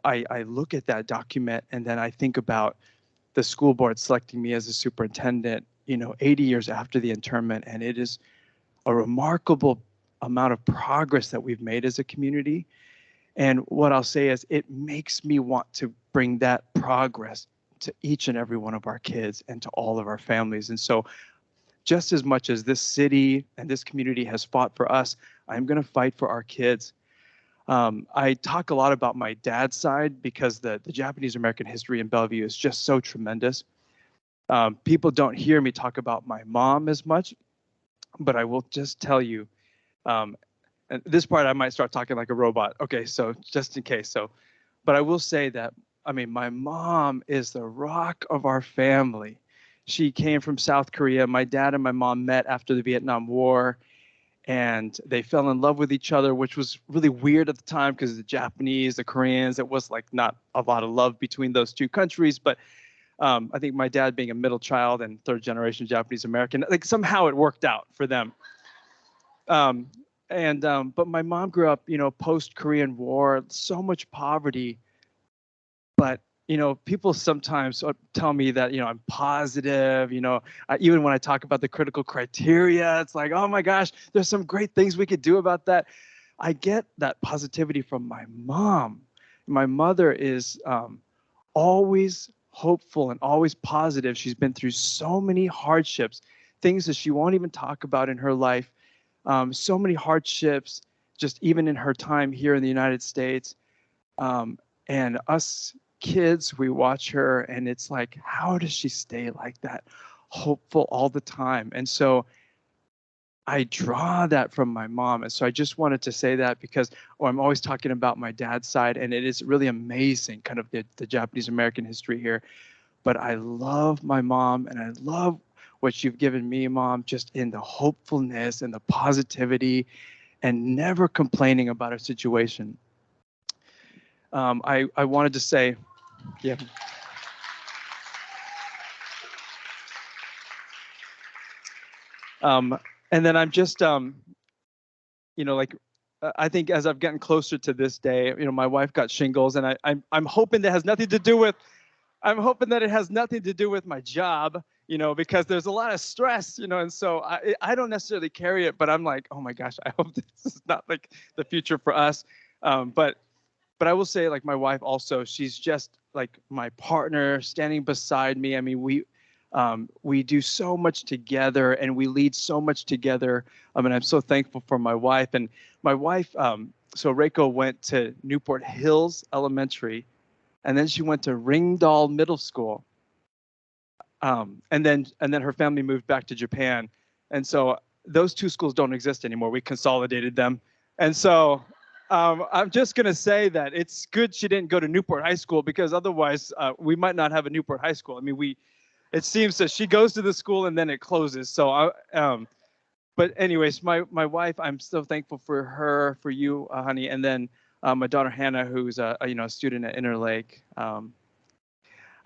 I look at that document and then I think about the school board selecting me as a superintendent, 80 years after the internment. And it is a remarkable amount of progress that we've made as a community. And what I'll say is it makes me want to bring that progress to each and every one of our kids and to all of our families. And so just as much as this city and this community has fought for us, I'm going to fight for our kids. I talk a lot about my dad's side because the Japanese American history in Bellevue is just so tremendous. People don't hear me talk about my mom as much, but I will just tell you, and this part I might start talking like a robot. Okay, so just in case. But I will say that, my mom is the rock of our family. She came from South Korea. My dad and my mom met after the Vietnam War, and they fell in love with each other, which was really weird at the time because the Japanese, the Koreans, it was like not a lot of love between those two countries. But I think my dad being a middle child and third generation Japanese American, like somehow it worked out for them. But my mom grew up, post Korean War, so much poverty. But people sometimes tell me that, I'm positive, even when I talk about the critical criteria, it's like, oh my gosh, there's some great things we could do about that. I get that positivity from my mom. My mother is always hopeful and always positive. She's been through so many hardships, things that she won't even talk about in her life. So many hardships, just even in her time here in the United States. And us kids, we watch her and it's like, how does she stay like that, hopeful all the time? And so I draw that from my mom. And so I just wanted to say that because I'm always talking about my dad's side, and it is really amazing, kind of the Japanese American history here. But I love my mom, and I love what you've given me, Mom, just in the hopefulness and the positivity and never complaining about a situation. I wanted to say, yeah. And then I'm just, I think as I've gotten closer to this day, my wife got shingles, and I'm hoping that has nothing to do with, it has nothing to do with my job, because there's a lot of stress, and so I don't necessarily carry it, but I'm like, oh my gosh, I hope this is not like the future for us. But I will say, like, my wife also, she's just like my partner standing beside me. I mean, we do so much together and we lead so much together. And I'm so thankful for my wife. And my wife, so Reiko went to Newport Hills Elementary, and then she went to Ringdahl Middle School. And then her family moved back to Japan. And so those two schools don't exist anymore. We consolidated them. And so I'm just going to say that it's good she didn't go to Newport High School, because otherwise we might not have a Newport High School. I mean, it seems that she goes to the school and then it closes. So, but anyways, my wife, I'm so thankful for her, for you, honey, and then my daughter Hannah, who's a student at Interlake.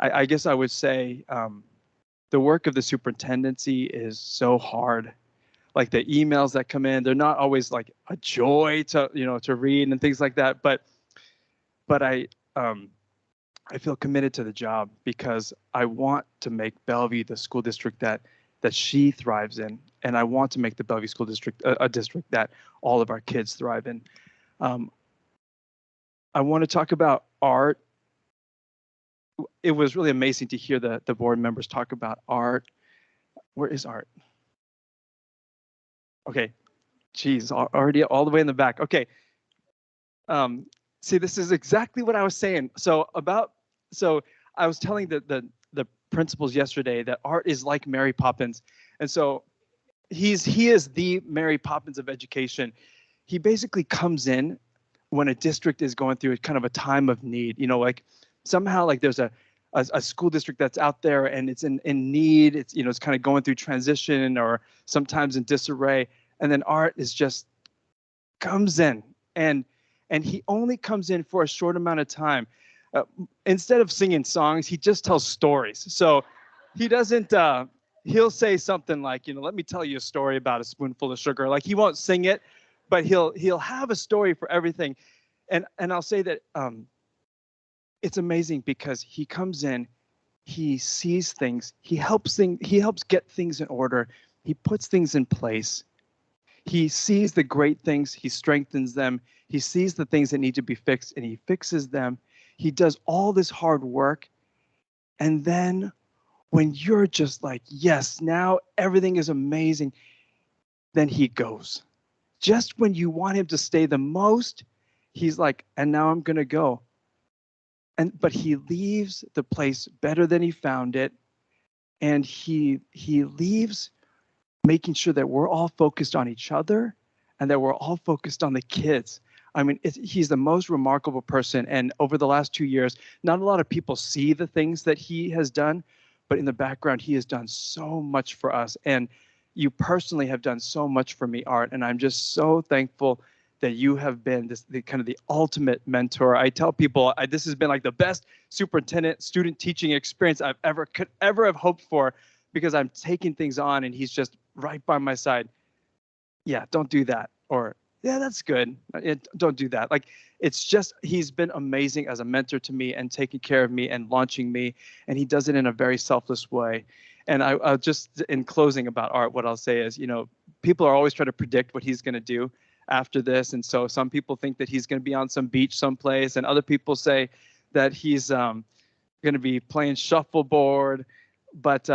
I guess I would say the work of the superintendency is so hard. Like the emails that come in, they're not always like a joy to to read and things like that. But I feel committed to the job because I want to make Bellevue the school district that she thrives in, and I want to make the Bellevue School District a district that all of our kids thrive in. I want to talk about art. It was really amazing to hear the board members talk about art. Where is art? Okay, geez, already all the way in the back. Okay. See, this is exactly what I was saying. So I was telling the principals yesterday that art is like Mary Poppins. And so he is the Mary Poppins of education. He basically comes in when a district is going through kind of a time of need, like somehow like there's a school district that's out there and it's in need. It's, it's kind of going through transition or sometimes in disarray. And then art is just comes in and he only comes in for a short amount of time. Instead of singing songs, he just tells stories. So he doesn't, he'll say something like, let me tell you a story about a spoonful of sugar. Like he won't sing it, but he'll have a story for everything. And I'll say that it's amazing because he comes in he sees things, he helps get things in order, he puts things in place. He sees the great things, he strengthens them, he sees the things that need to be fixed, and he fixes them. He does all this hard work, and then when you're just like, yes, now everything is amazing, then he goes. Just when you want him to stay the most, he's like, and now I'm gonna go. But he leaves the place better than he found it, and he leaves making sure that we're all focused on each other and that we're all focused on the kids. I mean, he's the most remarkable person, and over the last 2 years, not a lot of people see the things that he has done, but in the background, he has done so much for us, and you personally have done so much for me, Art, and I'm just so thankful that you have been the kind of the ultimate mentor. I tell people this has been like the best superintendent student teaching experience I've could ever have hoped for, because I'm taking things on and he's just right by my side. Yeah, don't do that. Or yeah, that's good. Don't do that. Like, it's just, he's been amazing as a mentor to me and taking care of me and launching me. And he does it in a very selfless way. And I'll just, in closing about Art, what I'll say is, people are always trying to predict what he's going to do after this. And so some people think that he's going to be on some beach someplace, and other people say that he's going to be playing shuffleboard. But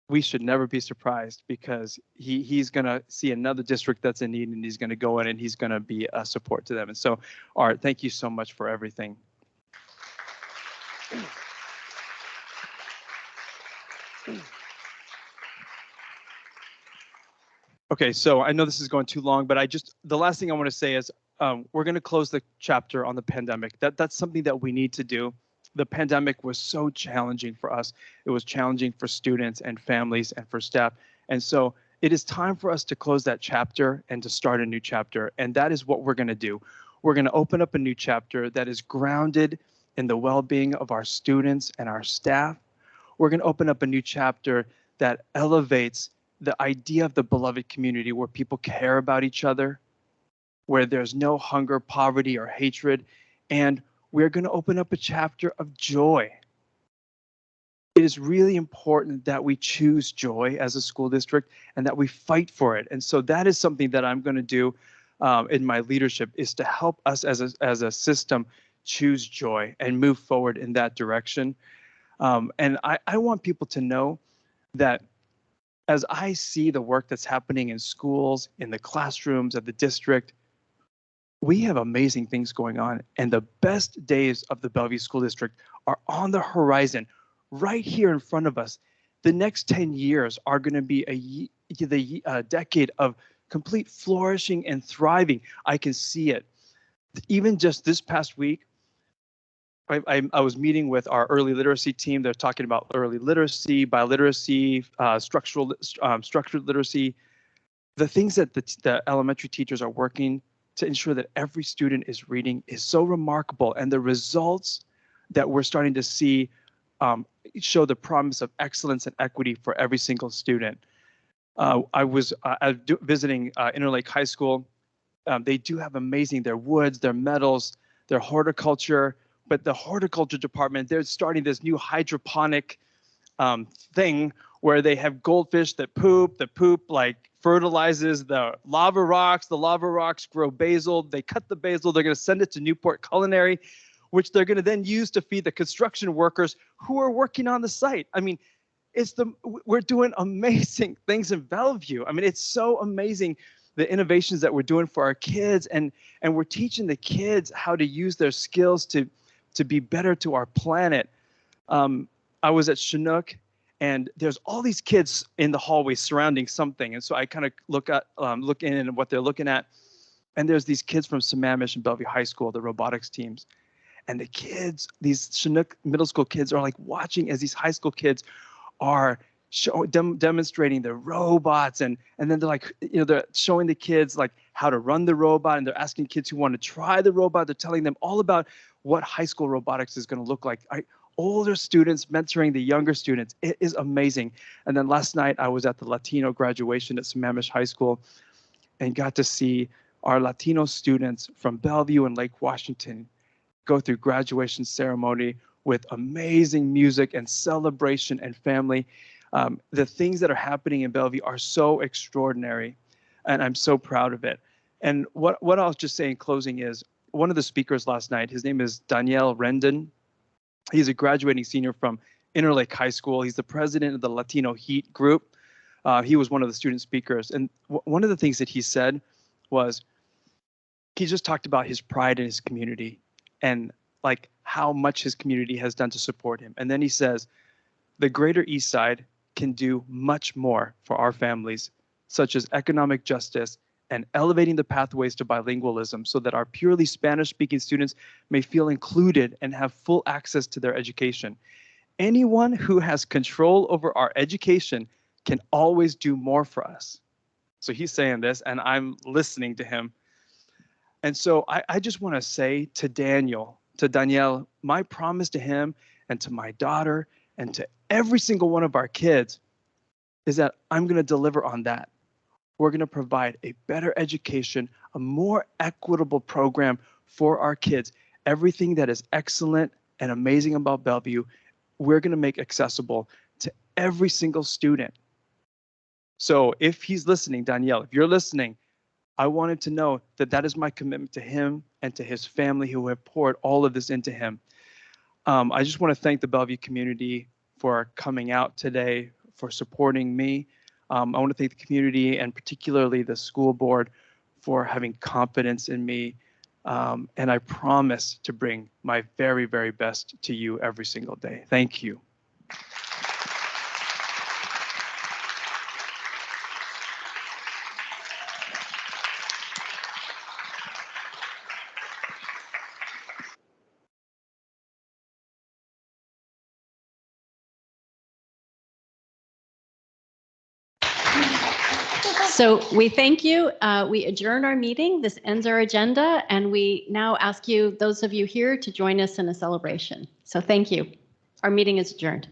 we should never be surprised, because he's going to see another district that's in need, and he's going to go in and he's going to be a support to them. And so, Art, thank you so much for everything. Okay, so I know this is going too long, but the last thing I want to say is we're going to close the chapter on the pandemic. That's something that we need to do. The pandemic was so challenging for us. It was challenging for students and families and for staff. And so it is time for us to close that chapter and to start a new chapter. And that is what we're going to do. We're going to open up a new chapter that is grounded in the well-being of our students and our staff. We're going to open up a new chapter that elevates the idea of the beloved community, where people care about each other, where there's no hunger, poverty, or hatred. And we're going to open up a chapter of joy. It is really important that we choose joy as a school district and that we fight for it. And so that is something that I'm going to do in my leadership, is to help us as a system choose joy and move forward in that direction. And I want people to know that as I see the work that's happening in schools, in the classrooms, at the district, we have amazing things going on, and the best days of the Bellevue School District are on the horizon, right here in front of us. The next 10 years are going to be a decade of complete flourishing and thriving. I can see it. Even just this past week, I was meeting with our early literacy team. They're talking about early literacy, biliteracy, structured literacy, the things that the elementary teachers are working to ensure that every student is reading is so remarkable. And the results that we're starting to see show the promise of excellence and equity for every single student. I was visiting Interlake High School. They do have amazing, their woods, their metals, their horticulture, but the horticulture department, they're starting this new hydroponic thing where they have goldfish that poop. The poop like fertilizes the lava rocks grow basil. They cut the basil, they're going to send it to Newport Culinary, which they're going to then use to feed the construction workers who are working on the site. I mean, we're doing amazing things in Bellevue. I mean, it's so amazing, the innovations that we're doing for our kids, and we're teaching the kids how to use their skills to be better to our planet. I was at Chinook, and there's all these kids in the hallway surrounding something. And so I kind of look in and what they're looking at. And there's these kids from Sammamish and Bellevue High School, the robotics teams. And the kids, these Chinook middle school kids, are like watching as these high school kids are demonstrating the robots. And then they're like, they're showing the kids like how to run the robot. And they're asking kids who want to try the robot. They're telling them all about what high school robotics is going to look like. Older students mentoring the younger students. It is amazing. And then last night I was at the Latino graduation at Sammamish High School and got to see our Latino students from Bellevue and Lake Washington go through graduation ceremony with amazing music and celebration and family. The things that are happening in Bellevue are so extraordinary, and I'm so proud of it. And what I'll just say in closing is, one of the speakers last night, his name is Daniel Rendon. He's a graduating senior from Interlake High School. He's the president of the Latino Heat group. He was one of the student speakers. And one of the things that he said was, he just talked about his pride in his community and like how much his community has done to support him. And then he says, the Greater East Side can do much more for our families, such as economic justice and elevating the pathways to bilingualism so that our purely Spanish-speaking students may feel included and have full access to their education. Anyone who has control over our education can always do more for us. So he's saying this, and I'm listening to him. And so I just want to say to Danielle, my promise to him and to my daughter and to every single one of our kids is that I'm going to deliver on that. We're going to provide a better education, a more equitable program for our kids. Everything that is excellent and amazing about Bellevue, we're going to make accessible to every single student. So if he's listening, Danielle, if you're listening, I wanted to know that that is my commitment to him and to his family who have poured all of this into him. I just want to thank the Bellevue community for coming out today, for supporting me. I want to thank the community and particularly the school board for having confidence in me. And I promise to bring my very, very best to you every single day. Thank you. So we thank you. We adjourn our meeting. This ends our agenda, and we now ask you, those of you here, to join us in a celebration. So thank you. Our meeting is adjourned.